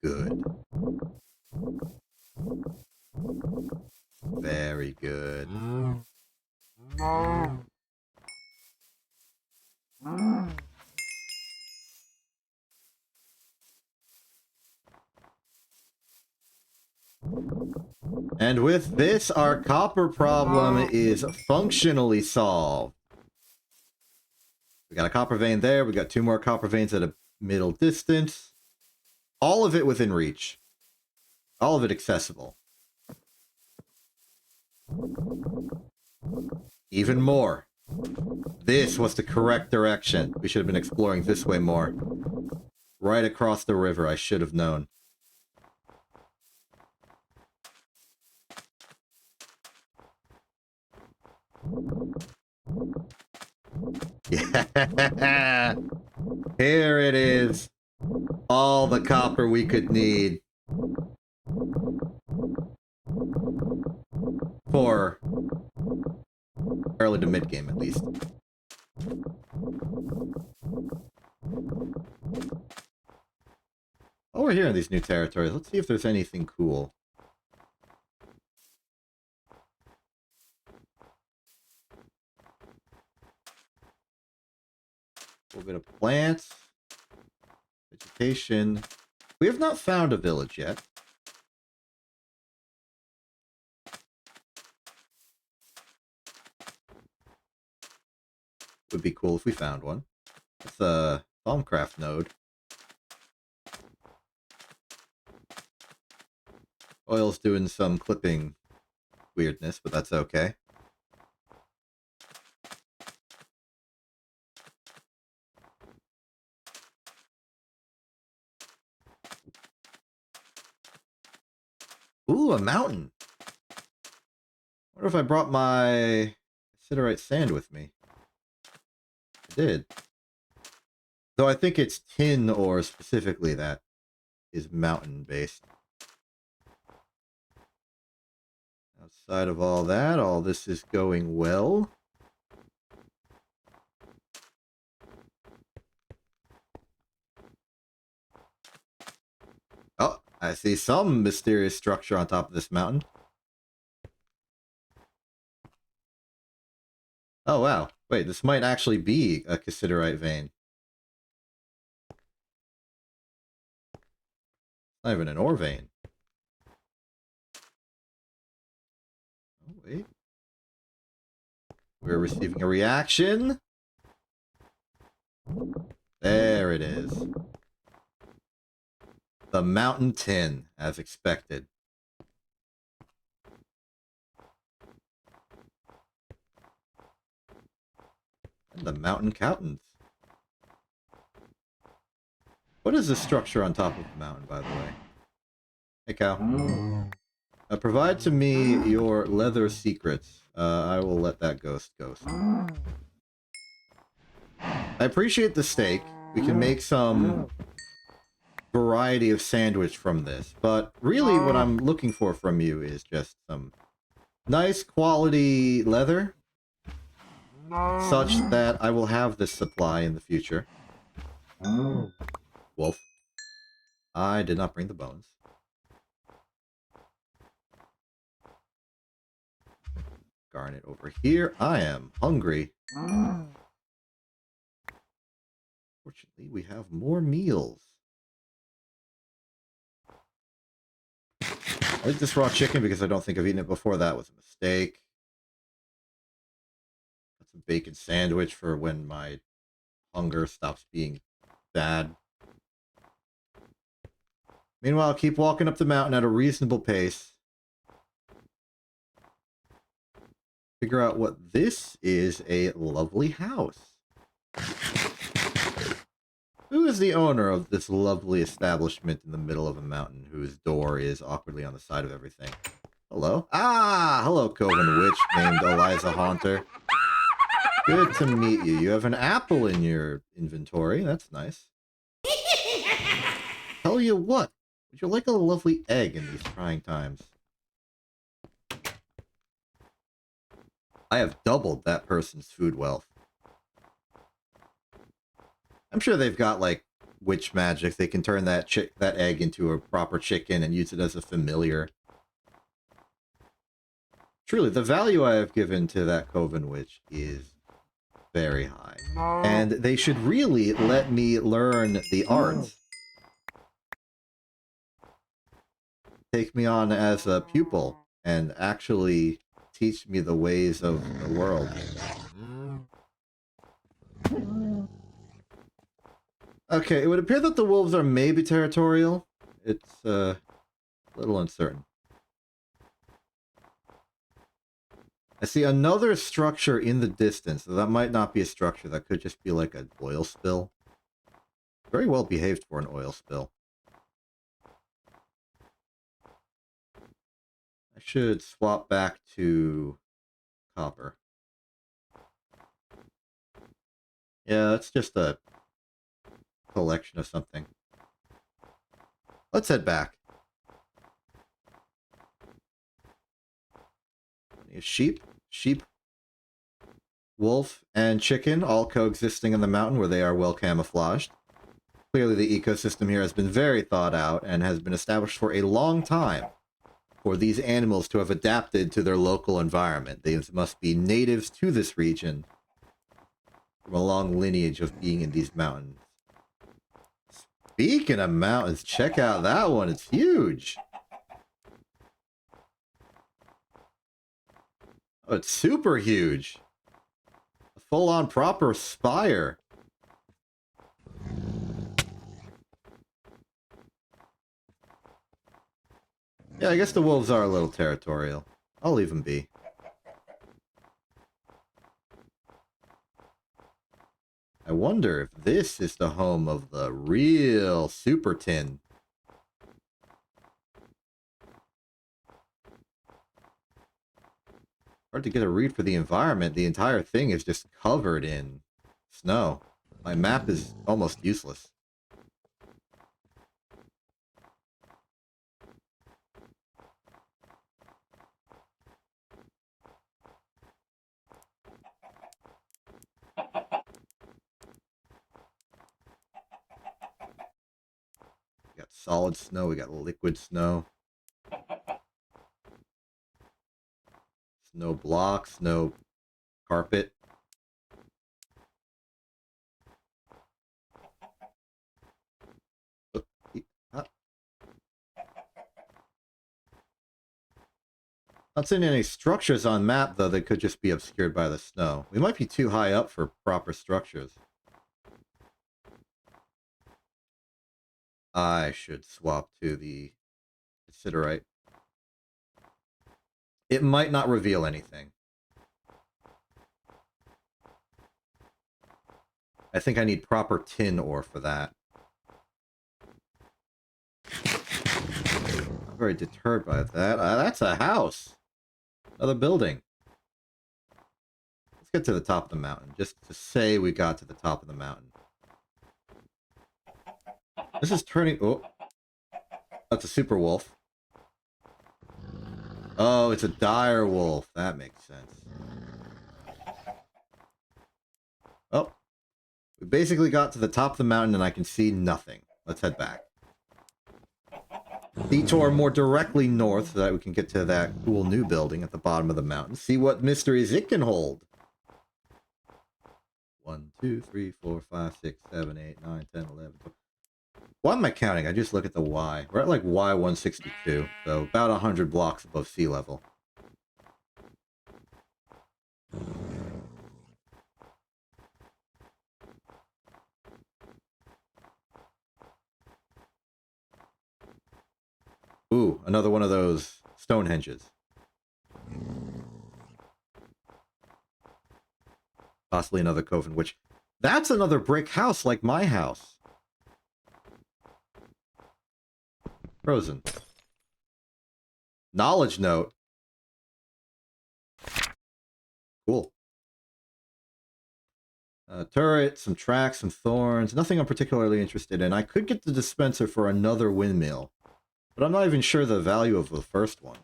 S1: Good. Very good. And with this, our copper problem is functionally solved. We got a copper vein there. We got 2 more copper veins at a middle distance. All of it within reach. All of it accessible. Even more. This was the correct direction. We should have been exploring this way more. Right across the river, I should have known. Yeah! Here it is. All the copper we could need. For early to mid-game, at least. Oh, we're here in these new territories. Let's see if there's anything cool. A little bit of plants. Vegetation. We have not found a village yet. Would be cool if we found one. It's a Thaumcraft node. Oil's doing some clipping weirdness, but that's okay. Ooh, a mountain. I wonder if I brought my siderite sand with me. I did. Though I think it's tin ore specifically that is mountain-based. Outside of all that, all this is going well. Oh, I see some mysterious structure on top of this mountain. Oh, wow. Wait, this might actually be a cassiterite vein. Not even an ore vein. Oh, wait. We're receiving a reaction. There it is. The mountain tin, as expected. And the mountain cowtons. What is this structure on top of the mountain, by the way? Hey, cow. Provide to me your leather secrets. I will let that ghost. I appreciate the steak. We can make some variety of sandwich from this. But really what I'm looking for from you is just some nice quality leather. Such that I will have this supply in the future. Wolf. I did not bring the bones. Garnet over here. I am hungry. Fortunately, we have more meals. I like this raw chicken because I don't think I've eaten it before. That was a mistake. That's a bacon sandwich for when my hunger stops being bad. Meanwhile, keep walking up the mountain at a reasonable pace. figure out what this is. A lovely house. Who is the owner of this lovely establishment in the middle of a mountain whose door is awkwardly on the side of everything? Hello? Ah! Hello, Coven Witch named Eliza Haunter. Good to meet you. You have an apple in your inventory. That's nice. Tell you what, would you like a lovely egg in these trying times? I have doubled that person's food wealth. I'm sure they've got, like, witch magic. They can turn that egg into a proper chicken and use it as a familiar. Truly, the value I have given to that Coven Witch is very high. And they should really let me learn the art. Take me on as a pupil and actually teach me the ways of the world. Okay, it would appear that the wolves are maybe territorial. It's a little uncertain. I see another structure in the distance. That might not be a structure. That could just be like an oil spill. Very well behaved for an oil spill. I should swap back to copper. Yeah, it's just a collection of something. Let's head back. Sheep, wolf, and chicken all coexisting in the mountain where they are well camouflaged. Clearly the ecosystem here has been very thought out and has been established for a long time for these animals to have adapted to their local environment. They must be natives to this region from a long lineage of being in these mountains. Speaking of mountains, check out that one. It's huge. Oh, it's super huge. A full-on proper spire. Yeah, I guess the wolves are a little territorial. I'll leave them be. I wonder if this is the home of the real Super Tin. Hard to get a read for the environment. The entire thing is just covered in snow. My map is almost useless. We got solid snow, we got liquid snow. Snow block, snow carpet. Not seeing any structures on map, though. They could just be obscured by the snow. We might be too high up for proper structures. I should swap to the Siderite. It might not reveal anything. I think I need proper tin ore for that. I'm very deterred by that. That's a house. Another building. Let's get to the top of the mountain, just to say we got to the top of the mountain. This is turning... Oh. That's a super wolf. Oh, it's a dire wolf. That makes sense. Oh. We basically got to the top of the mountain and I can see nothing. Let's head back. Detour more directly north so that we can get to that cool new building at the bottom of the mountain. See what mysteries it can hold. 1, 2, 3, 4, 5, 6, 7, 8, 9, 10, 11, 12. Why am I counting? I just look at the Y. We're at like Y162, so about 100 blocks above sea level. Ooh, another one of those Stonehenges. Possibly another coven witch. That's another brick house like my house. Frozen. Knowledge note. Cool. Turret, some tracks, some thorns. Nothing I'm particularly interested in. I could get the dispenser for another windmill, but I'm not even sure the value of the first one.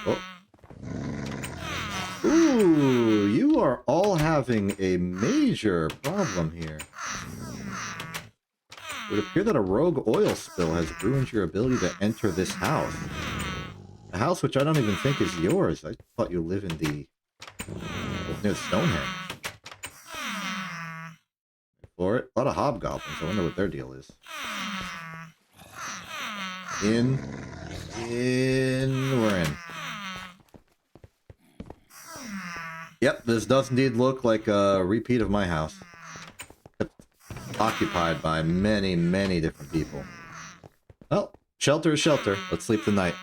S1: Oh. Ooh, you are all having a major problem here. It would appear that a rogue oil spill has ruined your ability to enter this house. A house which I don't even think is yours. I thought you live in the... near Stonehenge. For it. A lot of hobgoblins. I wonder what their deal is. We're in. Yep, this does indeed look like a repeat of my house. Occupied by many, many different people. Well, shelter is shelter. Let's sleep the night.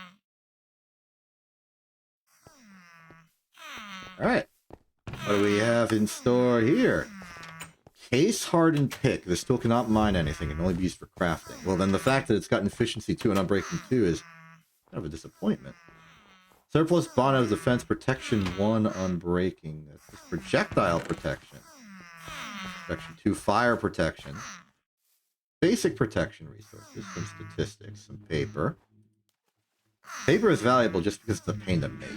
S1: Alright. What do we have in store here? Case hardened pick. This tool cannot mine anything. It can only be used for crafting. Well, then the fact that it's got efficiency 2 and unbreaking 2 is kind of a disappointment. Surplus bond of defense protection 1 unbreaking. That's just projectile protection. Protection 2 fire protection. Basic protection resources. Some statistics. Some paper. Paper is valuable just because it's a pain to make.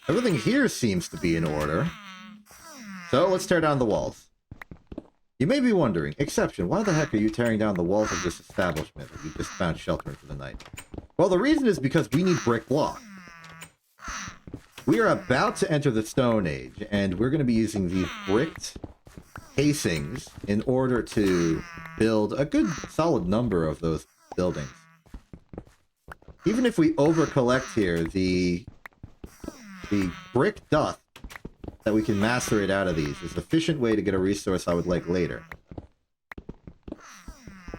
S1: Everything here seems to be in order. So, let's tear down the walls. You may be wondering, exception, why the heck are you tearing down the walls of this establishment that you just found shelter for the night? Well, the reason is because we need brick block. We are about to enter the Stone Age, and we're going to be using these bricked casings in order to build a good solid number of those buildings. Even if we over-collect here, the brick dust that we can macerate out of these is an efficient way to get a resource I would like later.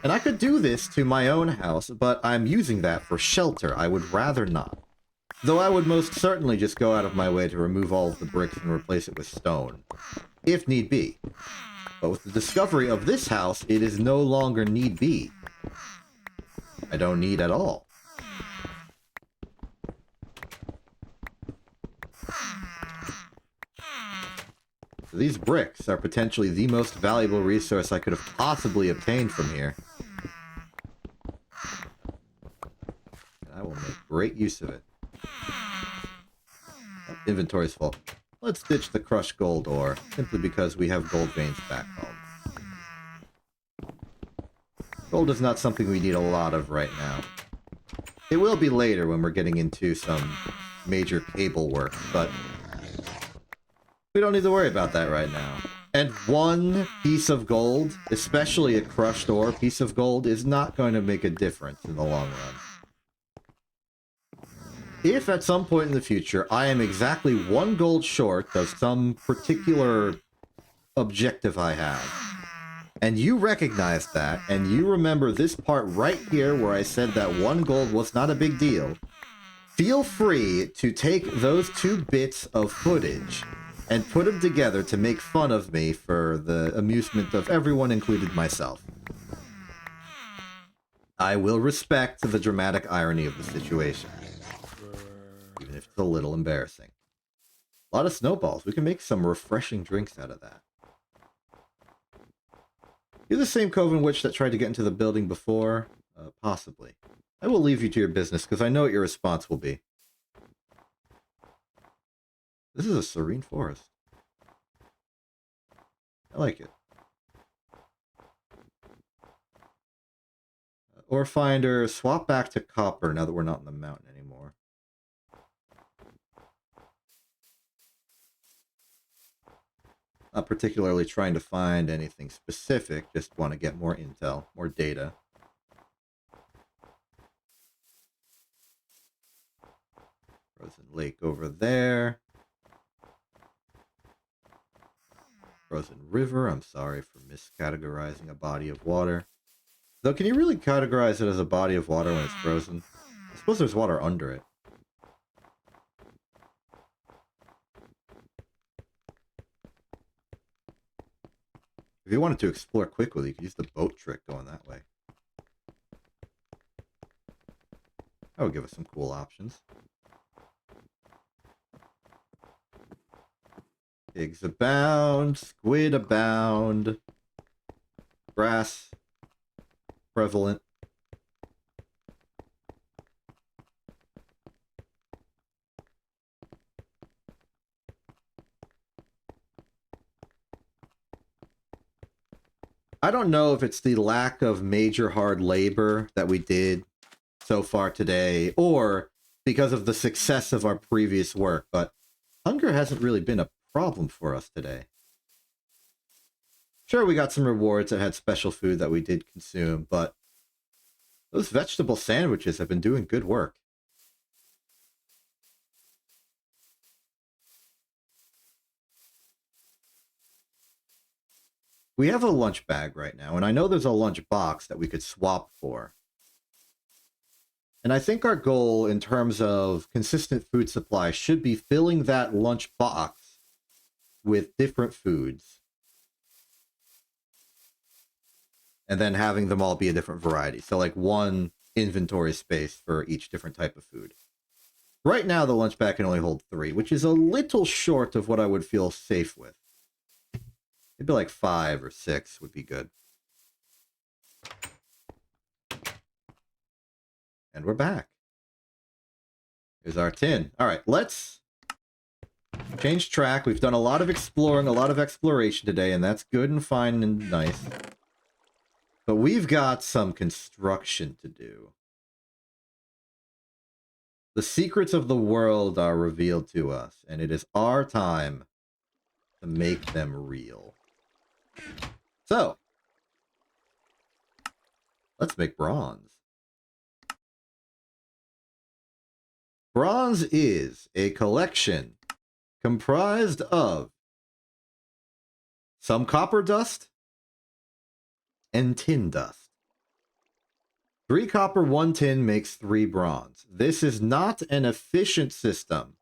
S1: And I could do this to my own house, but I'm using that for shelter. I would rather not. Though I would most certainly just go out of my way to remove all of the bricks and replace it with stone, if need be. But with the discovery of this house, it is no longer need be. I don't need at all. So these bricks are potentially the most valuable resource I could have possibly obtained from here. And I will make great use of it. Oh, inventory's full. Let's ditch the crushed gold ore, simply because we have gold veins back home. Gold is not something we need a lot of right now. It will be later when we're getting into some major cable work, but we don't need to worry about that right now. And one piece of gold, especially a crushed ore piece of gold, is not going to make a difference in the long run. If at some point in the future I am exactly 1 gold short of some particular objective I have, and you recognize that, and you remember this part right here where I said that 1 gold was not a big deal, feel free to take those 2 bits of footage and put them together to make fun of me for the amusement of everyone, including myself. I will respect the dramatic irony of the situation, even if it's a little embarrassing. A lot of snowballs. We can make some refreshing drinks out of that. You're the same Coven Witch that tried to get into the building before? Possibly. I will leave you to your business, because I know what your response will be. This is a serene forest. I like it. Ore finder, swap back to copper now that we're not in the mountain anymore. Not particularly trying to find anything specific, just want to get more intel, more data. Frozen lake over there. Frozen river, I'm sorry for miscategorizing a body of water. Though, can you really categorize it as a body of water when it's frozen? I suppose there's water under it. If you wanted to explore quickly, you could use the boat trick going that way. That would give us some cool options. Pigs abound, squid abound, grass prevalent. I don't know if it's the lack of major hard labor that we did so far today, or because of the success of our previous work, but hunger hasn't really been a problem for us today. Sure, we got some rewards that had special food that we did consume, but those vegetable sandwiches have been doing good work. We have a lunch bag right now, and I know there's a lunch box that we could swap for. And I think our goal in terms of consistent food supply should be filling that lunch box with different foods. And then having them all be a different variety. So like one inventory space for each different type of food. Right now, the lunch bag can only hold 3, which is a little short of what I would feel safe with. Maybe like 5 or 6 would be good. And we're back. Here's our tin. All right, let's change track. We've done a lot of exploring, a lot of exploration today, and that's good and fine and nice. But we've got some construction to do. The secrets of the world are revealed to us, and it is our time to make them real. So, let's make bronze. Bronze is a collection comprised of some copper dust and tin dust. 3 copper, 1 tin makes 3 bronze. This is not an efficient system,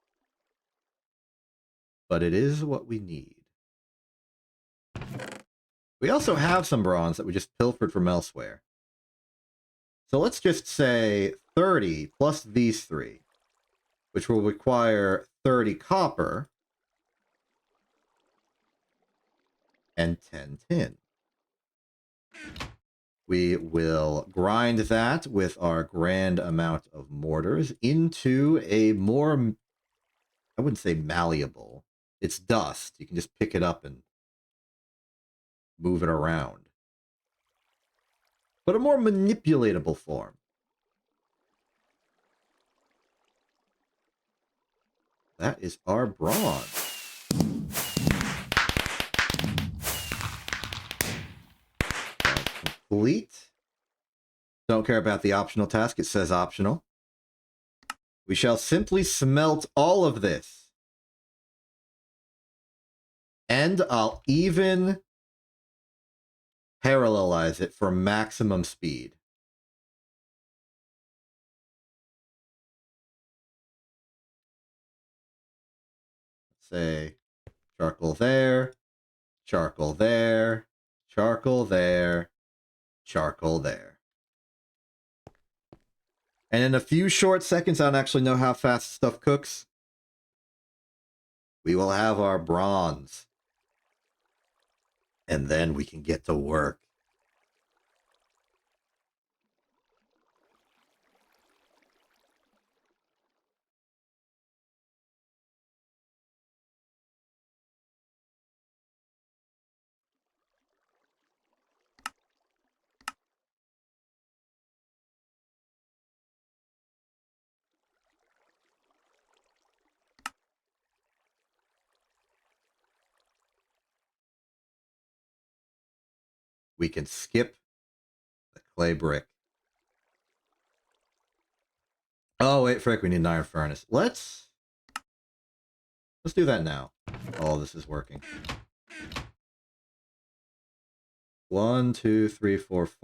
S1: but it is what we need. We also have some bronze that we just pilfered from elsewhere. So let's just say 30 plus these 3, which will require 30 copper and 10 tin. We will grind that with our grand amount of mortars into a more, I wouldn't say malleable. It's dust. You can just pick it up and move it around. But a more manipulatable form. That is our bronze. Complete. Don't care about the optional task. It says optional. We shall simply smelt all of this. And I'll even parallelize it for maximum speed. Let's say charcoal there, charcoal there, charcoal there, charcoal there. And in a few short seconds, I don't actually know how fast stuff cooks. We will have our bronze. And then we can get to work. We can skip the clay brick. Oh, wait, frick, we need an iron furnace. Let's do that now. Oh, this is working. 1, 2, 3, 4, 5.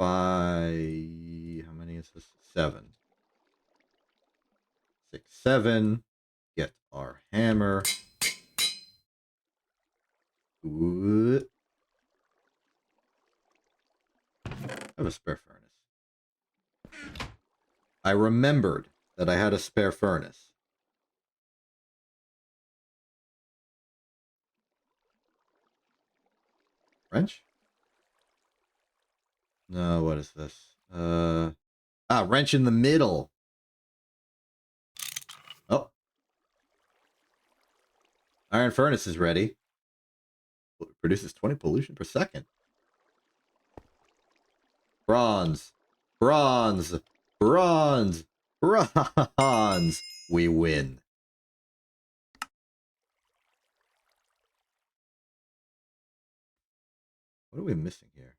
S1: How many is this? 7. 6, 7. Get our hammer. Ooh. a spare furnace. I remembered that I had a spare furnace. Wrench? No, what is this? Wrench in the middle. Oh. Iron furnace is ready. It produces 20 pollution per second. Bronze. Bronze. Bronze. Bronze. We win. What are we missing here?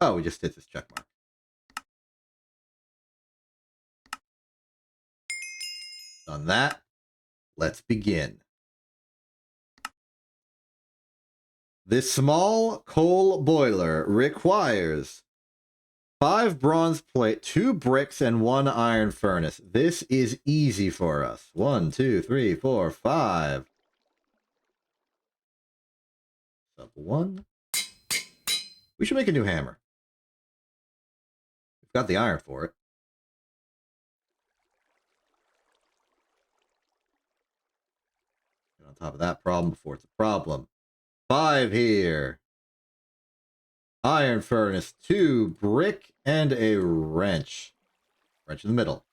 S1: Oh, we just hit this check mark. Done that. Let's begin. This small coal boiler requires 5 bronze plate, 2 bricks, and 1 iron furnace. This is easy for us. 1, 2, 3, 4, 5. Sub 1. We should make a new hammer. We've got the iron for it. Get on top of that problem before it's a problem. 5 here. Iron furnace, 2 brick, and a wrench. Wrench in the middle.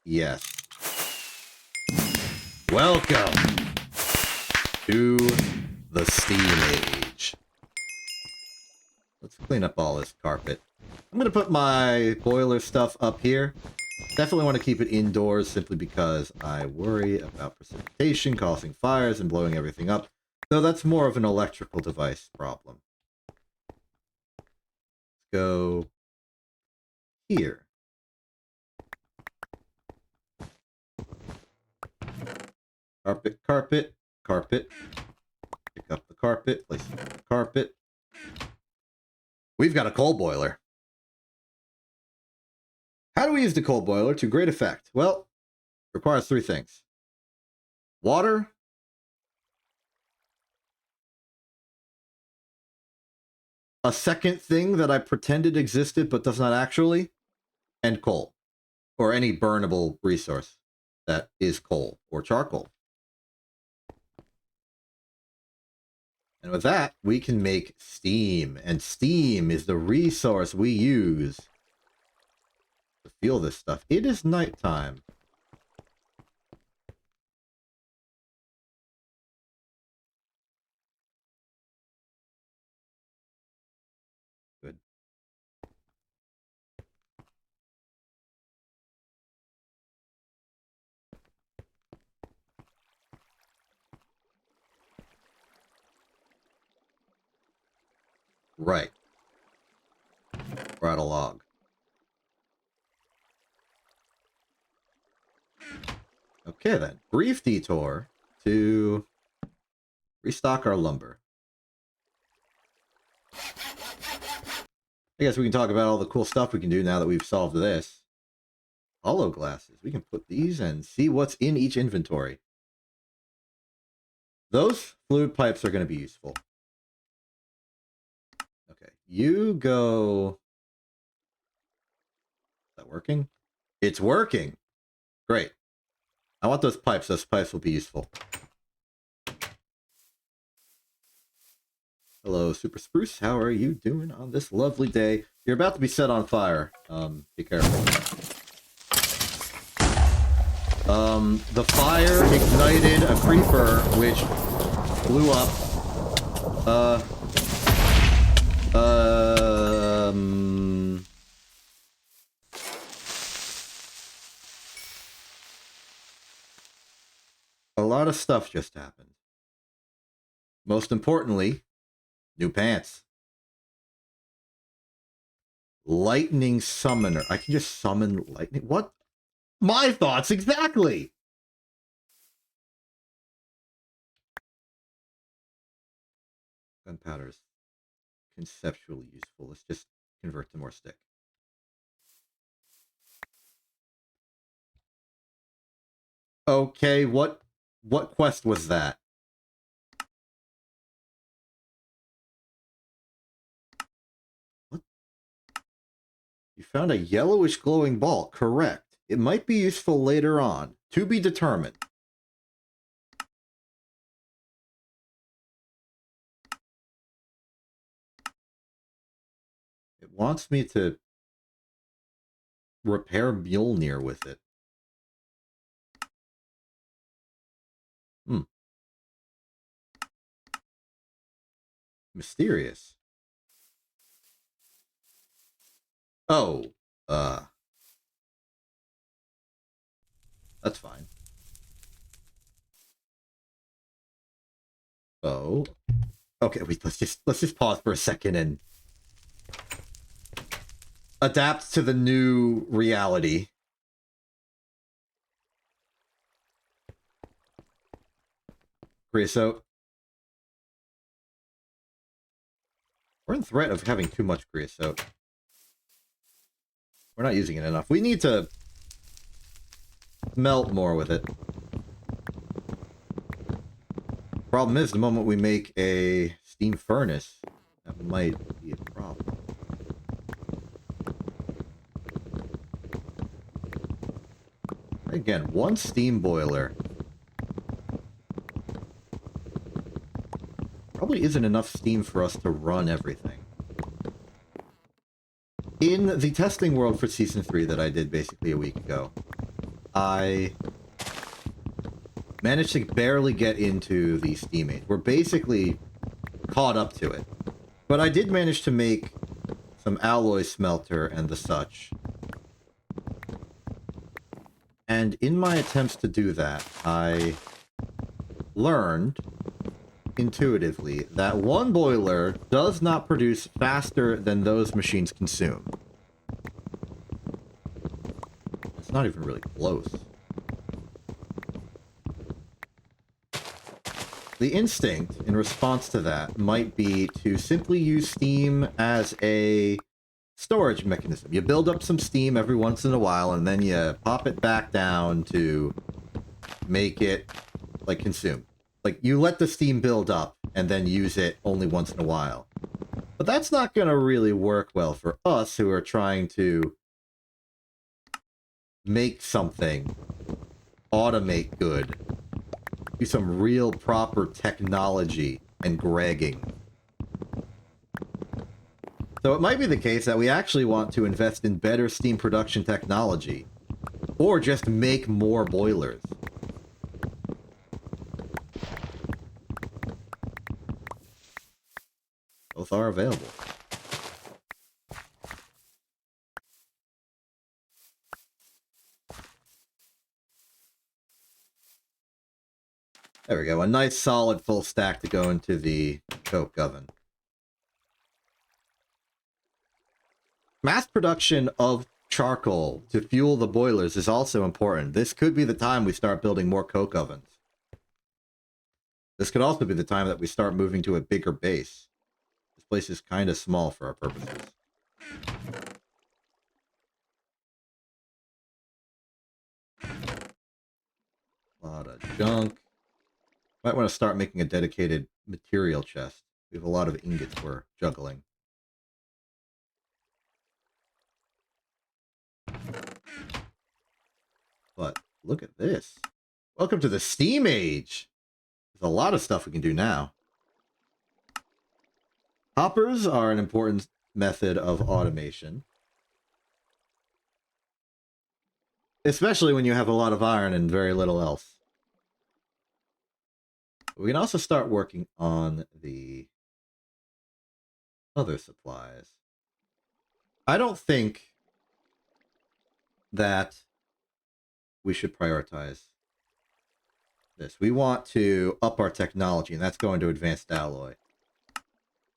S1: Yes. Welcome to the Steam Age. Let's clean up all this carpet. I'm going to put my boiler stuff up here. Definitely want to keep it indoors simply because I worry about precipitation causing fires and blowing everything up. Though that's more of an electrical device problem. Let's go here. Carpet, carpet, carpet. Pick up the carpet, place it on the carpet. We've got a coal boiler. How do we use the coal boiler to great effect? Well, it requires 3 things. Water, a second thing that I pretended existed but does not actually, and coal. Or any burnable resource that is coal or charcoal. And with that, we can make steam. And steam is the resource we use to fuel this stuff. It is nighttime. Good. Right. Brought a log. Okay then. Brief detour to restock our lumber. I guess we can talk about all the cool stuff we can do now that we've solved this. Hollow glasses. We can put these and see what's in each inventory. Those fluid pipes are going to be useful. Okay, you go... Is that working? It's working! Great. I want those pipes. Those pipes will be useful. Hello, Super Spruce. How are you doing on this lovely day? You're about to be set on fire. Be careful. The fire ignited a creeper, which blew up. A lot of stuff just happened. Most importantly, new pants. Lightning summoner. I can just summon lightning. What? My thoughts exactly. Gunpowder is conceptually useful. Let's just convert to more stick. Okay, what quest was that? found a yellowish glowing ball. Correct. It might be useful later on. To be determined. It wants me to repair Mjolnir with it. Mysterious. Oh, that's fine. Oh, okay. Wait, let's just pause for a second and adapt to the new reality. Creosote. We're in threat of having too much creosote. We're not using it enough. We need to melt more with it. Problem is, the moment we make a steam furnace, that might be a problem. Again, one steam boiler probably isn't enough steam for us to run everything. In the testing world for Season 3 that I did basically a week ago, I managed to barely get into the steam age. We're basically caught up to it. But I did manage to make some alloy smelter and the such. And in my attempts to do that, I learned intuitively that one boiler does not produce faster than those machines consume. It's not even really close. The instinct in response to that might be to simply use steam as a storage mechanism. You build up some steam every once in a while, and then you pop it back down to make it, like, consume. Like, you let the steam build up, and then use it only once in a while. But that's not going to really work well for us who are trying to make something, automate good, do some real proper technology and gregging. So it might be the case that we actually want to invest in better steam production technology, or just make more boilers. Both are available. There we go, a nice solid full stack to go into the coke oven. Mass production of charcoal to fuel the boilers is also important. This could be the time we start building more coke ovens. This could also be the time that we start moving to a bigger base. This place is kind of small for our purposes. A lot of junk. Might want to start making a dedicated material chest. We have a lot of ingots we're juggling. But look at this. Welcome to the Steam Age. There's a lot of stuff we can do now. Hoppers are an important method of automation. Especially when you have a lot of iron and very little else. We can also start working on the other supplies. I don't think that we should prioritize this. We want to up our technology, and that's going to advanced alloy.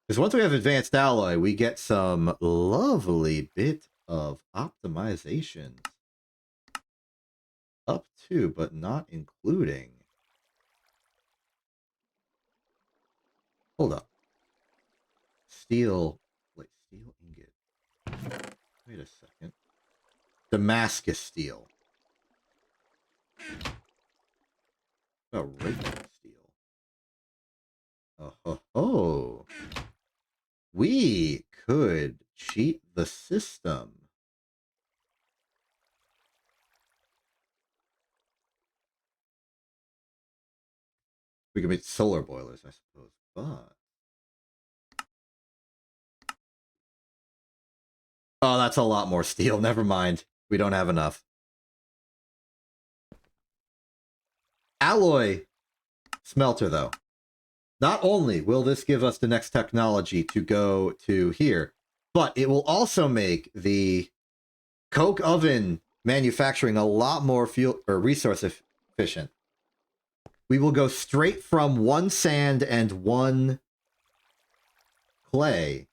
S1: Because once we have advanced alloy, we get some lovely bit of optimizations. Up to, but not including. Hold up. Steel. Wait, steel ingot. Wait a second. Damascus steel. Oh, regular steel. Oh, ho, ho. We could cheat the system. We can make solar boilers, I suppose, but... Oh, that's a lot more steel. Never mind. We don't have enough. Alloy smelter, though. Not only will this give us the next technology to go to here, but it will also make the coke oven manufacturing a lot more fuel or resource efficient. We will go straight from 1 sand and 1 clay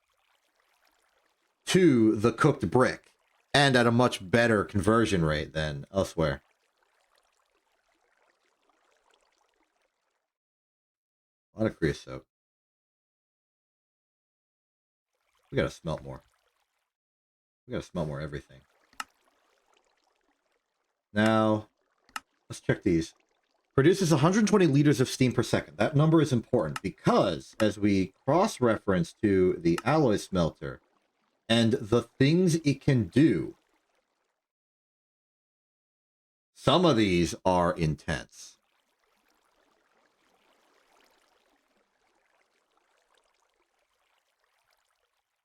S1: to the cooked brick, and at a much better conversion rate than elsewhere. A lot of creosote. We gotta smelt more. We gotta smelt more everything. Now, let's check these. Produces 120 liters of steam per second. That number is important because as we cross-reference to the alloy smelter and the things it can do, some of these are intense.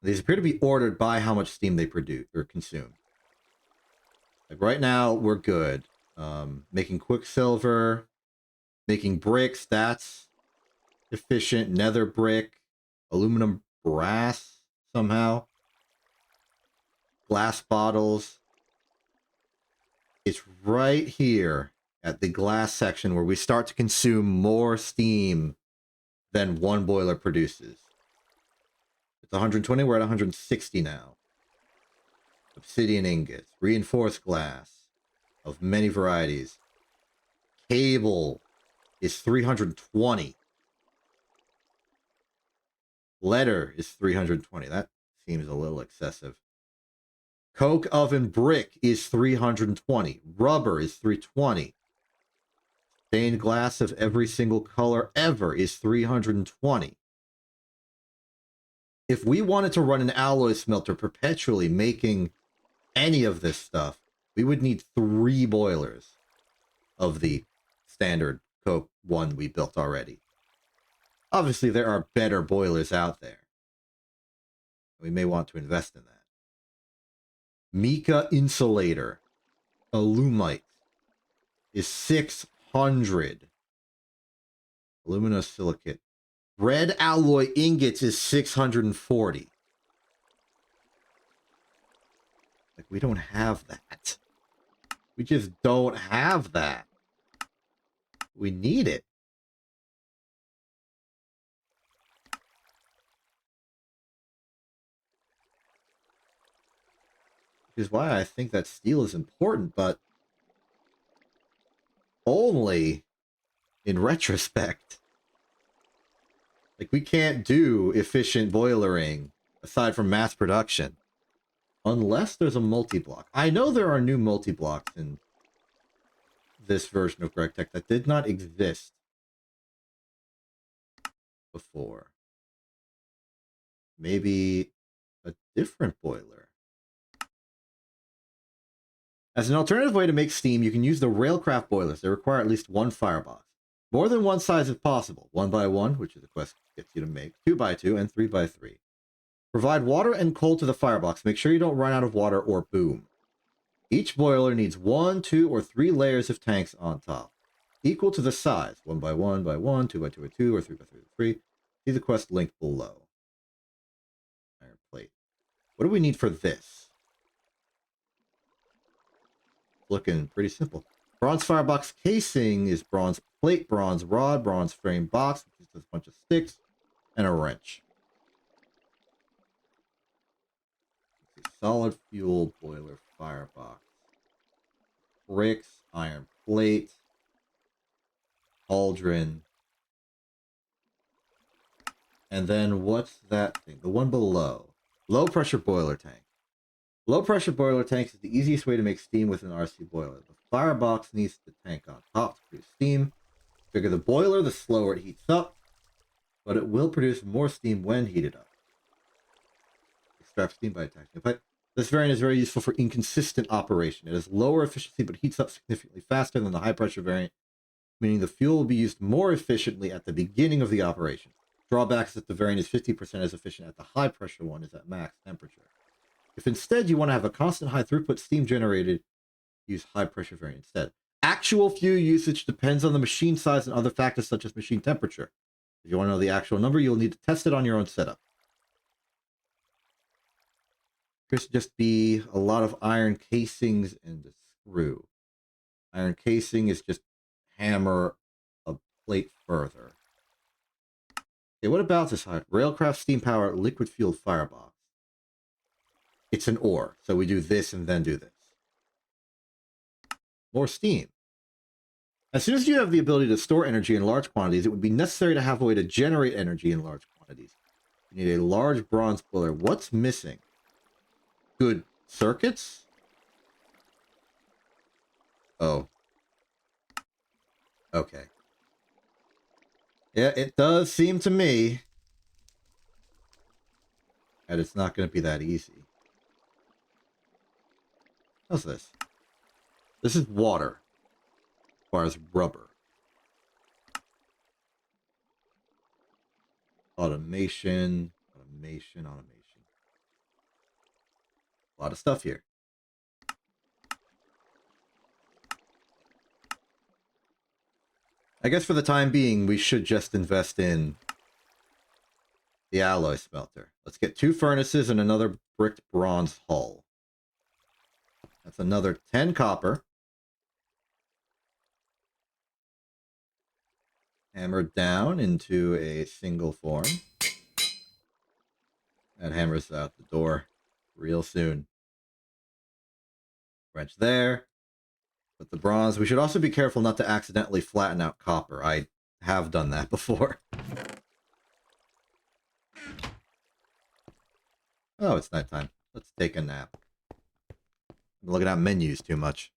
S1: These appear to be ordered by how much steam they produce or consume. Like right now, we're good. Making quicksilver, making bricks, that's efficient. Nether brick, aluminum brass somehow. Glass bottles. It's right here at the glass section where we start to consume more steam than one boiler produces. It's 120, we're at 160 now. Obsidian ingots, reinforced glass of many varieties. Cable is 320. Letter is 320. That seems a little excessive. Coke oven brick is 320. Rubber is 320. Stained glass of every single color ever is 320. If we wanted to run an alloy smelter perpetually making any of this stuff, we would need 3 boilers of the standard Coke one we built already. Obviously, there are better boilers out there. We may want to invest in that. Mica insulator, alumite, is 600. Aluminosilicate. Red alloy ingots is 640. Like, we don't have that. We just don't have that. We need it. Which is why I think that steel is important, but only in retrospect. Like, we can't do efficient boilering aside from mass production unless there's a multi-block. I know there are new multi-blocks in this version of GregTech that did not exist before. Maybe a different boiler. As an alternative way to make steam, you can use the railcraft boilers. They require at least 1 firebox. More than one size if possible. 1 by 1, which is a quest gets you to make. 2 by 2, and 3 by 3. Provide water and coal to the firebox. Make sure you don't run out of water or boom. Each boiler needs 1, 2, or 3 layers of tanks on top, equal to the size. 1 by 1 by 1, 2 by 2 by 2, or 3 by 3 by 3. See the quest link below. Iron plate. What do we need for this? Looking pretty simple. Bronze firebox casing is bronze plate, bronze rod, bronze frame box, which is just a bunch of sticks, and a wrench. Solid fuel boiler firebox. Bricks, iron plate, cauldron. And then what's that thing? The one below. Low pressure boiler tank. Low pressure boiler tanks is the easiest way to make steam with an RC boiler. The firebox needs the tank on top to produce steam. The bigger the boiler, the slower it heats up, but it will produce more steam when heated up. Extract steam by attaching a pipe. This variant is very useful for inconsistent operation. It has lower efficiency but heats up significantly faster than the high pressure variant. meaning the fuel will be used more efficiently at the beginning of the operation. Drawbacks that the variant is 50% as efficient at the high pressure one is at max temperature. If instead you want to have a constant high throughput steam generated, use high pressure variant instead. Actual fuel usage depends on the machine size and other factors such as machine temperature. If you want to know the actual number, you'll need to test it on your own setup. Appears to just be a lot of iron casings and a screw. Iron casing is just hammer a plate further. Okay, what about this? Railcraft steam power liquid fueled firebox. It's an ore, so we do this and then do this. More steam. As soon as you have the ability to store energy in large quantities, it would be necessary to have a way to generate energy in large quantities. You need a large bronze boiler. What's missing? Good circuits? Oh. Okay. Yeah, it does seem to me that it's not going to be that easy. How's this? This is water. Requires rubber. Automation. Automation. A lot of stuff here. I guess for the time being, we should just invest in the alloy smelter. Let's get 2 furnaces and another bricked bronze hull. That's another 10 copper. Hammered down into a single form. That hammers out the door real soon. Wrench there. Put the bronze. We should also be careful not to accidentally flatten out copper. I have done that before. Oh, it's nighttime. Let's take a nap. I'm looking at menus too much.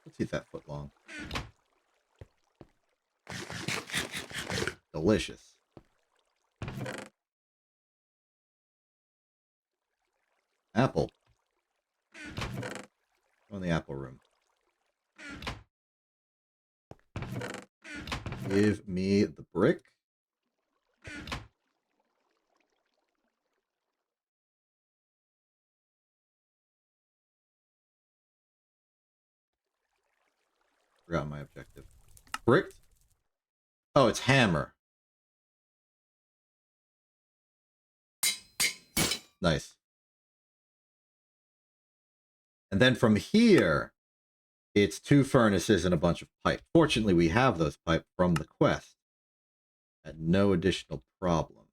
S1: Let's eat that foot long. Delicious. Apple. Go in the apple room. Give me the brick. Forgot my objective. Brick? Oh, it's hammer. Nice. And then from here, it's 2 furnaces and a bunch of pipe. Fortunately, we have those pipe from the quest. At no additional problem.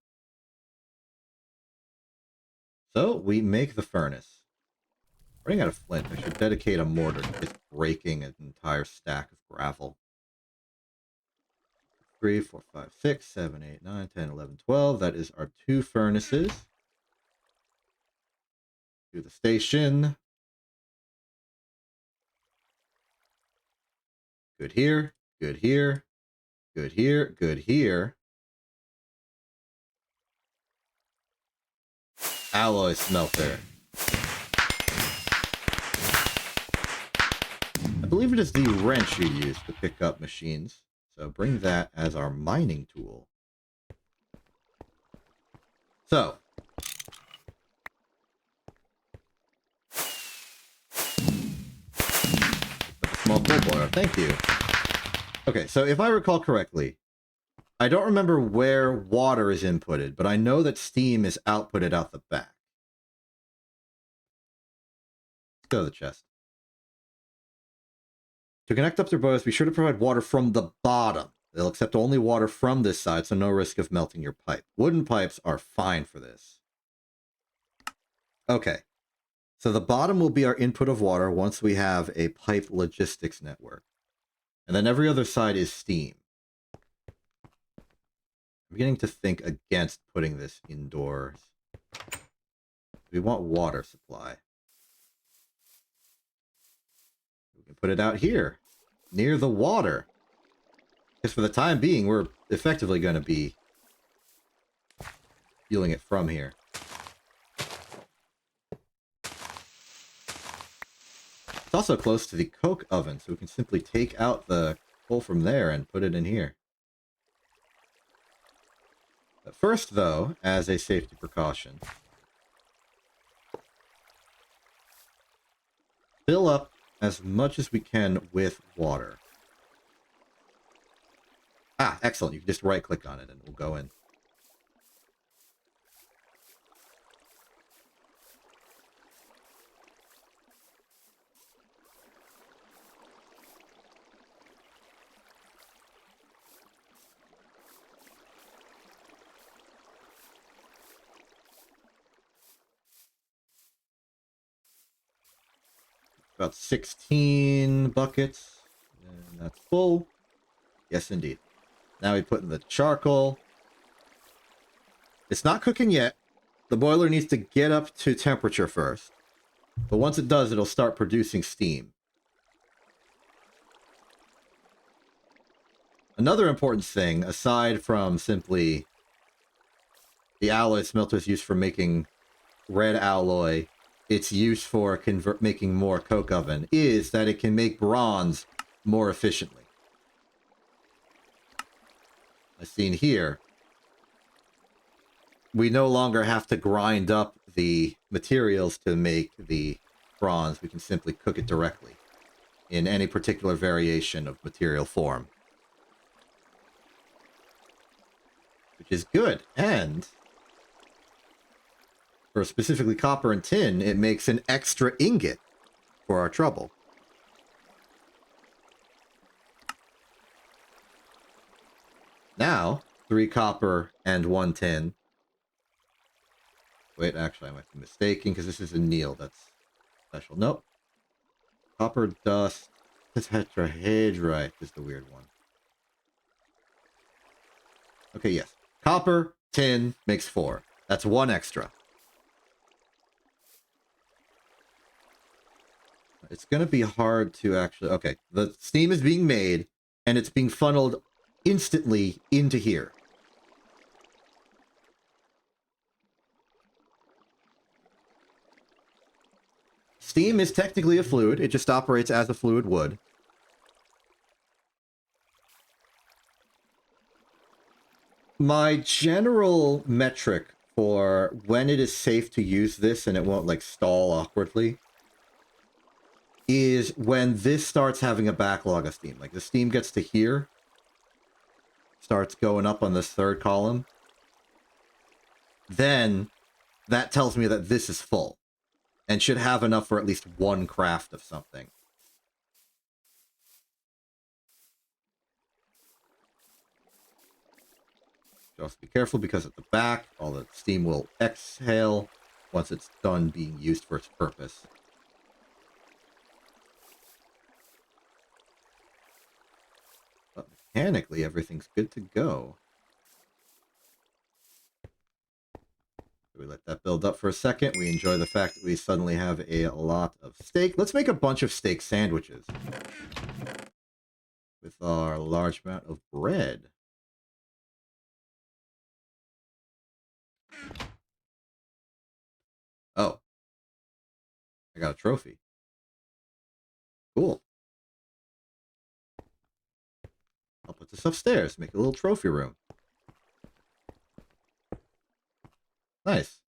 S1: So we make the furnace. Running out of flint. I should dedicate a mortar to just breaking an entire stack of gravel. 3, 4, 5, 6, 7, 8, 9, 10, 11, 12. That is our 2 furnaces. To the station. Good here. Good here. Good here. Good here. Alloy smelter. I believe it is the wrench you use to pick up machines. So bring that as our mining tool. So. Small coal boiler. Thank you. Okay, so if I recall correctly, I don't remember where water is inputted, but I know that steam is outputted out the back. Let's go to the chest. To connect up their boilers, be sure to provide water from the bottom. They'll accept only water from this side, so no risk of melting your pipe. Wooden pipes are fine for this. Okay. So the bottom will be our input of water once we have a pipe logistics network. And then every other side is steam. I'm beginning to think against putting this indoors. We want water supply. We can put it out here, near the water. Because for the time being, we're effectively going to be fueling it from here. It's also close to the coke oven, so we can simply take out the coal from there and put it in here. But first, though, as a safety precaution, fill up as much as we can with water. Ah, excellent. You can just right-click on it and we'll go in. About 16 buckets. And that's full. Yes, indeed. Now we put in the charcoal. It's not cooking yet. The boiler needs to get up to temperature first. But once it does, it'll start producing steam. Another important thing, aside from simply the alloy smelter is used for making red alloy, its use for making more coke oven, is that it can make bronze more efficiently. As seen here, we no longer have to grind up the materials to make the bronze. We can simply cook it directly in any particular variation of material form. Which is good. And for specifically copper and tin, it makes an extra ingot for our trouble. Now, 3 copper and 1 tin. Wait, actually, I might be mistaken, because this is a Neil. That's special. Nope. Copper dust. Tetrahedrite is the weird one. Okay, yes. Copper, tin makes 4. That's 1 extra. It's going to be hard to actually... Okay, the steam is being made, and it's being funneled instantly into here. Steam is technically a fluid. It just operates as a fluid would. My general metric for when it is safe to use this and it won't, like, stall awkwardly is when this starts having a backlog of steam. Like, the steam gets to here, starts going up on this third column, then that tells me that this is full and should have enough for at least 1 craft of something. Just be careful, because at the back, all the steam will exhale once it's done being used for its purpose. But mechanically, everything's good to go. We let that build up for a second. We enjoy the fact that we suddenly have a lot of steak. Let's make a bunch of steak sandwiches with our large amount of bread. Oh. I got a trophy. Cool. I'll put this upstairs. Make a little trophy room. Nice.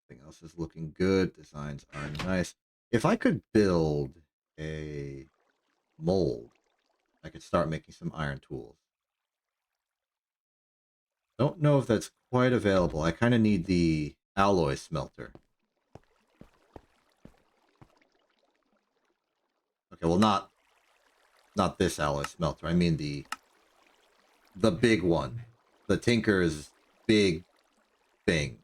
S1: Everything else is looking good. Designs are nice. If I could build a mold, I could start making some iron tools. Don't know if that's quite available. I kind of need the alloy smelter. Okay, well, not this alloy smelter. I mean the big one. The Tinker's big thing.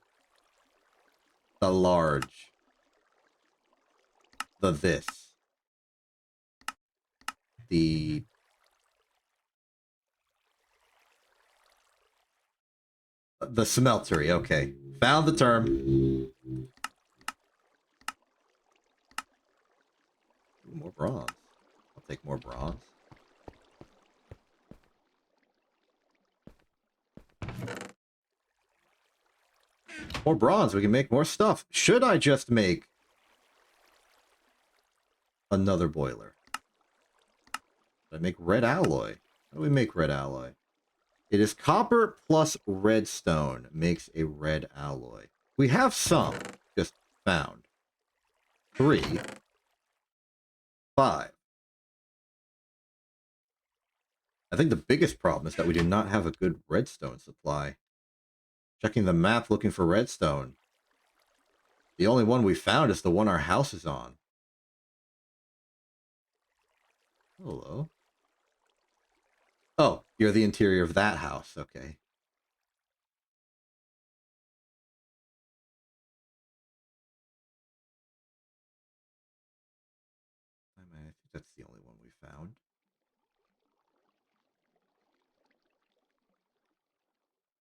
S1: The large. The this. The... The smeltery, okay. Found the term. More bronze. I'll take more bronze. More bronze, we can make more stuff. Should I just make another boiler? Should I make red alloy? How do we make red alloy? It is copper plus redstone makes a red alloy. We have some, just found. 3, 5. I think the biggest problem is that we do not have a good redstone supply. Checking the map looking for redstone. The only one we found is the one our house is on. Hello. Oh, you're the interior of that house. Okay. I think that's the only one we found.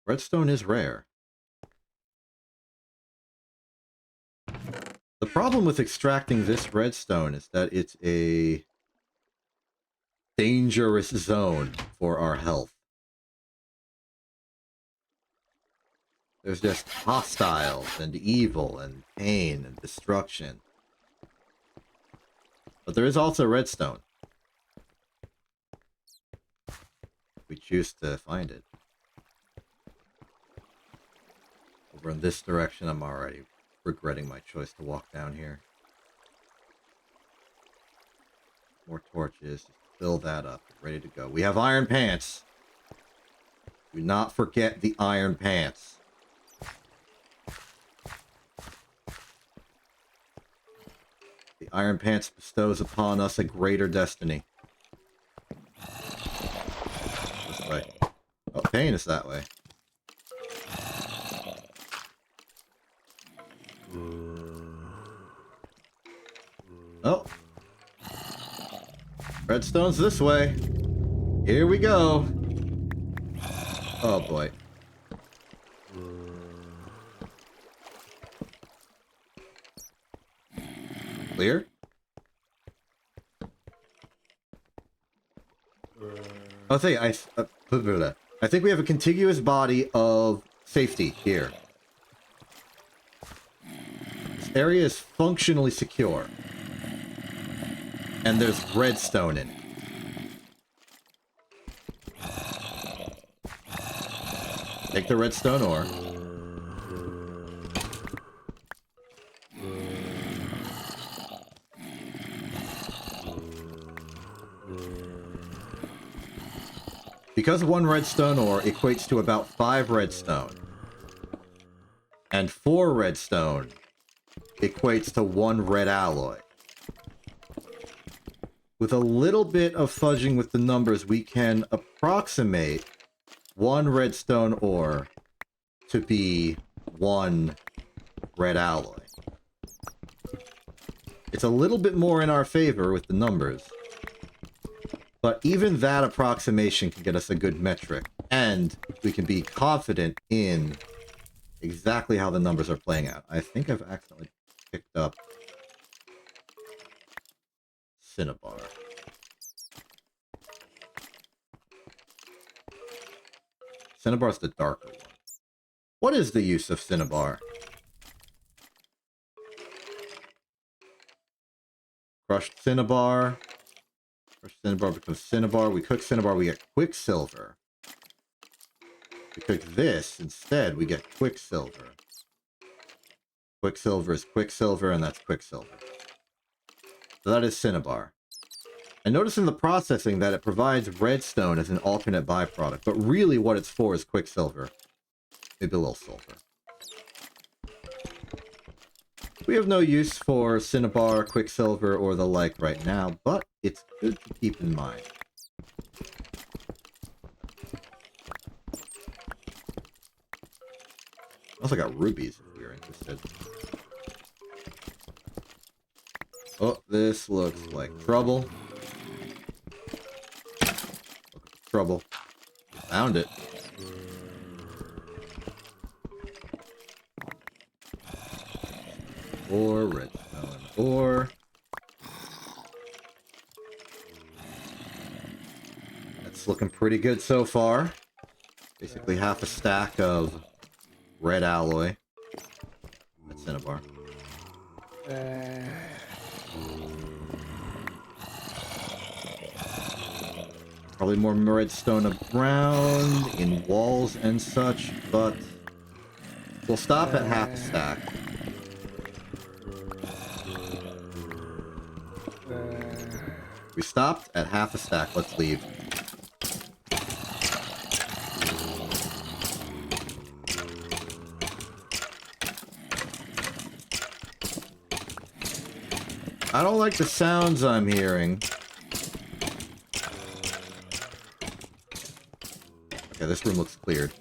S1: Redstone is rare. The problem with extracting this redstone is that it's a dangerous zone for our health. There's just hostiles and evil and pain and destruction. But there is also redstone. If we choose to find it. Over in this direction, I'm already regretting my choice to walk down here. More torches. Just fill that up. Ready to go. We have iron pants. Do not forget the iron pants. The iron pants bestows upon us a greater destiny. This way. Oh, pain is that way. Oh. Redstone's this way. Here we go. Oh boy. Clear? I think we have a contiguous body of safety here. This area is functionally secure. And there's redstone in it. Take the redstone ore. Because 1 redstone ore equates to about 5 redstone. And 4 redstone equates to 1 red alloy. With a little bit of fudging with the numbers, we can approximate 1 redstone ore to be 1 red alloy. It's a little bit more in our favor with the numbers. But even that approximation can get us a good metric. And we can be confident in exactly how the numbers are playing out. I think I've accidentally picked up Cinnabar. Cinnabar's the darker one. What is the use of Cinnabar? Crushed Cinnabar. Crushed Cinnabar becomes Cinnabar. We cook Cinnabar, we get Quicksilver. We cook this, instead we get Quicksilver. Quicksilver is Quicksilver, and that's Quicksilver. So that is Cinnabar. And notice in the processing that it provides redstone as an alternate byproduct, but really what it's for is Quicksilver. Maybe a little sulfur. We have no use for Cinnabar, Quicksilver, or the like right now, but it's good to keep in mind. Also got rubies if you're interested. Oh, this looks like trouble. Trouble. Found it. ore, redstone ore. That's looking pretty good so far. Basically half a stack of red alloy. That's cinnabar. Probably more redstone around in walls and such, but we'll stop at half a stack. We stopped at half a stack. Let's leave. I don't like the sounds I'm hearing. Okay, this room looks cleared.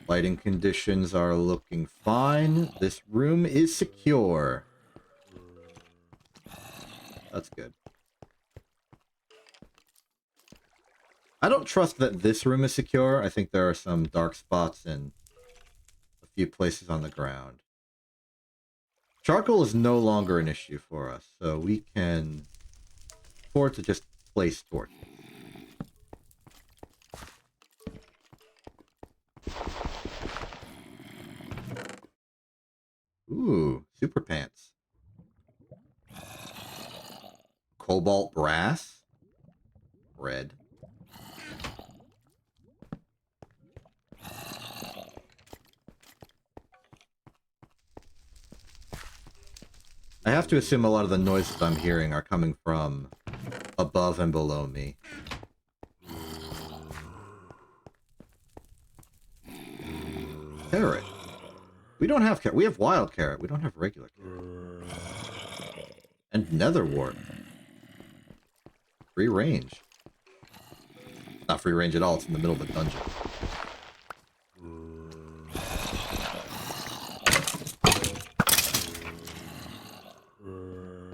S1: Lighting conditions are looking fine. This room is secure. That's good. I don't trust that this room is secure. I think there are some dark spots in a few places on the ground. Charcoal is no longer an issue for us, so we can afford to just place torches. Ooh, super pants. Cobalt brass. Red. I have to assume a lot of the noises I'm hearing are coming from above and below me. Carrot. We don't have carrot. We have wild carrot. We don't have regular carrot. And nether wart. Free range. Not free range at all. It's in the middle of a dungeon.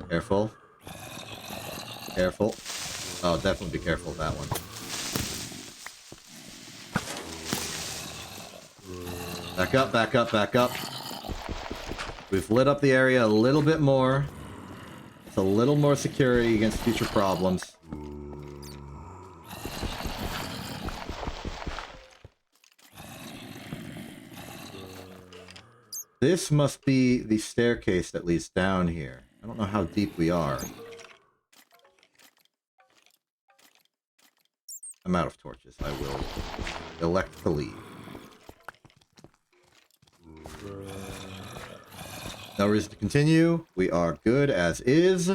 S1: Careful. Careful. Oh, definitely be careful of that one. Back up, back up, back up. We've lit up the area a little bit more. It's a little more security against future problems. This must be the staircase that leads down here. I don't know how deep we are. I'm out of torches. I will elect to leave. No reason to continue. We are good as is.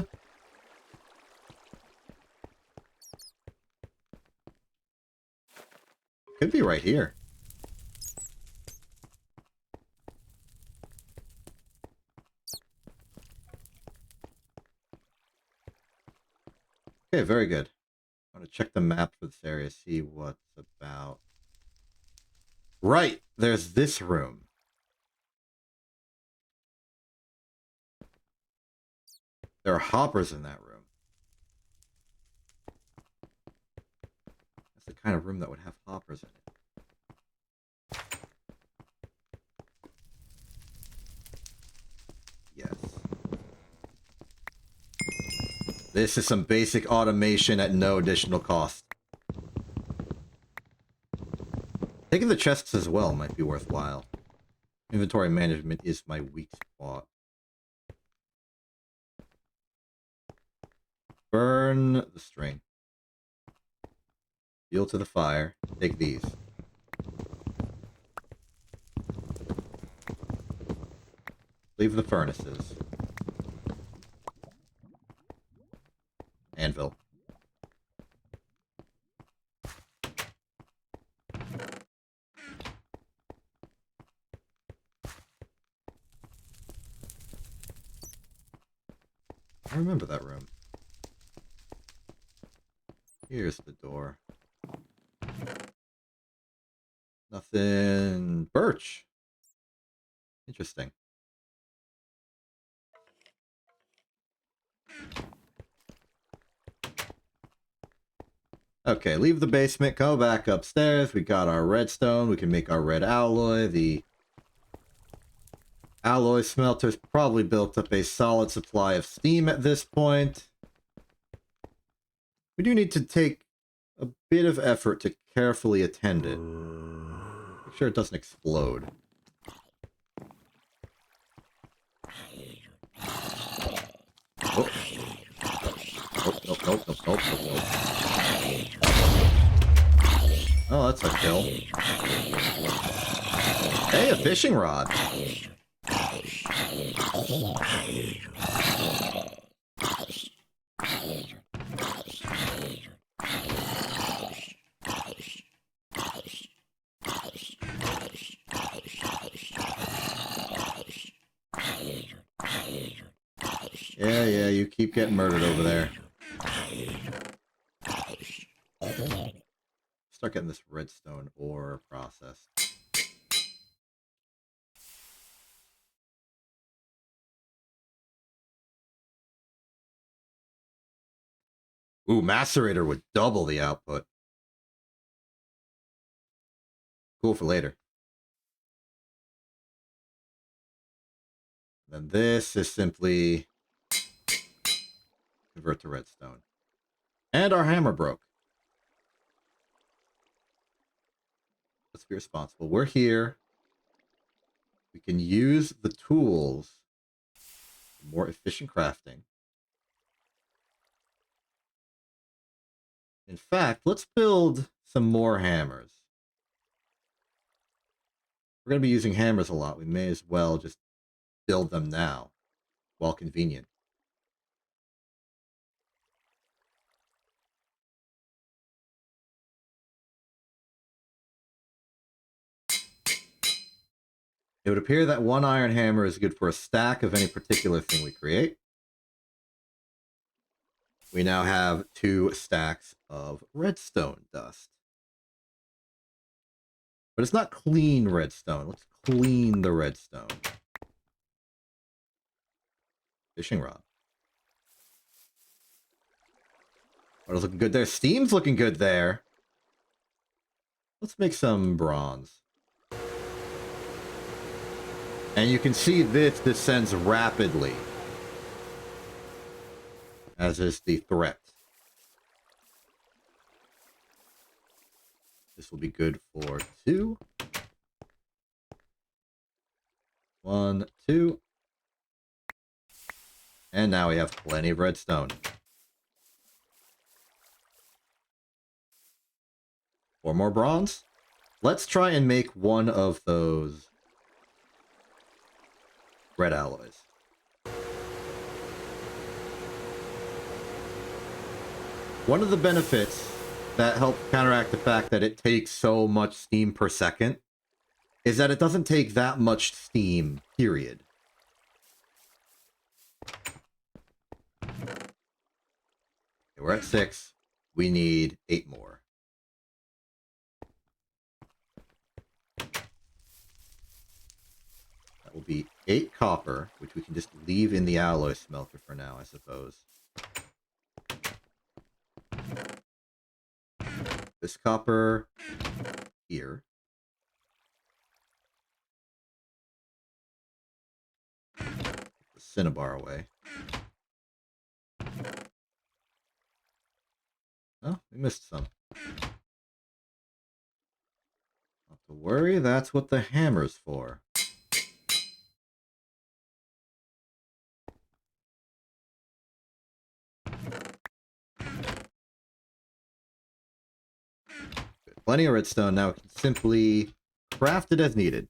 S1: Could be right here. Okay, very good. I want to check the map for this area, see what's about. Right, there's this room. There are hoppers in that room. That's the kind of room that would have hoppers in it. Yes. This is some basic automation at no additional cost. Taking the chests as well might be worthwhile. Inventory management is my weak spot. Burn the string. Fuel to the fire. Take these. Leave the furnaces. Anvil. I remember that room. Here's the door. Nothing. Birch. Interesting. Okay, leave the basement, go back upstairs. We got our redstone. We can make our red alloy. The alloy smelter's probably built up a solid supply of steam at this point. We do need to take a bit of effort to carefully attend it. Make sure it doesn't explode. Oh. Nope. Oh, that's a kill. Hey, a fishing rod. Yeah, you keep getting murdered over there. Start getting this redstone ore processed. Ooh, macerator would double the output. Cool for later. Then this is simply convert to redstone. And our hammer broke. Let's be responsible. We're here. We can use the tools for more efficient crafting. In fact, let's build some more hammers. We're going to be using hammers a lot. We may as well just build them now, while convenient. It would appear that one iron hammer is good for a stack of any particular thing we create. We now have 2 stacks of redstone dust. But it's not clean redstone. Let's clean the redstone. Fishing rod. What is looking good there? Steam's looking good there. Let's make some bronze. And you can see this descends rapidly. As is the threat. This will be good for 2. 1, 2. And now we have plenty of redstone. 4 more bronze. Let's try and make one of those red alloys. One of the benefits that helps counteract the fact that it takes so much steam per second is that it doesn't take that much steam, period. Okay, we're at 6. We need 8 more. That will be 8 copper, which we can just leave in the alloy smelter for now, I suppose. This copper here. The cinnabar away. Oh, we missed some. Not to worry, that's what the hammer's for. Good. Plenty of redstone. Now we can simply craft it as needed.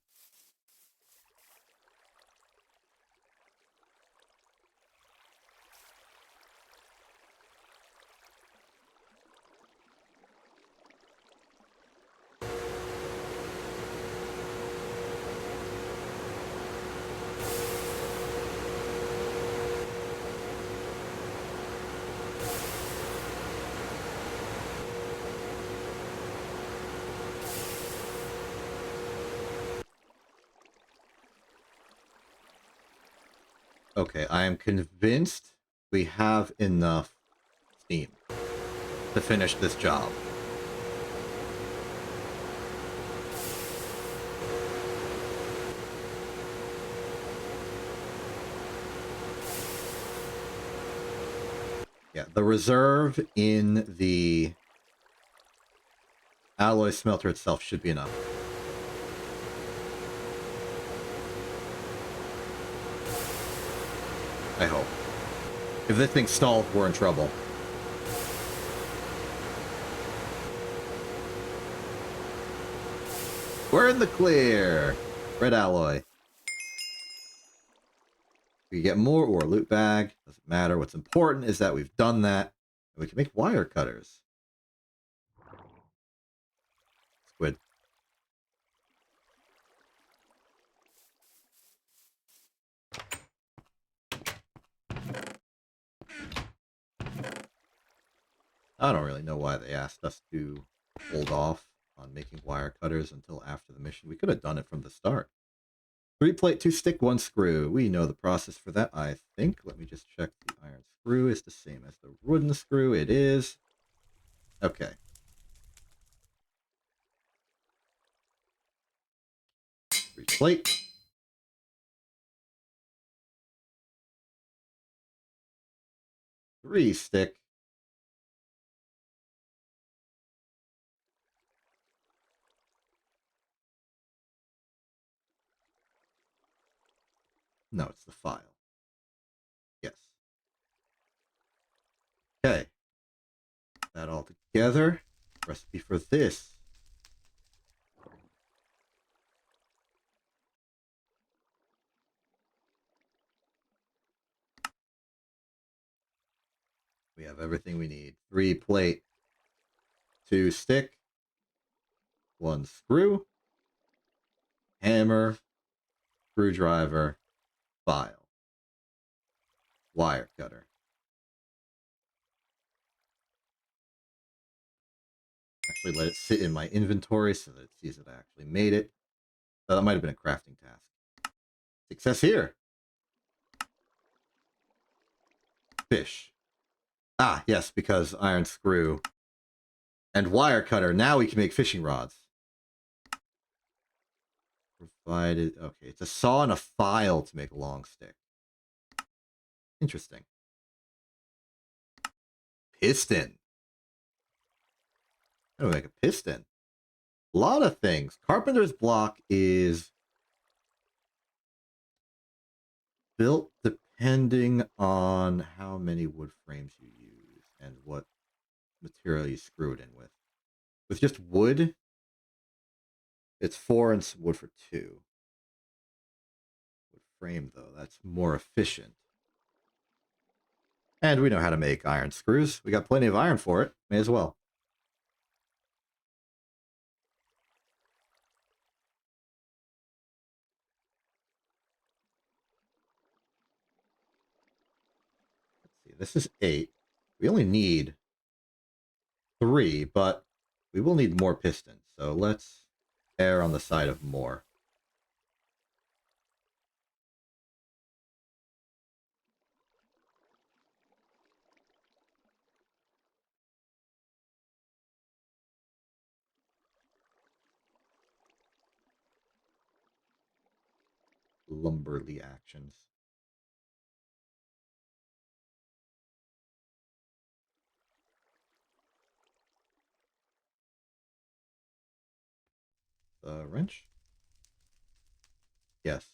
S1: Okay, I am convinced we have enough steam. to finish this job. Yeah, the reserve in the alloy smelter itself should be enough. I hope. If this thing stalled, we're in trouble. We're in the clear! Red alloy. We get more or a loot bag. Doesn't matter. What's important is that we've done that. And we can make wire cutters. Squid. I don't really know why they asked us to hold off on making wire cutters until after the mission. We could have done it from the start. 3 plate, 2 stick, 1 screw. We know the process for that, I think. Let me just check. The iron screw is the same as the wooden screw. It is. Okay. 3 plate. 3 stick. No, it's the file. Yes. Okay. That all together. Recipe for this. We have everything we need. 3 plate, 2 stick, 1 screw, hammer, screwdriver, file, wire cutter. Actually, let it sit in my inventory so that it sees that I actually made it. So that might have been a crafting task. Success here. Fish. Ah, yes, because iron screw and wire cutter. Now we can make fishing rods. Provided. Okay, it's a saw and a file to make a long stick. Interesting. Piston. How do we make a piston? A lot of things. Carpenter's block is built depending on how many wood frames you use and what material you screw it in with. With just wood, it's 4 and some wood for 2. Wood frame, though, that's more efficient. And we know how to make iron screws. We got plenty of iron for it. May as well. Let's see. This is 8. We only need 3, but we will need more pistons. So let's err on the side of more. Lumberly actions. The wrench? Yes.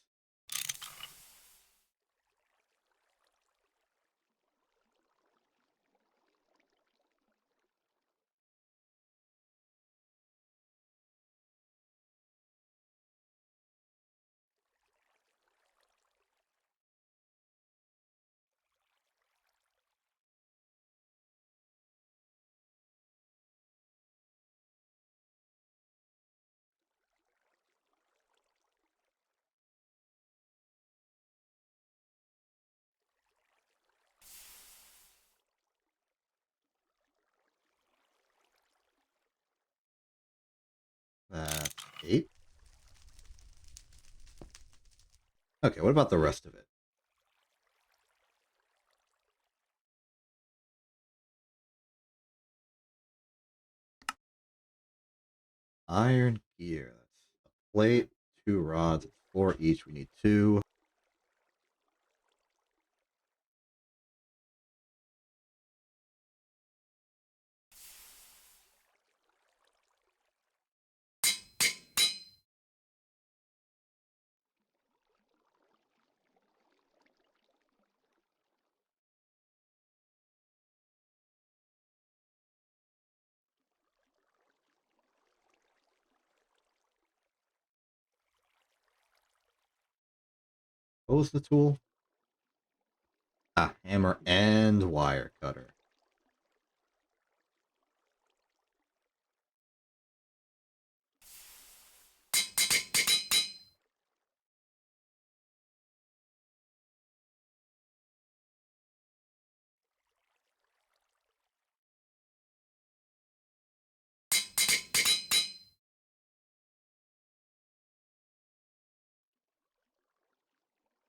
S1: That's 8. Okay, what about the rest of it? Iron gear. That's a plate, 2 rods, 4 each. We need 2. What was the tool? Ah, hammer and wire cutter.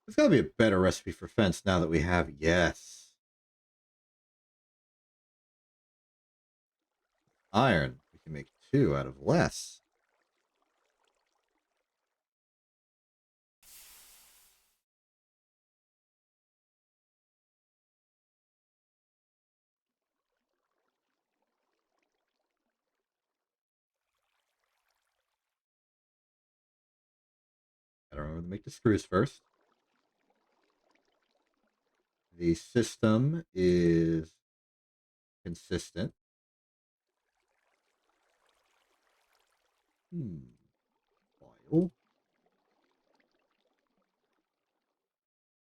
S1: There's got to be a better recipe for fence now that we have. Yes. Iron. We can make 2 out of less. Gotta remember to make the screws first. The system is consistent. Oil.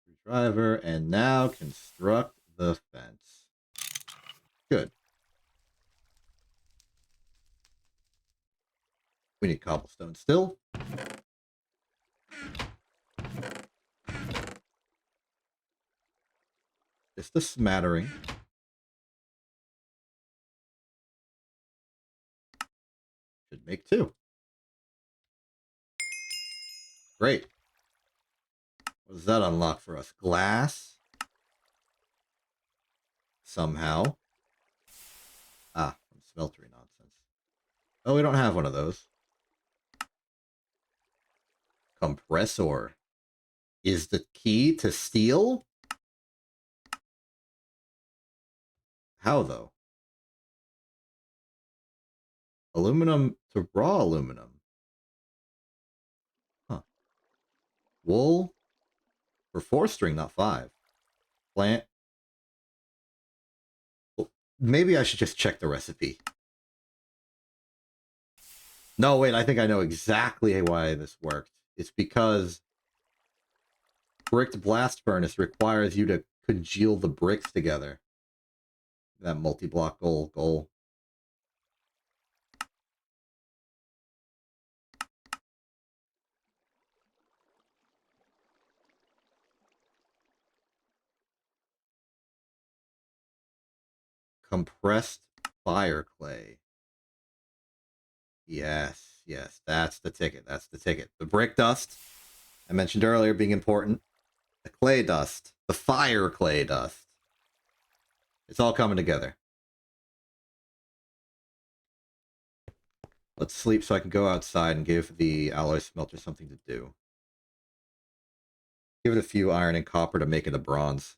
S1: Screwdriver, and now construct the fence. Good. We need cobblestone still. Just a smattering. Should make 2. Great. What does that unlock for us? Glass. Somehow. Ah, from smeltery nonsense. Oh, we don't have one of those. Compressor is the key to steel? How, though? Aluminum to raw aluminum. Huh. Wool for 4 string, not 5. Plant. Well, maybe I should just check the recipe. No, wait, I think I know exactly why this worked. It's because bricked blast furnace requires you to congeal the bricks together. That multi-block goal. Compressed fire clay. Yes, yes, that's the ticket. That's the ticket. The brick dust I mentioned earlier being important. The clay dust. The fire clay dust. It's all coming together. Let's sleep so I can go outside and give the alloy smelter something to do. Give it a few iron and copper to make it a bronze.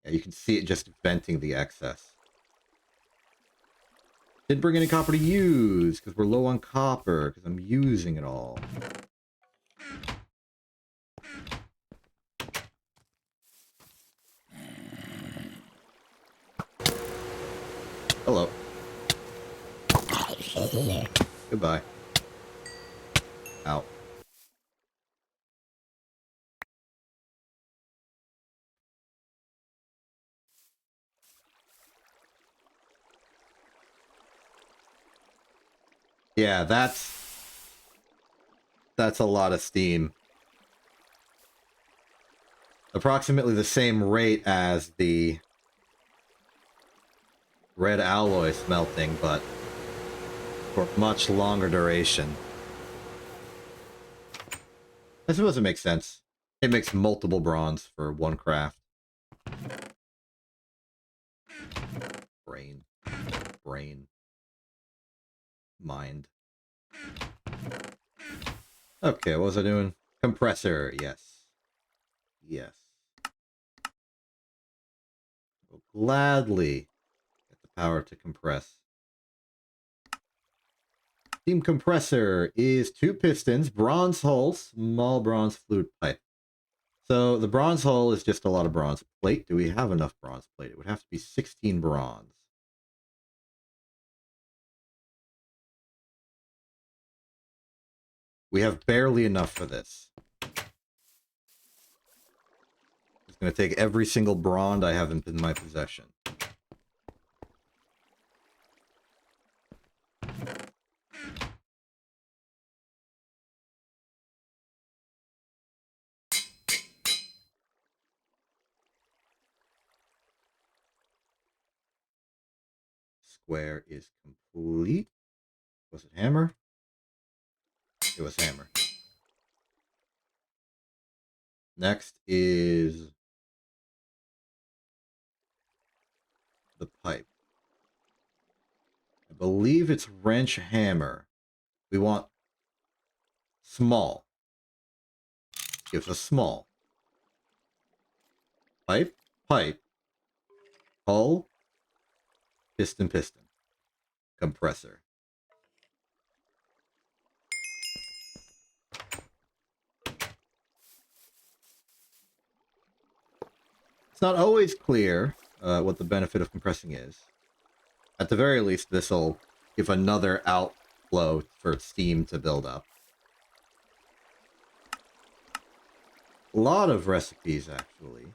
S1: Yeah, you can see it just venting the excess. Didn't bring any copper to use, because we're low on copper, because I'm using it all. Hello. Goodbye. Ow. Yeah, that's a lot of steam. Approximately the same rate as the red alloy smelting, but for much longer duration. I suppose it makes sense. It makes multiple bronze for one craft. Brain. Brain. Mind. Okay, what was I doing? Compressor, yes. Yes. Will gladly get the power to compress. Steam compressor is 2 pistons, bronze hull, small bronze fluid pipe. So the bronze hull is just a lot of bronze plate. Do we have enough bronze plate? It would have to be 16 bronze. We have barely enough for this. It's going to take every single bronze I have in my possession. Square is complete. Was it hammer? It was hammer. Next is the pipe. I believe it's wrench hammer. We want small. Gives us small. Pipe, pipe. Hull, piston, piston. Compressor. It's not always clear what the benefit of compressing is. At the very least, this will give another outflow for steam to build up. A lot of recipes, actually.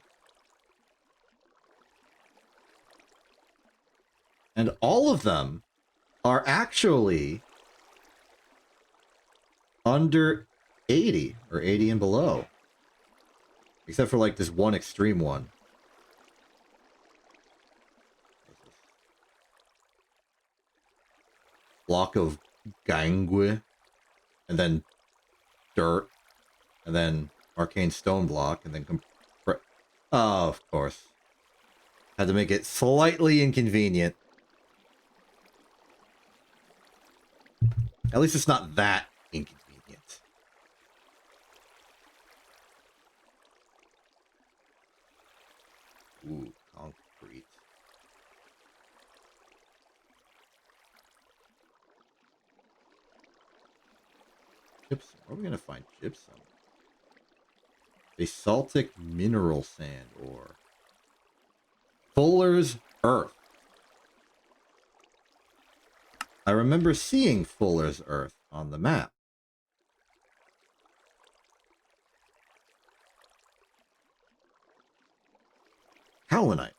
S1: And all of them are actually under 80 or 80 and below. Except for like this one extreme one. Block of gangue, and then dirt, and then arcane stone block, and then oh, of course. Had to make it slightly inconvenient. At least it's not that inconvenient. Ooh, concrete. Gypsum. Where are we going to find gypsum? Basaltic mineral sand ore. Fuller's Earth. I remember seeing Fuller's Earth on the map. Kaolinite.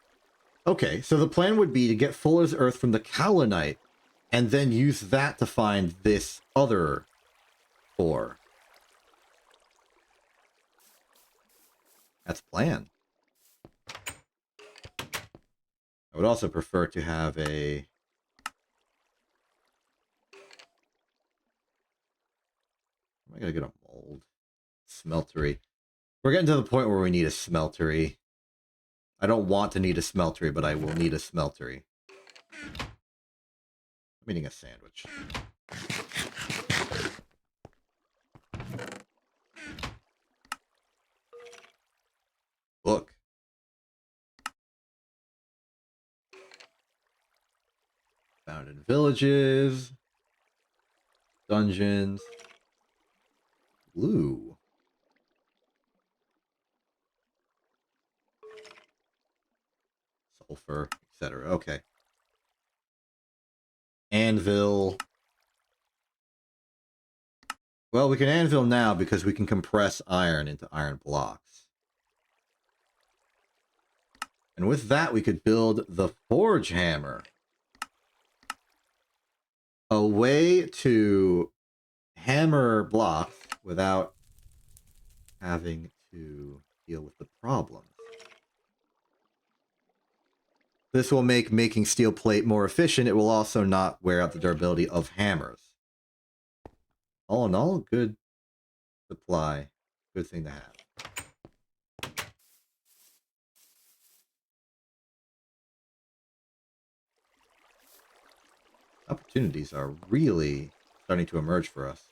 S1: Okay, so the plan would be to get Fuller's Earth from the Kaolinite and then use that to find this other ore. That's the plan. I would also prefer to have a... Am I gonna get a mold? Smeltery. We're getting to the point where we need a smeltery. I don't want to need a smeltery, but I will need a smeltery. I'm eating a sandwich. Book. Found in villages. Dungeons. Blue. Sulfur, etc. Okay. Anvil. Well, we can anvil now because we can compress iron into iron blocks. And with that, we could build the forge hammer. A way to hammer blocks without having to deal with the problems. This will make making steel plate more efficient. It will also not wear out the durability of hammers. All in all, good supply. Good thing to have. Opportunities are really starting to emerge for us.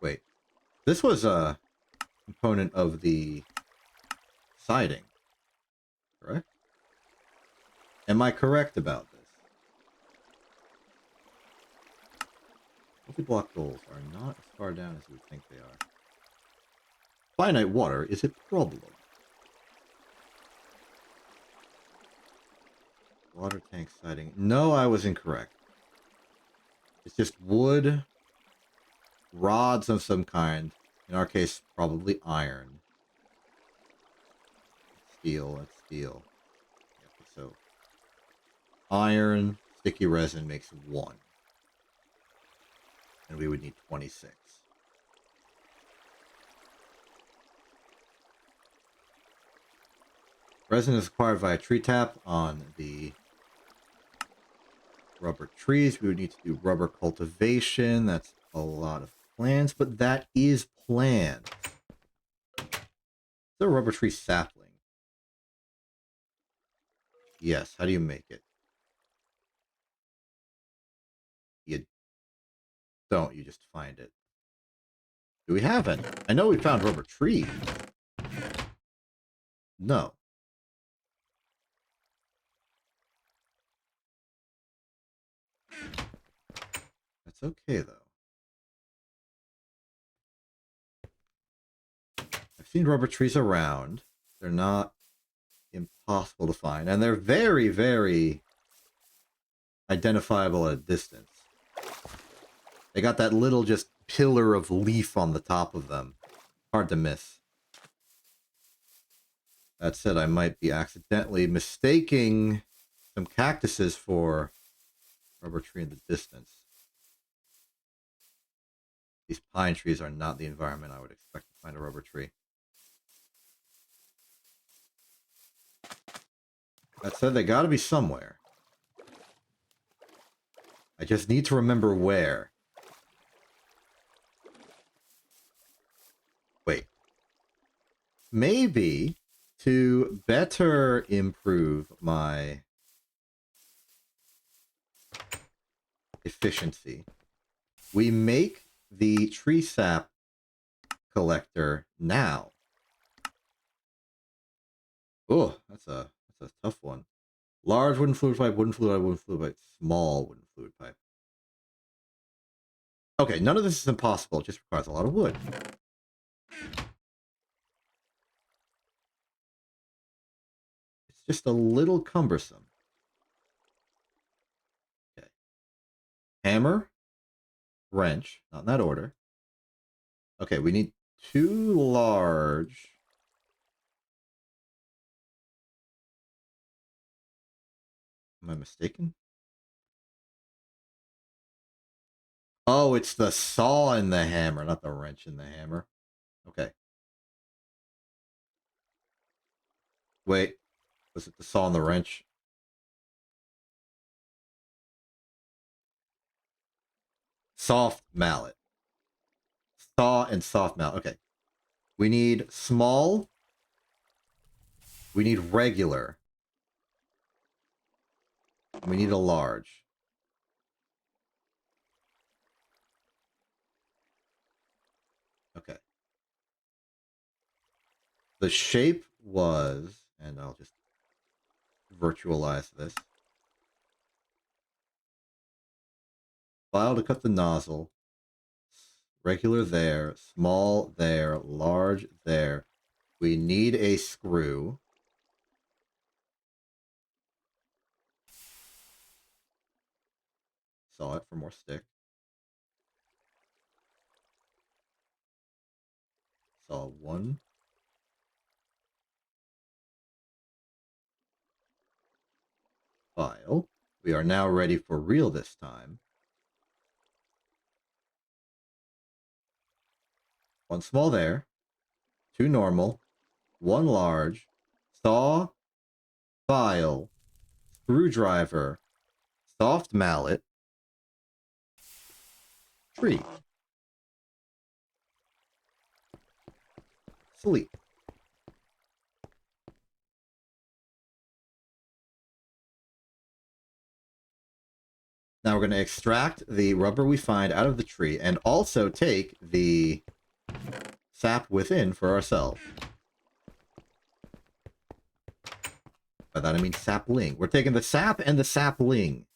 S1: Wait, this was a component of the siding, correct? Am I correct about this? Multi-block goals are not as far down as we think they are. Finite water is a problem. Water tank siding. No, I was incorrect. It's just wood, rods of some kind. In our case, probably iron. Steel, that's steel. Yeah, so iron, sticky resin makes 1. And we would need 26. Resin is acquired via tree tap on the rubber trees. We would need to do rubber cultivation. That's a lot of plants, but that is planned. Is there a rubber tree sapling? Yes. How do you make it? You don't. You just find it. Do we have any? I know we found rubber trees. No. That's okay, though. I've seen rubber trees around. They're not impossible to find. And they're very, very identifiable at a distance. They got that little just pillar of leaf on the top of them. Hard to miss. That said, I might be accidentally mistaking some cactuses for rubber tree in the distance. These pine trees are not the environment I would expect to find a rubber tree. That said, they gotta be somewhere. I just need to remember where. Wait. Maybe to better improve my efficiency, we make the tree sap collector now. Oh, that's a tough one. Large wooden fluid pipe, wooden fluid pipe, wooden fluid pipe, small wooden fluid pipe. Okay, none of this is impossible. It just requires a lot of wood. It's just a little cumbersome. Okay. Hammer, wrench, not in that order. Okay, we need 2 large. Am I mistaken? Oh, it's the saw in the hammer, not the wrench in the hammer. Okay. Wait, was it the saw and the wrench? Soft mallet. Saw and soft mallet. Okay. We need small. We need regular. We need a large. Okay. The shape was, and I'll just virtualize this. File to cut the nozzle. Regular there, small there, large there. We need a screw. Saw it for more stick. Saw 1. File. We are now ready for real this time. 1 small there. 2 normal. 1 large. Saw. File. Screwdriver. Soft mallet. Tree. Sleep. Now we're going to extract the rubber we find out of the tree and also take the sap within for ourselves. By that I mean sapling. We're taking the sap and the sapling.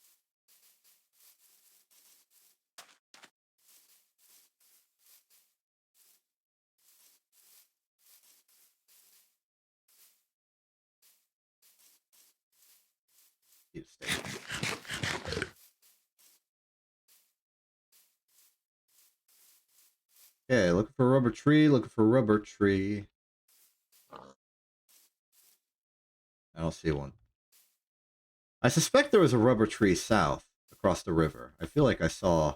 S1: Okay, looking for a rubber tree, looking for a rubber tree. I don't see one. I suspect there was a rubber tree south across the river. I feel like I saw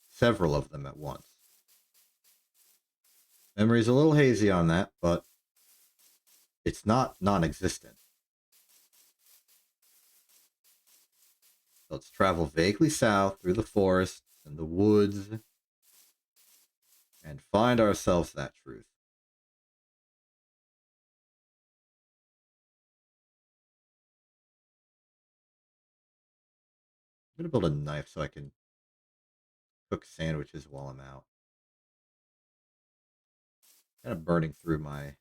S1: several of them at once. Memory's a little hazy on that, but it's not non-existent. Let's travel vaguely south through the forests and the woods and find ourselves that truth. I'm going to build a knife so I can cook sandwiches while I'm out. Kind of burning through my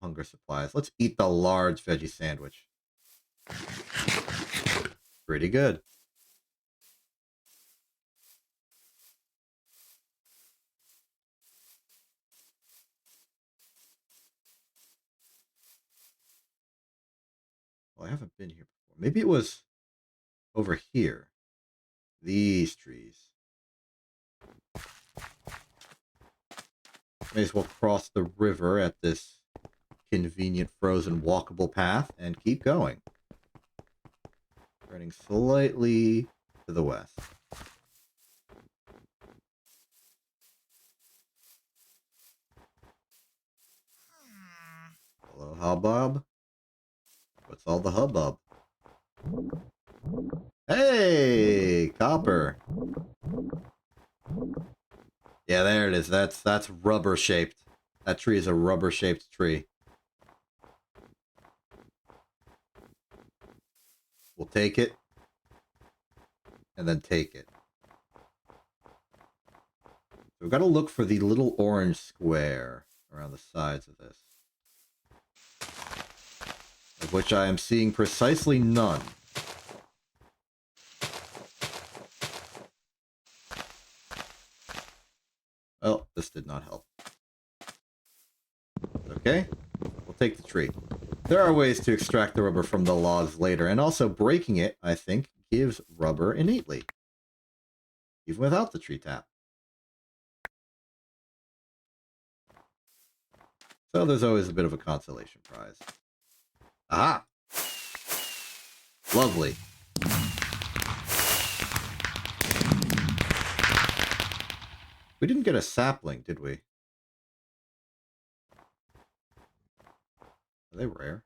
S1: hunger supplies. Let's eat the large veggie sandwich. Pretty good. Well, I haven't been here before. Maybe it was over here. These trees. May as well cross the river at this convenient frozen walkable path and keep going. Turning slightly to the west. Hello, hubbub. What's all the hubbub? Hey, copper. Yeah, there it is. That's rubber shaped. That tree is a rubber shaped tree. We'll take it. And then take it. So we've got to look for the little orange square around the sides of this. Of which I am seeing precisely none. Well, this did not help. Okay, we'll take the tree. There are ways to extract the rubber from the logs later, and also breaking it, I think, gives rubber innately. Even without the tree tap. So there's always a bit of a consolation prize. Aha! Lovely. We didn't get a sapling, did we? Are they rare?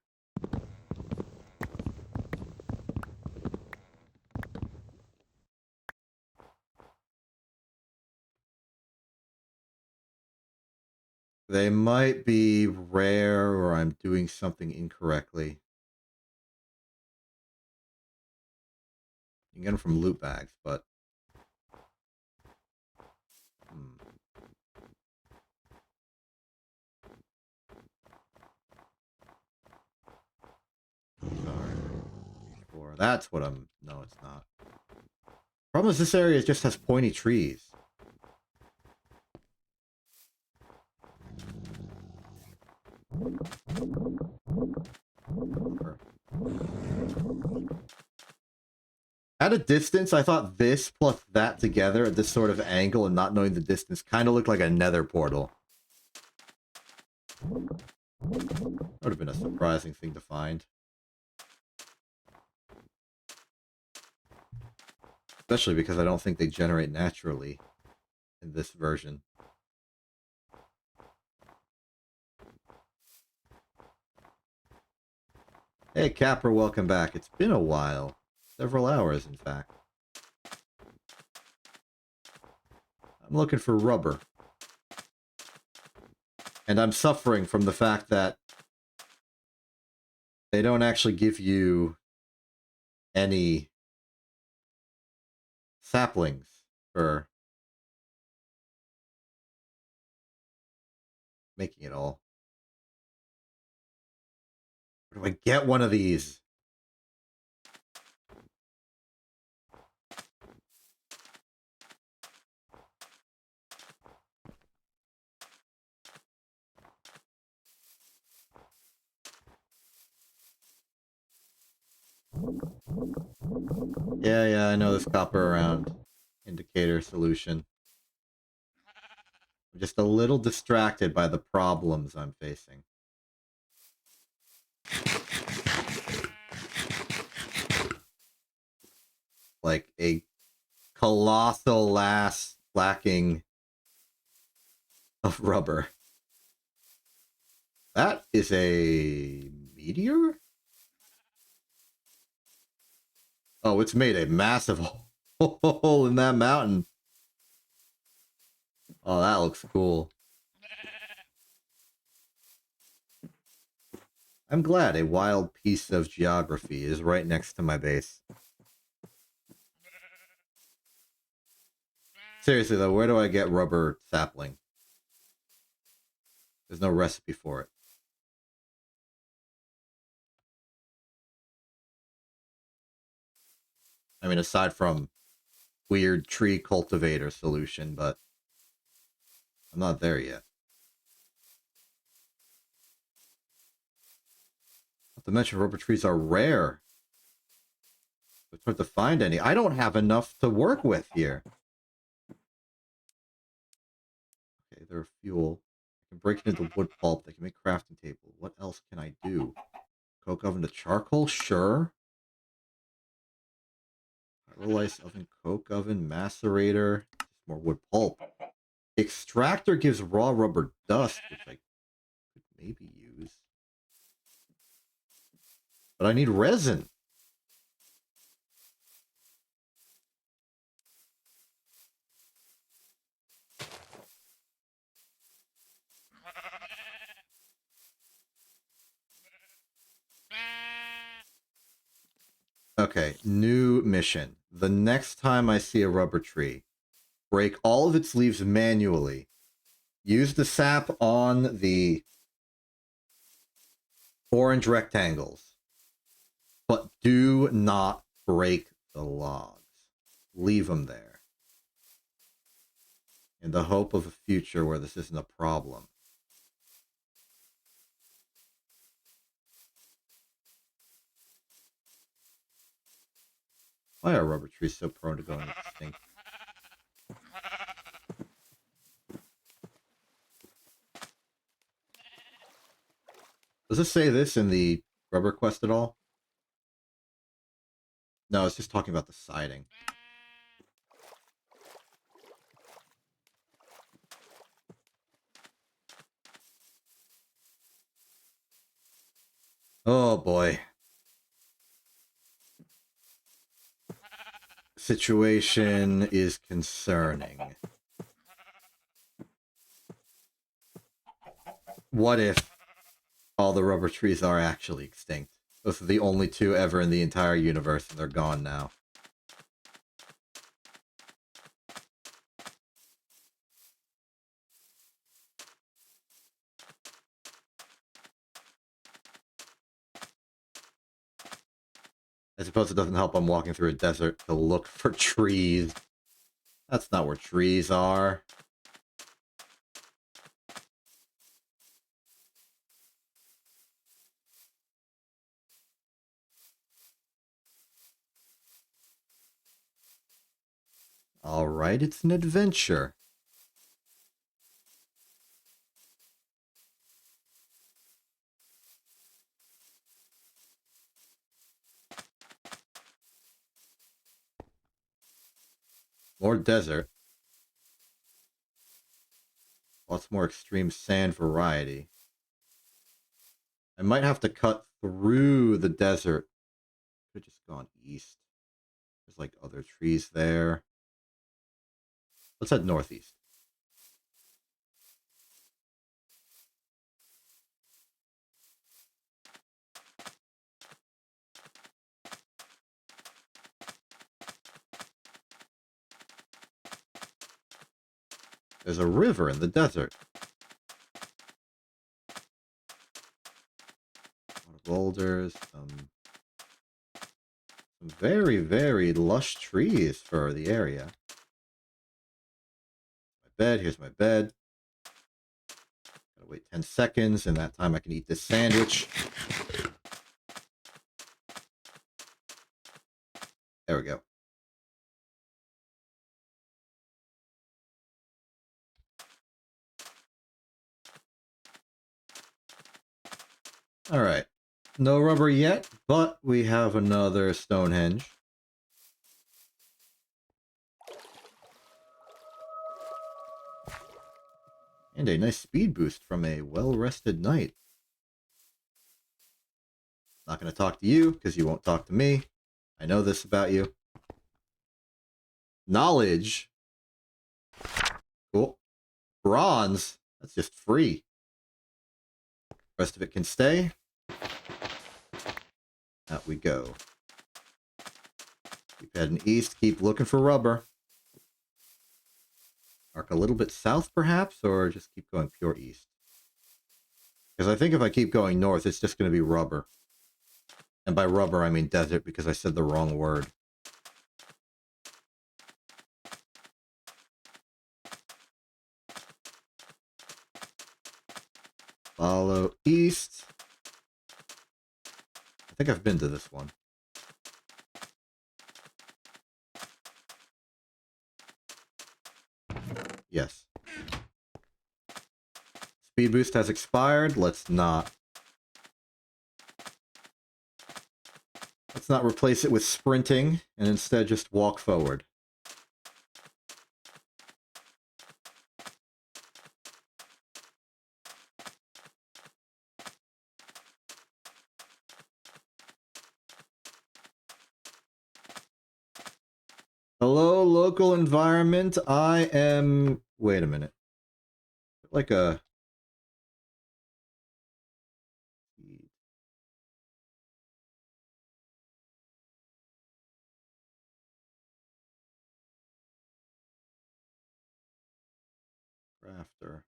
S1: They might be rare, or I'm doing something incorrectly. You can get them from loot bags, but... Sorry. That's what I'm... No, it's not. Problem is, this area just has pointy trees. At a distance, I thought this plus that together at this sort of angle and not knowing the distance kind of looked like a nether portal. That would have been a surprising thing to find. Especially because I don't think they generate naturally in this version. Hey, Capper, welcome back. It's been a while. Several hours, in fact. I'm looking for rubber. And I'm suffering from the fact that they don't actually give you any saplings for making it all. Where do I get one of these? Yeah, I know this copper around. Indicator solution. I'm just a little distracted by the problems I'm facing. Like a colossal lacking of rubber. That is a meteor? Oh, it's made a massive hole in that mountain. Oh, that looks cool. I'm glad a wild piece of geography is right next to my base. Seriously though, where do I get rubber sapling? There's no recipe for it. I mean, aside from weird tree cultivator solution, but I'm not there yet. Not to mention rubber trees are rare. It's hard to find any. I don't have enough to work with here. Okay, they're fuel. I can break it into wood pulp. They can make crafting table. What else can I do? Coke oven to charcoal? Sure. Pyrolysis oven, coke oven, macerator. More wood pulp. Extractor gives raw rubber dust, which I could maybe use. But I need resin. Okay, new mission. The next time I see a rubber tree, break all of its leaves manually. Use the sap on the orange rectangles. But do not break the logs. Leave them there. In the hope of a future where this isn't a problem. Why are rubber trees so prone to going extinct? Does it say this in the rubber quest at all? No, it's just talking about the siding. Oh boy. Situation is concerning. What if all the rubber trees are actually extinct? Those are the only two ever in the entire universe, and they're gone now. I suppose it doesn't help I'm walking through a desert to look for trees. That's not where trees are. Alright, it's an adventure. More desert. Lots more extreme sand variety. I might have to cut through the desert. Could have just gone east. There's like other trees there. Let's head northeast. There's a river in the desert. A lot of boulders, some very, very lush trees for the area. My bed, here's my bed. Gotta wait 10 seconds, and that time I can eat this sandwich. There we go. All right. No rubber yet, but we have another Stonehenge. And a nice speed boost from a well-rested night. Not going to talk to you, because you won't talk to me. I know this about you. Knowledge. Cool. Bronze. That's just free. Rest of it can stay. Out we go. Keep heading east. Keep looking for rubber. Arc a little bit south, perhaps, or just keep going pure east. Because I think if I keep going north, it's just going to be rubber. And by rubber, I mean desert, because I said the wrong word. Follow east. I think I've been to this one. Yes. Speed boost has expired. Let's not replace it with sprinting and instead just walk forward. Hello, local environment. I am... Wait a minute. Like a... Crafter.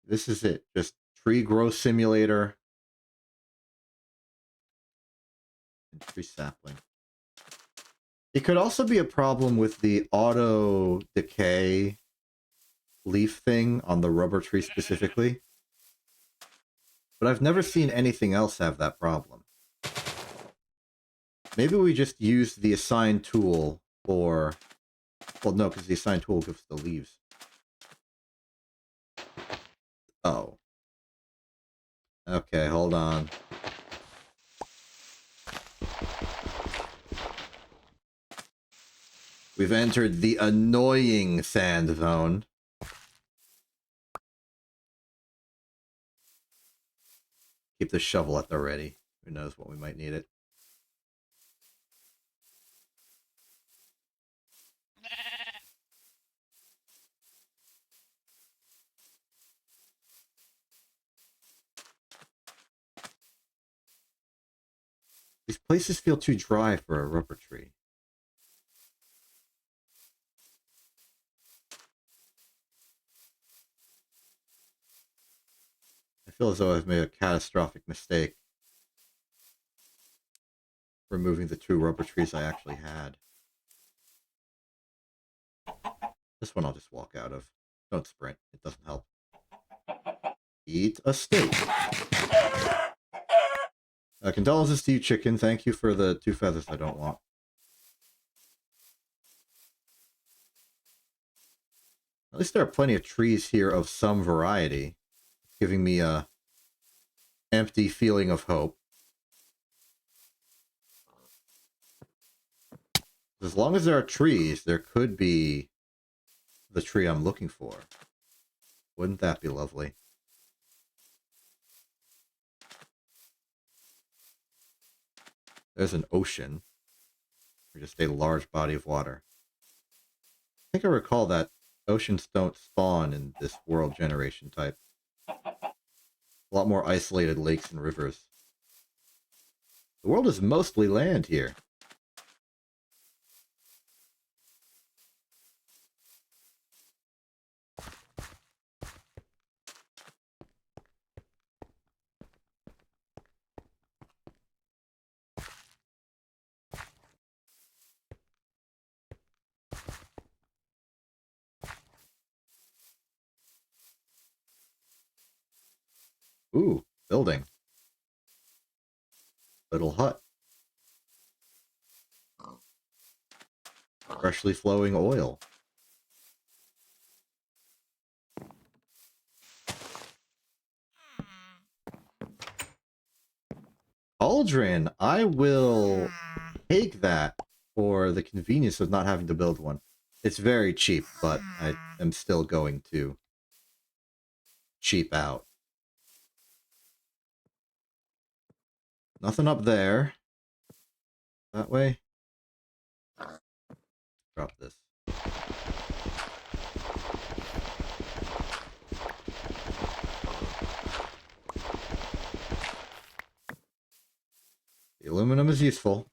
S1: This is it. Just tree growth simulator. And tree sapling. It could also be a problem with the auto decay leaf thing on the rubber tree specifically. But I've never seen anything else have that problem. Maybe we just use the assign tool for... Well, no, because the assign tool gives the leaves. Oh. Okay, hold on. We've entered the annoying sand zone. Keep the shovel at the ready. Who knows what we might need it. These places feel too dry for a rubber tree. I feel as though I've made a catastrophic mistake removing the 2 rubber trees I actually had. This one I'll just walk out of. Don't sprint. It doesn't help. Eat a steak. Condolences to you, chicken. Thank you for the 2 feathers I don't want. At least there are plenty of trees here of some variety, giving me a empty feeling of hope. As long as there are trees, there could be the tree I'm looking for. Wouldn't that be lovely? There's an ocean, or just a large body of water. I think I recall that oceans don't spawn in this world generation type. A lot more isolated lakes and rivers. The world is mostly land here. Ooh, building. Little hut. Freshly flowing oil. Cauldron. I will take that for the convenience of not having to build one. It's very cheap, but I am still going to cheap out. Nothing up there. That way. Drop this. The aluminum is useful.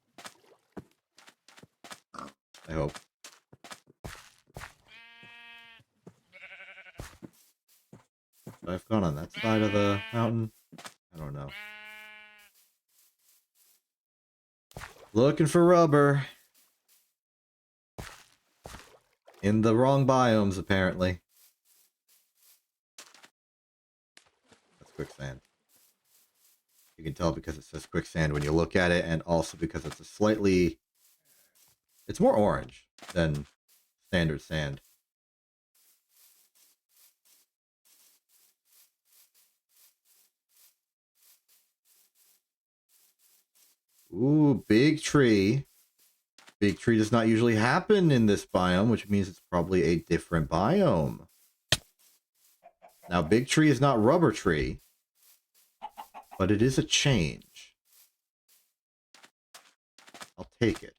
S1: I hope. I've gone on that side of the mountain. I don't know. Looking for rubber. In the wrong biomes, apparently. That's quicksand. You can tell because it says quicksand when you look at it, and also because it's a slightly... It's more orange than standard sand. Ooh, big tree. Big tree does not usually happen in this biome, which means it's probably a different biome. Now, big tree is not rubber tree, but it is a change. I'll take it.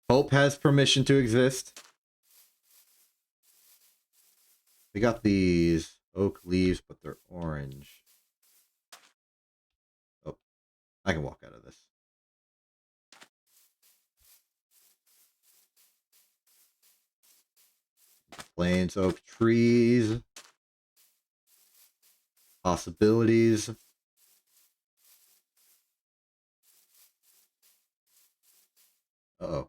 S1: Hope has permission to exist. We got these oak leaves, but they're orange. Oh, I can walk out of this. Plains oak trees. Possibilities. Uh-oh.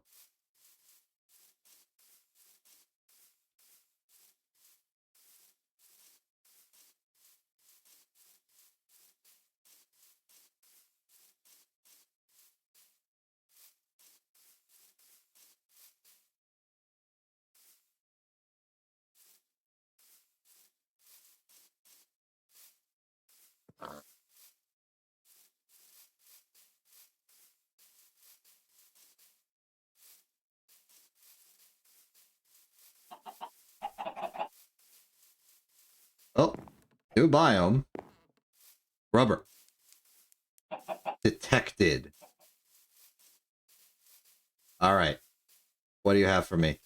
S1: Oh, new biome. Rubber. Detected. All right. What do you have for me?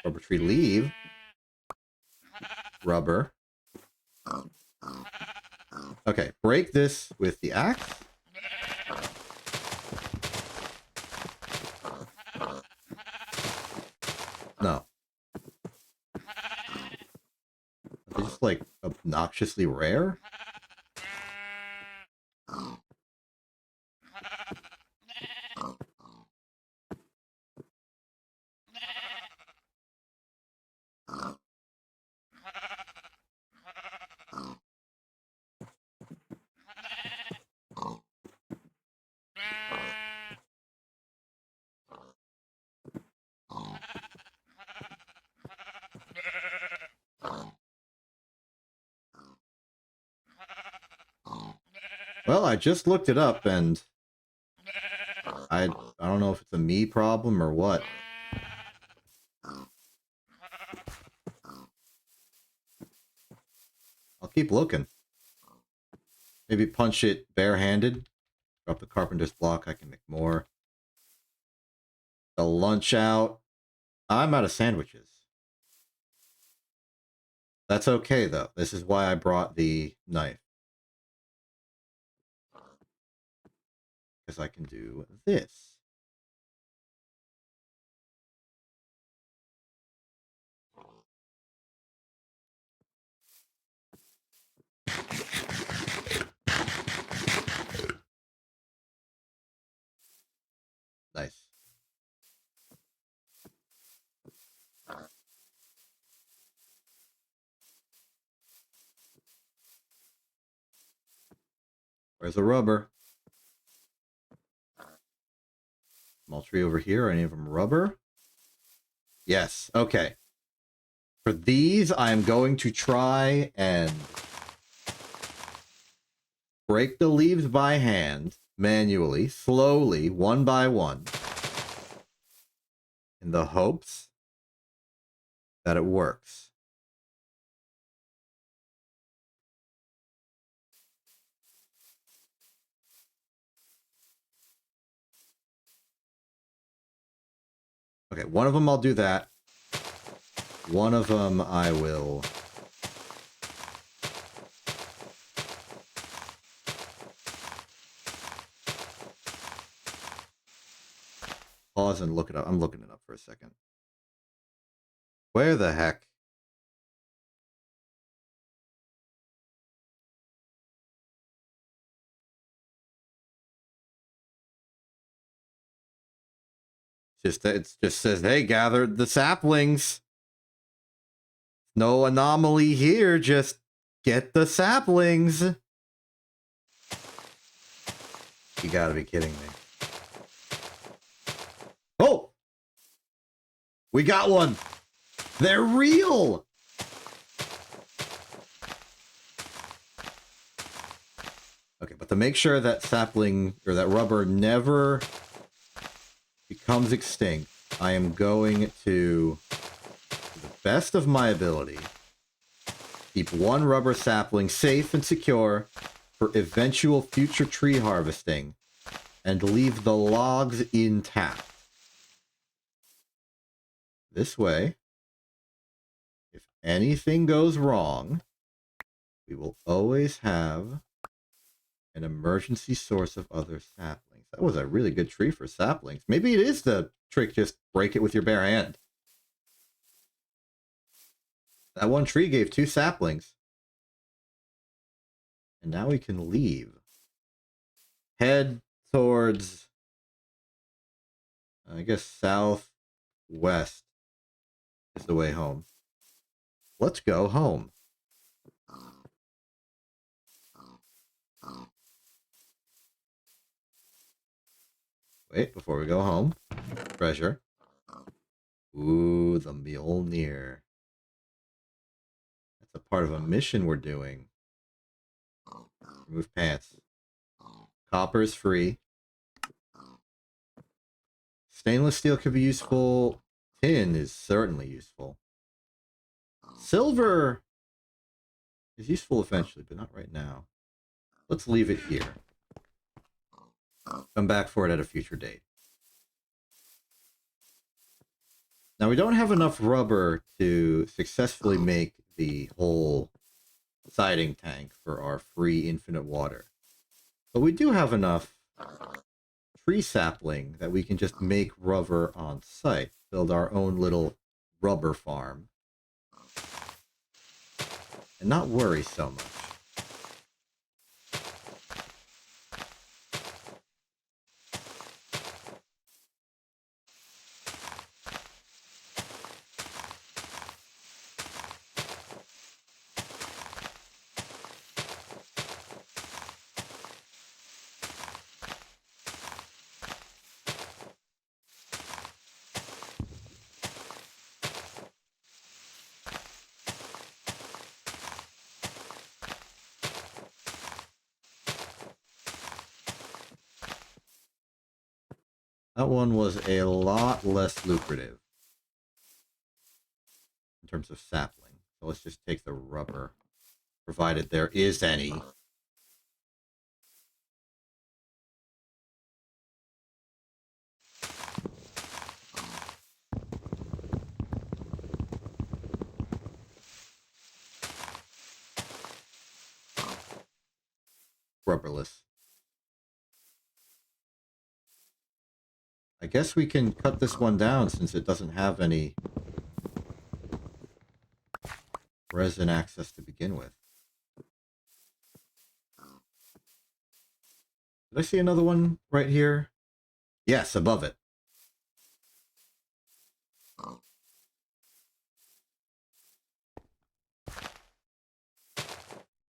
S1: Rubber tree leaf. Rubber. Okay, break this with the axe. No. Are they just like obnoxiously rare? Well, I just looked it up and I don't know if it's a me problem or what. I'll keep looking. Maybe punch it barehanded. Drop the carpenter's block, I can make more. The lunch out. I'm out of sandwiches. That's okay, though. This is why I brought the knife. Because I can do this. Nice. Where's the rubber? Small tree over here. Are any of them rubber? Yes. Okay. For these, I'm going to try and break the leaves by hand, manually, slowly, one by one, in the hopes that it works. Okay, one of them I'll do that. One of them I will... pause and look it up. I'm looking it up for a second. Where the heck? It just says, hey, gather the saplings. No anomaly here, just get the saplings. You gotta be kidding me. Oh! We got one! They're real! Okay, but to make sure that sapling, or that rubber never becomes extinct, I am going to the best of my ability, keep one rubber sapling safe and secure for eventual future tree harvesting, and leave the logs intact. This way, if anything goes wrong, we will always have an emergency source of other saplings. That was a really good tree for saplings. Maybe it is the trick, just break it with your bare hand. That one tree gave 2 saplings. And now we can leave. Head towards, I guess, southwest is the way home. Let's go home. Wait, before we go home. Treasure. Ooh, the Mjolnir. That's a part of a mission we're doing. Remove pants. Copper is free. Stainless steel could be useful. Tin is certainly useful. Silver is useful eventually, but not right now. Let's leave it here. Come back for it at a future date. Now, we don't have enough rubber to successfully make the whole siding tank for our free infinite water. But we do have enough tree sapling that we can just make rubber on site. Build our own little rubber farm. And not worry so much. That one was a lot less lucrative in terms of sapling. So let's just take the rubber, provided there is any. rubberless. I guess we can cut this one down since it doesn't have any resin access to begin with. Did I see another one right here? Yes, above it.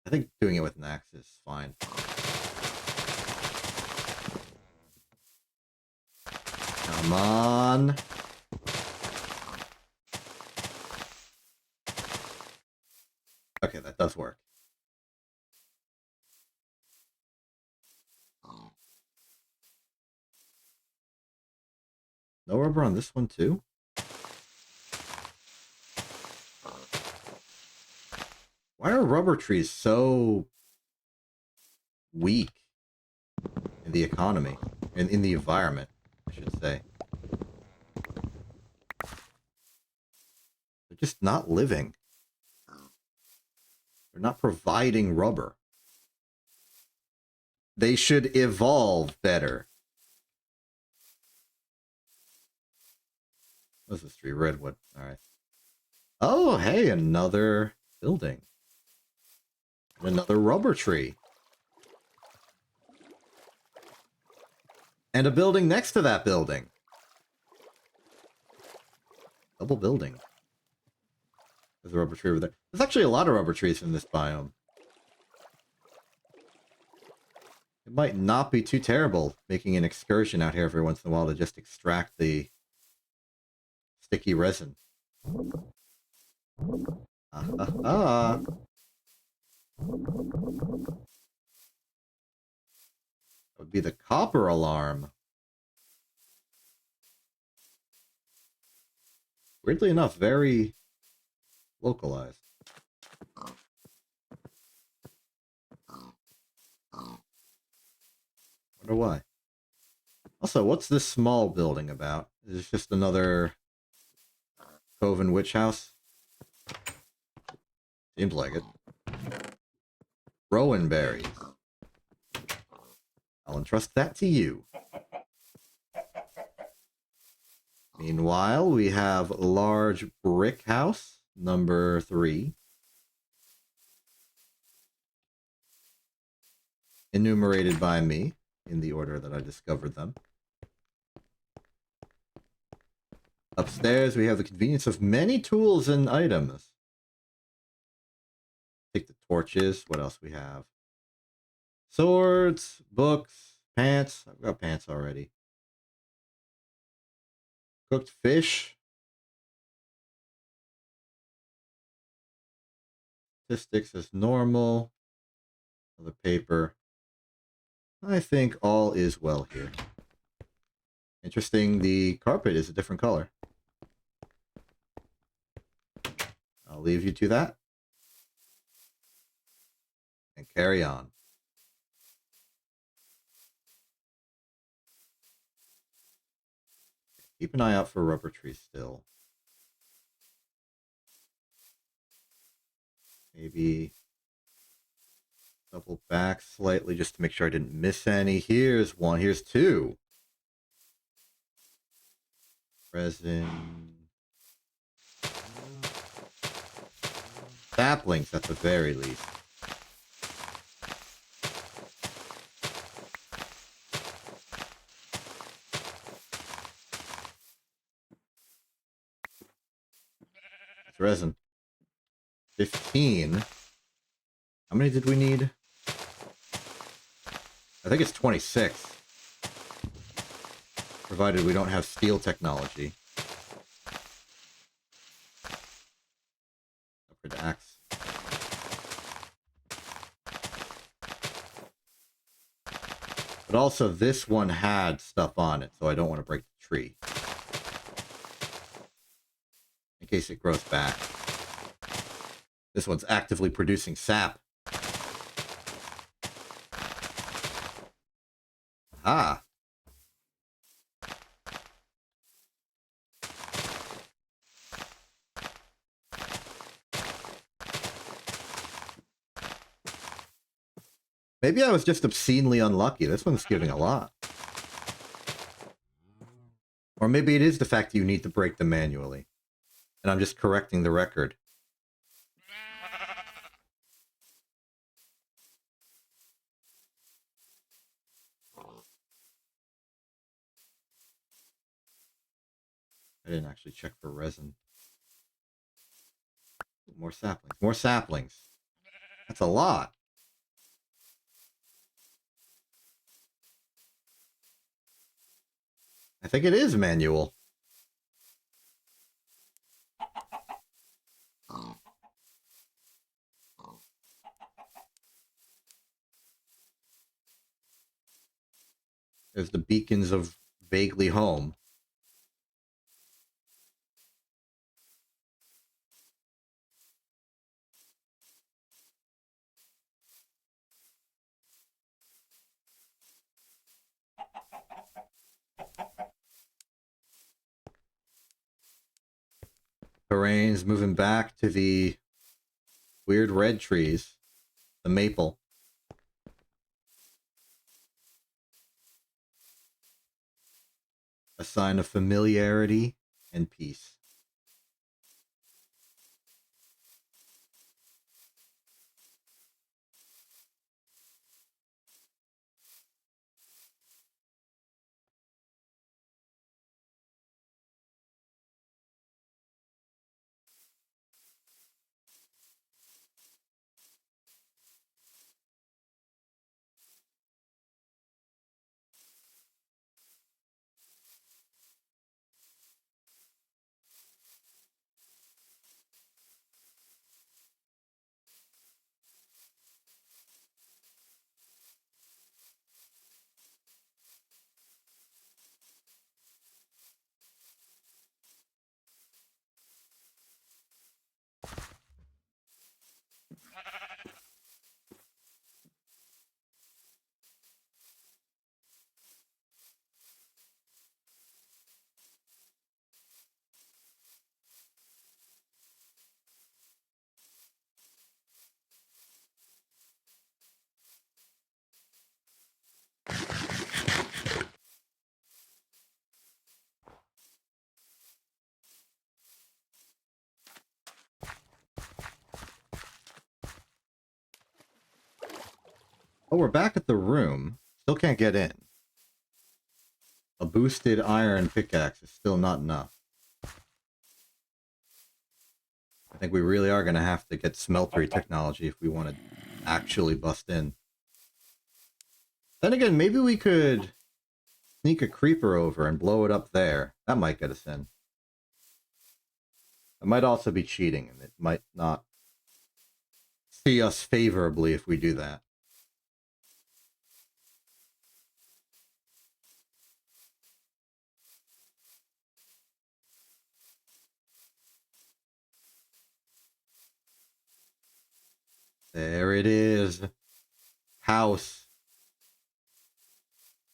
S1: I think doing it with an axe is fine. Come on. Okay, that does work. No rubber on this one too? Why are rubber trees so weak in the economy? In the environment, I should say. They're just not living. They're not providing rubber. They should evolve better. What's this tree? Redwood. Alright. Oh, hey, another building. And another rubber tree. And a building next to that building. Double building. There's a rubber tree over there. There's actually a lot of rubber trees in this biome. It might not be too terrible making an excursion out here every once in a while to just extract the sticky resin. That would be the copper alarm. Weirdly enough, very localized. Wonder why. Also, what's this small building about? Is this just another Coven witch house? Seems like it. Rowan berries. I'll entrust that to you. Meanwhile, we have large brick house, number 3. Enumerated by me in the order that I discovered them. Upstairs, we have the convenience of many tools and items. Take the torches. What else we have? Swords, books, pants. I've got pants already. Cooked fish. Statistics as normal. Other paper. I think all is well here. Interesting, the carpet is a different color. I'll leave you to that. And carry on. Keep an eye out for rubber trees still. Maybe double back slightly just to make sure I didn't miss any. Here's one. Here's 2. Resin. Saplings at the very least. It's resin. 15. How many did we need? I think it's 26. Provided we don't have steel technology. Upgrade to axe. But also, this one had stuff on it, so I don't want to break the tree. In case it grows back. This one's actively producing sap. Ah. Maybe I was just obscenely unlucky. This one's giving a lot. Or maybe it is the fact that you need to break them manually. And I'm just correcting the record. I didn't actually check for resin. More saplings. More saplings. That's a lot. I think it is manual. There's the beacons of vaguely home. Terrain's moving back to the weird red trees. The maple. A sign of familiarity and peace. Oh, we're back at the room. Still can't get in. A boosted iron pickaxe is still not enough. I think we really are going to have to get smeltery technology if we want to actually bust in. Then again, maybe we could sneak a creeper over and blow it up there. That might get us in. It might also be cheating, and it might not see us favorably if we do that. There it is. House.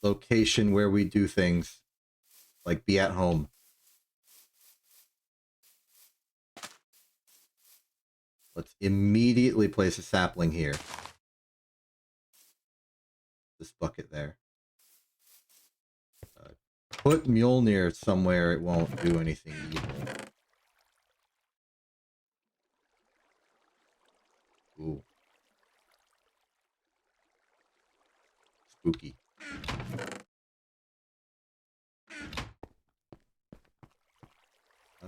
S1: Location where we do things. Like be at home. Let's immediately place a sapling here. This bucket there. Put Mjolnir somewhere it won't do anything evil. Ooh. Spooky.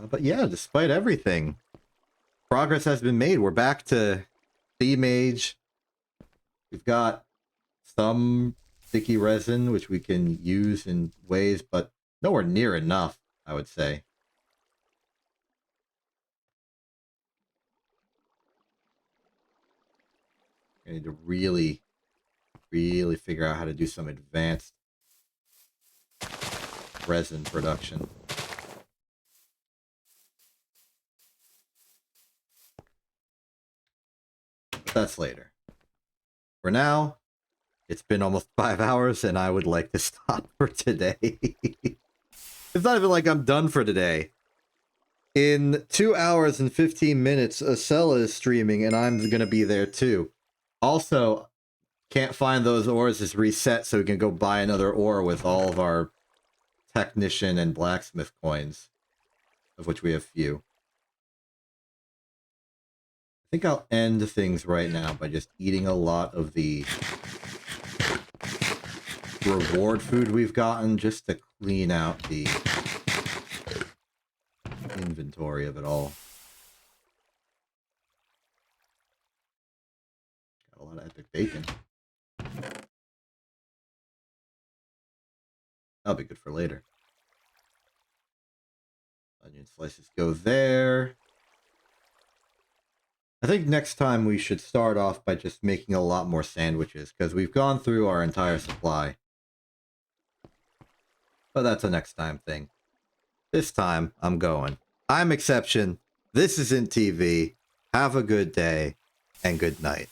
S1: But yeah, despite everything, progress has been made. We're back to Theme Age. We've got some sticky resin, which we can use in ways, but nowhere near enough, I would say. I need to really figure out how to do some advanced resin production. But that's later. For now, it's been almost 5 hours, and I would like to stop for today. It's not even like I'm done for today. In 2 hours and 15 minutes, Acela is streaming, and I'm going to be there too. Also, can't find those ores is reset so we can go buy another ore with all of our technician and blacksmith coins, of which we have few. I think I'll end things right now by just eating a lot of the reward food we've gotten just to clean out the inventory of it all. Got a lot of epic bacon. That'll be good for later. Onion slices go there. I think next time we should start off by just making a lot more sandwiches, because we've gone through our entire supply. But that's a next time thing. This time, I'm going. I'm Exception. This isn't TV. Have a good day, and good night.